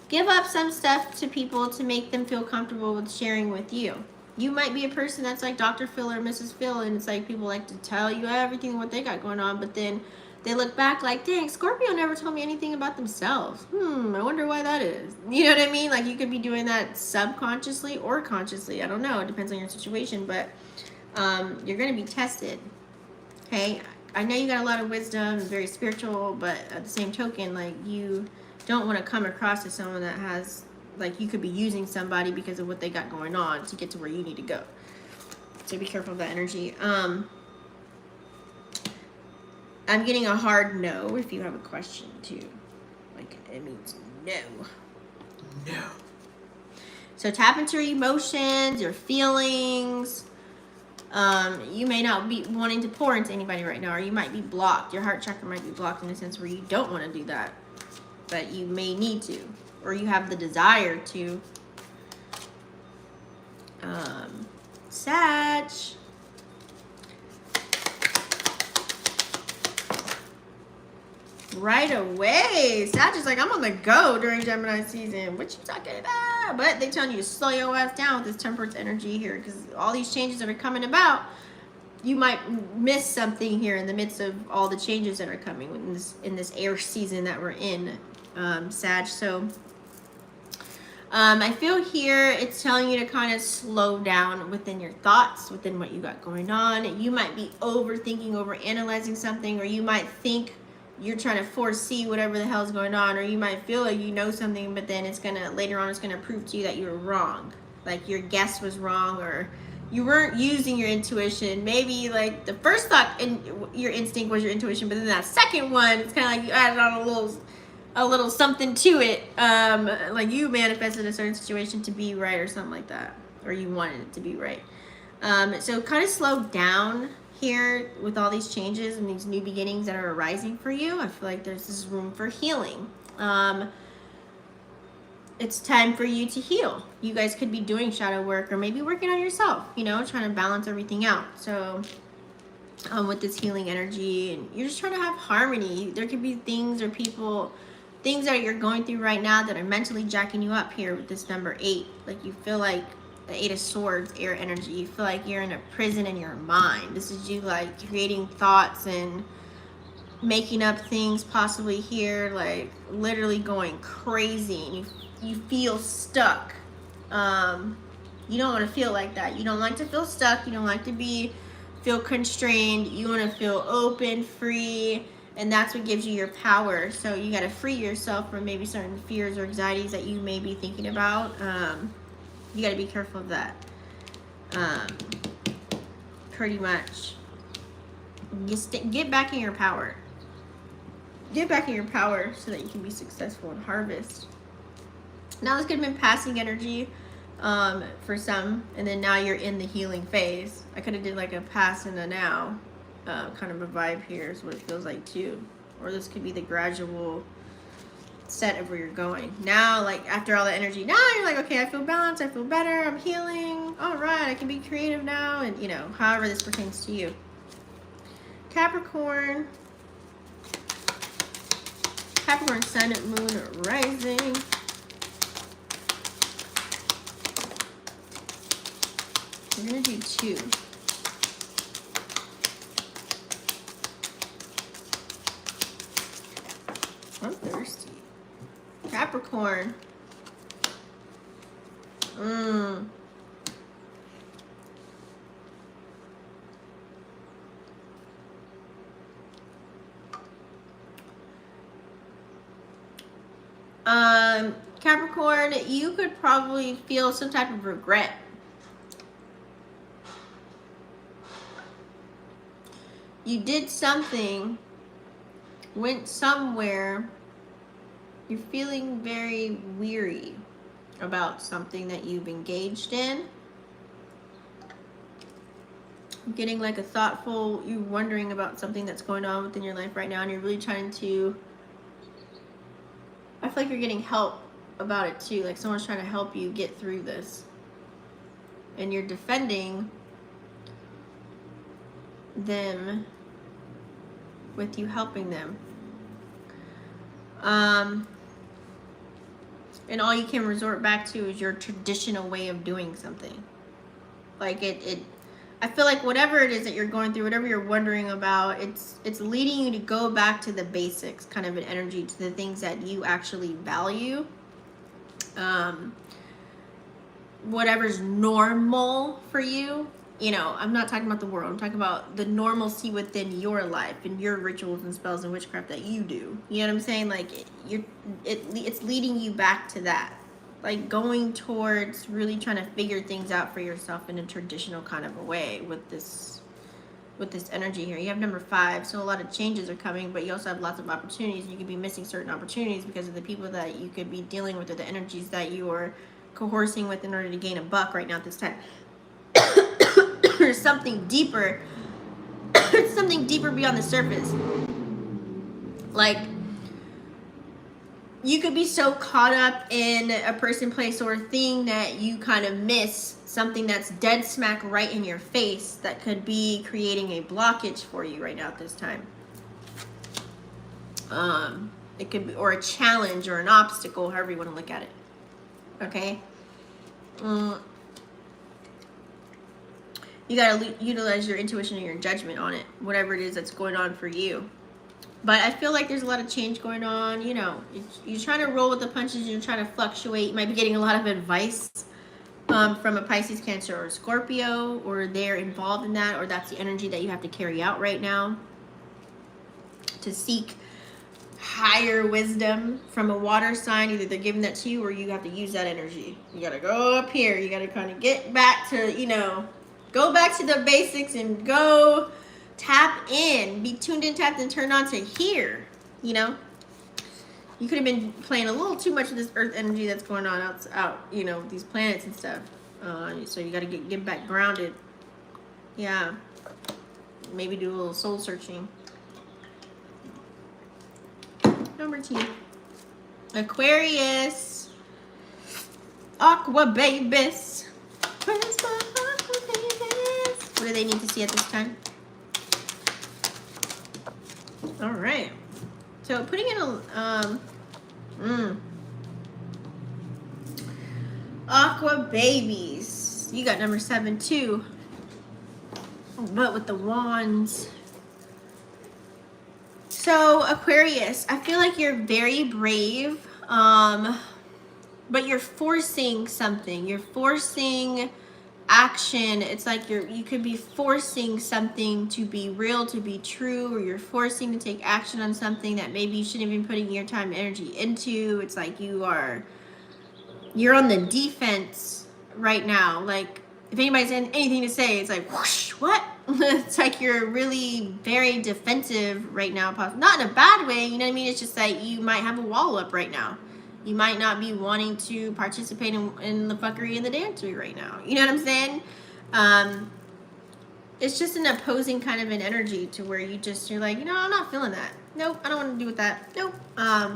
give up some stuff to people to make them feel comfortable with sharing with you. You might be a person that's like Dr. Phil or Mrs. Phil, and it's like people like to tell you everything what they got going on, but then they look back like, dang, Scorpio never told me anything about themselves. I wonder why that is. You know what I mean? Like you could be doing that subconsciously or consciously. I don't know. It depends on your situation, but you're going to be tested. Okay? I know you got a lot of wisdom and very spiritual, but at the same token, like you don't want to come across as someone that has, like, you could be using somebody because of what they got going on to get to where you need to go. So be careful of that energy. I'm getting a hard no if you have a question too. Like it means no. No. So tap into your emotions, your feelings. You may not be wanting to pour into anybody right now, or you might be blocked. Your heart chakra might be blocked in a sense where you don't want to do that, but you may need to, or you have the desire to. Sag. Right away. Sag is like, I'm on the go during Gemini season. What you talking about? But they telling you to slow your ass down with this temperance energy here, because all these changes that are coming about, you might miss something here in the midst of all the changes that are coming in this air season that we're in, Sag. So I feel here it's telling you to kind of slow down within your thoughts, within what you got going on. You might be overthinking, overanalyzing something, or you might think you're trying to foresee whatever the hell's going on, or you might feel like you know something, but then later on it's gonna prove to you that you were wrong. Like your guess was wrong, or you weren't using your intuition. Maybe like the first thought and your instinct was your intuition, but then that second one, it's kind of like you added on a little something to it. Like you manifested a certain situation to be right or something like that, or you wanted it to be right. So kind of slow down here with all these changes and these new beginnings that are arising for you. I feel like there's this room for healing. It's time for you to heal. You guys could be doing shadow work, or maybe working on yourself, you know, trying to balance everything out. So with this healing energy, and you're just trying to have harmony. There could be things or people, things that you're going through right now that are mentally jacking you up here with this number 8. Like you feel like the 8 of Swords, air energy. You feel like you're in a prison in your mind. This is you like creating thoughts and making up things possibly here, like literally going crazy, and you feel stuck. You don't want to feel like that. You don't like to feel stuck. You don't like to feel constrained. You want to feel open, free, and that's what gives you your power. So you got to free yourself from maybe certain fears or anxieties that you may be thinking about. You got to be careful of that. Pretty much. Get back in your power. Get back in your power so that you can be successful and harvest. Now this could have been passing energy for some, and then now you're in the healing phase. I could have did like a pass and a now kind of a vibe here is what it feels like too. Or this could be the gradual set of where you're going. Now, like after all the energy, now you're like, okay, I feel balanced, I feel better, I'm healing. All right, I can be creative now, and you know, however this pertains to you. Capricorn. Capricorn, sun, moon, rising. We're gonna do 2. I'm thirsty. Capricorn. Capricorn, you could probably feel some type of regret. You did something, went somewhere, you're feeling very weary about something that you've engaged in. Getting like a thoughtful, you're wondering about something that's going on within your life right now, and you're really trying to, I feel like you're getting help about it too, like someone's trying to help you get through this, and you're defending them with you helping them. And all you can resort back to is your traditional way of doing something. Like I feel like whatever it is that you're going through, whatever you're wondering about, it's leading you to go back to the basics, kind of an energy, to the things that you actually value. Whatever's normal for you. You know, I'm not talking about the world. I'm talking about the normalcy within your life and your rituals and spells and witchcraft that you do. You know what I'm saying? Like it's leading you back to that. Like going towards really trying to figure things out for yourself in a traditional kind of a way with this energy here. You have number 5, so a lot of changes are coming, but you also have lots of opportunities. You could be missing certain opportunities because of the people that you could be dealing with, or the energies that you are coercing with in order to gain a buck right now at this time. There's something deeper. Something deeper beyond the surface. Like, you could be so caught up in a person, place, or thing that you kind of miss something that's dead smack right in your face that could be creating a blockage for you right now at this time. It could be, or a challenge or an obstacle, however you want to look at it. Okay? You got to utilize your intuition and your judgment on it, whatever it is that's going on for you. But I feel like there's a lot of change going on. You know, you're trying to roll with the punches. You're trying to fluctuate. You might be getting a lot of advice from a Pisces, Cancer, or Scorpio, or they're involved in that, or that's the energy that you have to carry out right now to seek higher wisdom from a water sign. Either they're giving that to you, or you have to use that energy. You got to go up here. You got to kind of get back to, you know, go back to the basics and go tap in, be tuned in, tapped and turned on to hear. You know, you could have been playing a little too much of this earth energy that's going on out, you know, these planets and stuff. So you got to get back grounded. Yeah, maybe do a little soul searching. Number 2, Aquarius, Aqua babies. Where's my Aqua babies? What do they need to see at this time? All right. So putting in a Aqua babies. You got number 7 too, but with the wands. So Aquarius, I feel like you're very brave, but you're forcing something. You're forcing action. It's like you could be forcing something to be real, to be true, or you're forcing to take action on something that maybe you shouldn't have been putting your time and energy into. It's like you're on the defense right now. Like, if anybody's had anything to say, it's like, whoosh, what? It's like you're really very defensive right now. Not in a bad way, you know what I mean? It's just that you might have a wall up right now. You might not be wanting to participate in the fuckery and the dancery right now. You know what I'm saying? It's just an opposing kind of an energy to where you're like, you know, I'm not feeling that. Nope, I don't want to do with that. Nope.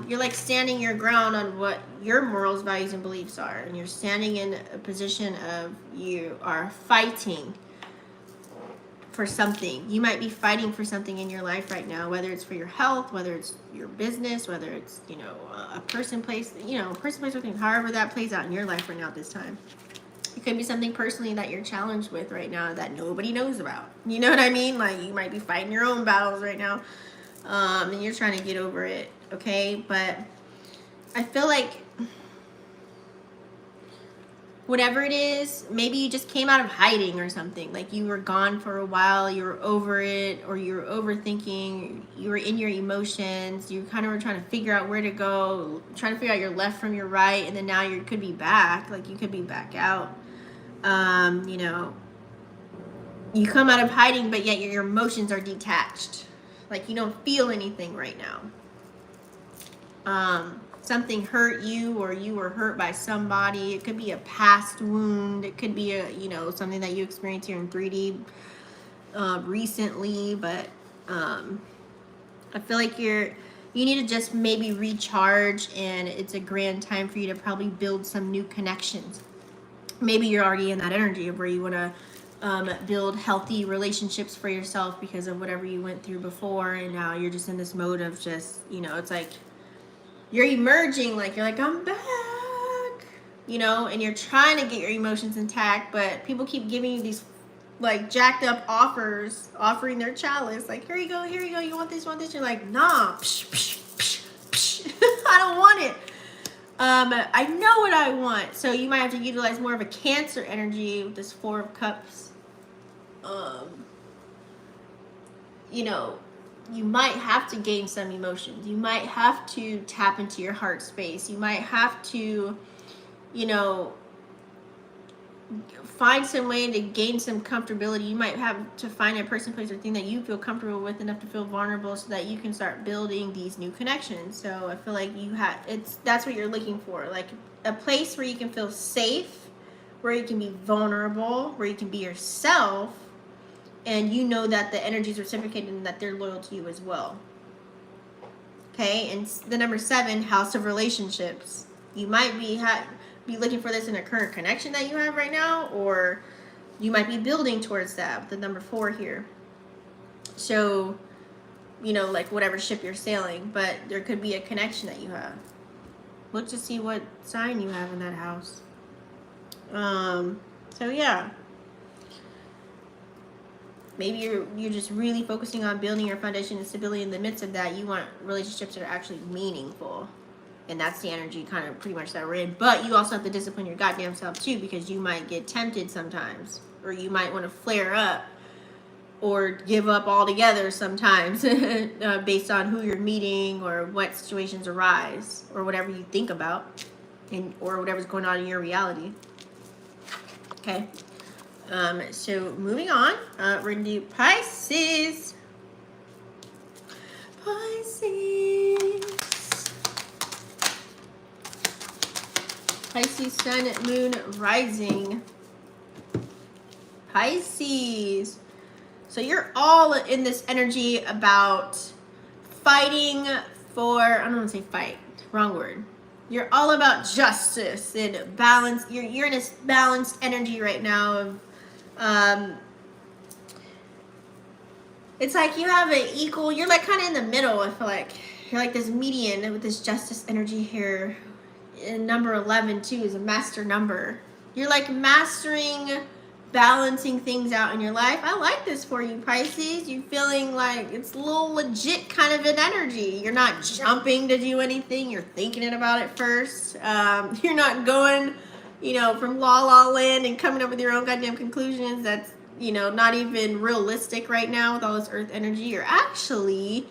You're like standing your ground on what your morals, values, and beliefs are. And you're standing in a position of you are fighting for something. You might be fighting for something in your life right now, whether it's for your health, whether it's your business, whether it's, you know, a person, place, you know, person, place, something, however that plays out in your life right now at this time. It could be something personally that you're challenged with right now that nobody knows about. You know what I mean? Like, you might be fighting your own battles right now, and you're trying to get over it, okay? But I feel like whatever it is, maybe you just came out of hiding or something. Like you were gone for a while, you were over it, or you were overthinking, you were in your emotions, you kind of were trying to figure out where to go, trying to figure out your left from your right, and then now you could be back, like you could be back out. You know, you come out of hiding, but yet your emotions are detached. Like you don't feel anything right now. Something hurt you, or you were hurt by somebody. It could be a past wound. It could be a, you know, something that you experienced here in 3D recently. But I feel like you need to just maybe recharge, and it's a grand time for you to probably build some new connections. Maybe you're already in that energy of where you want to build healthy relationships for yourself because of whatever you went through before, and now you're just in this mode of just, you know, it's like you're emerging, like you're like, I'm back, you know, and you're trying to get your emotions intact, but people keep giving you these like jacked up offers, offering their chalice, like, here you go, you want this, you're like, nah, psh, psh, psh, psh. I don't want it. I know what I want. So you might have to utilize more of a Cancer energy with this 4 of Cups. You know, you might have to gain some emotions. You might have to tap into your heart space. You might have to, you know, find some way to gain some comfortability. You might have to find a person, place, or thing that you feel comfortable with enough to feel vulnerable so that you can start building these new connections. So I feel like that's what you're looking for. Like a place where you can feel safe, where you can be vulnerable, where you can be yourself, and you know that the energy is reciprocated and that they're loyal to you as well. Okay, and the number 7, House of Relationships. You might be looking for this in a current connection that you have right now, or you might be building towards that with the number 4 here. So, you know, like whatever ship you're sailing, but there could be a connection that you have. Look to see what sign you have in that house. So yeah. Maybe you're just really focusing on building your foundation and stability. In the midst of that, you want relationships that are actually meaningful. And that's the energy kind of pretty much that we're in. But you also have to discipline your goddamn self too, because you might get tempted sometimes. Or you might want to flare up or give up altogether sometimes based on who you're meeting or what situations arise or whatever you think about or whatever's going on in your reality. Okay. So moving on, we're going to do Pisces. Pisces, Sun, Moon, Rising. Pisces. So you're all in this energy about fighting for, I don't want to say fight, wrong word. You're all about justice and balance. You're in a balanced energy right now of, it's like you have an equal, you're like kind of in the middle. I feel like you're like this median with this justice energy here. And number 11 too is a master number. You're like mastering, balancing things out in your life. I like this for you, Pisces. You're feeling like it's a little legit kind of an energy. You're not jumping to do anything. You're thinking about it first. You're not going, you know, from la land and coming up with your own goddamn conclusions. That's, you know, not even realistic right now with all this earth energy. You're actually,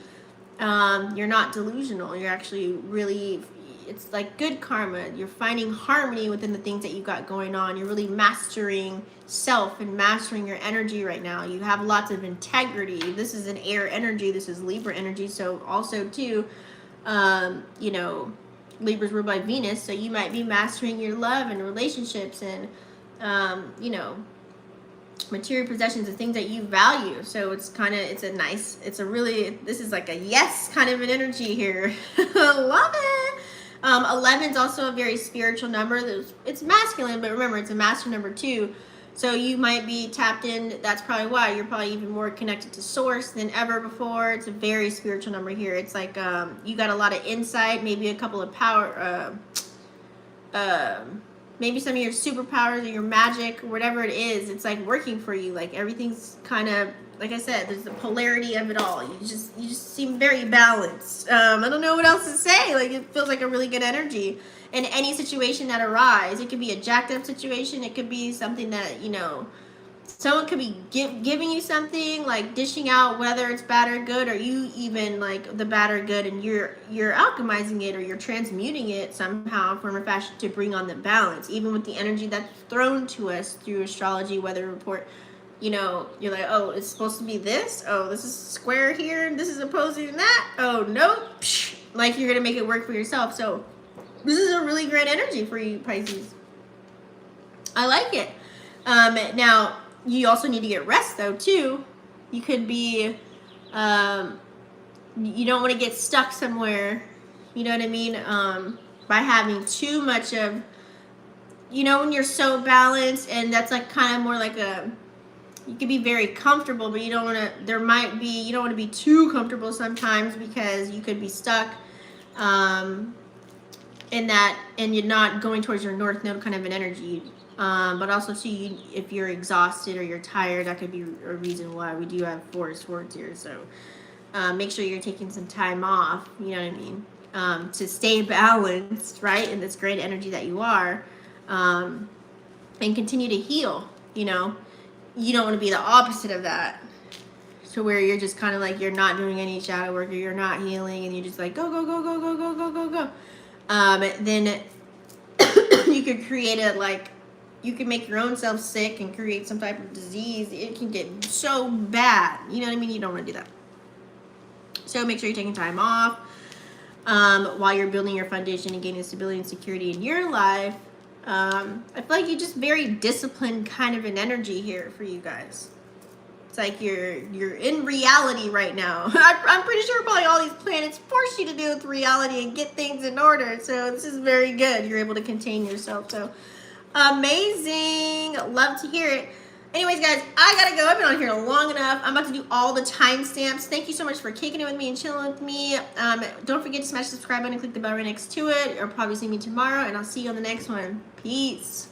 you're not delusional. You're actually really, it's like good karma. You're finding harmony within the things that you got going on. You're really mastering self and mastering your energy right now. You have lots of integrity. This is an air energy. This is Libra energy. So also too, you know, Libra's ruled by Venus. So you might be mastering your love and relationships and, you know, material possessions and things that you value. So it's kind of, it's a really, this is like a yes kind of an energy here. Love it. 11 is also a very spiritual number. It's masculine, but remember, it's a master number too. So you might be tapped in. That's probably why you're probably even more connected to source than ever before. It's a very spiritual number here. It's like you got a lot of insight, maybe a couple of power, maybe some of your superpowers or your magic or whatever it is, it's like working for you. Like everything's kind of, like I said, there's the polarity of it all. You just seem very balanced. I don't know what else to say. Like it feels like a really good energy in any situation that arises. It could be a jacked up situation. It could be something that, you know, someone could be giving you something, like dishing out, whether it's bad or good, or you even like the bad or good, and you're alchemizing it or you're transmuting it somehow, form or fashion, to bring on the balance. Even with the energy that's thrown to us through astrology, weather report, you know, you're like, oh, it's supposed to be this. Oh, this is square here, and this is opposing that. Oh, nope. Like you're gonna make it work for yourself. So this is a really great energy for you, Pisces. I like it. Now, you also need to get rest, though, too. You could be, you don't want to get stuck somewhere, you know what I mean, by having too much of, you know, when you're so balanced, and that's like kind of more like you can be very comfortable, but you don't want to, you don't want to be too comfortable sometimes, because you could be stuck in that, and you're not going towards your north node kind of an energy. But also too, if you're exhausted or you're tired, that could be a reason why. We do have 4 swords here, so make sure you're taking some time off, you know what I mean, to stay balanced, right, in this great energy that you are, and continue to heal. You know, you don't want to be the opposite of that, to where you're just kind of like, you're not doing any shadow work, or you're not healing, and you're just like, go, go, go, go, go, go, go, go, go. Then you could create it like, you can make your own self sick and create some type of disease. It can get so bad. You know what I mean? You don't want to do that. So make sure you're taking time off while you're building your foundation and gaining stability and security in your life. I feel like you're just very disciplined kind of an energy here for you guys. It's like you're in reality right now. I'm pretty sure probably all these planets force you to deal with reality and get things in order. So this is very good. You're able to contain yourself. So amazing. Love to hear it. Anyways, guys, I gotta go. I've been on here long enough. I'm about to do all the timestamps. Thank you so much for kicking it with me and chilling with me. Don't forget to smash the subscribe button and click the bell right next to it. You'll probably see me tomorrow, and I'll see you on the next one. Peace.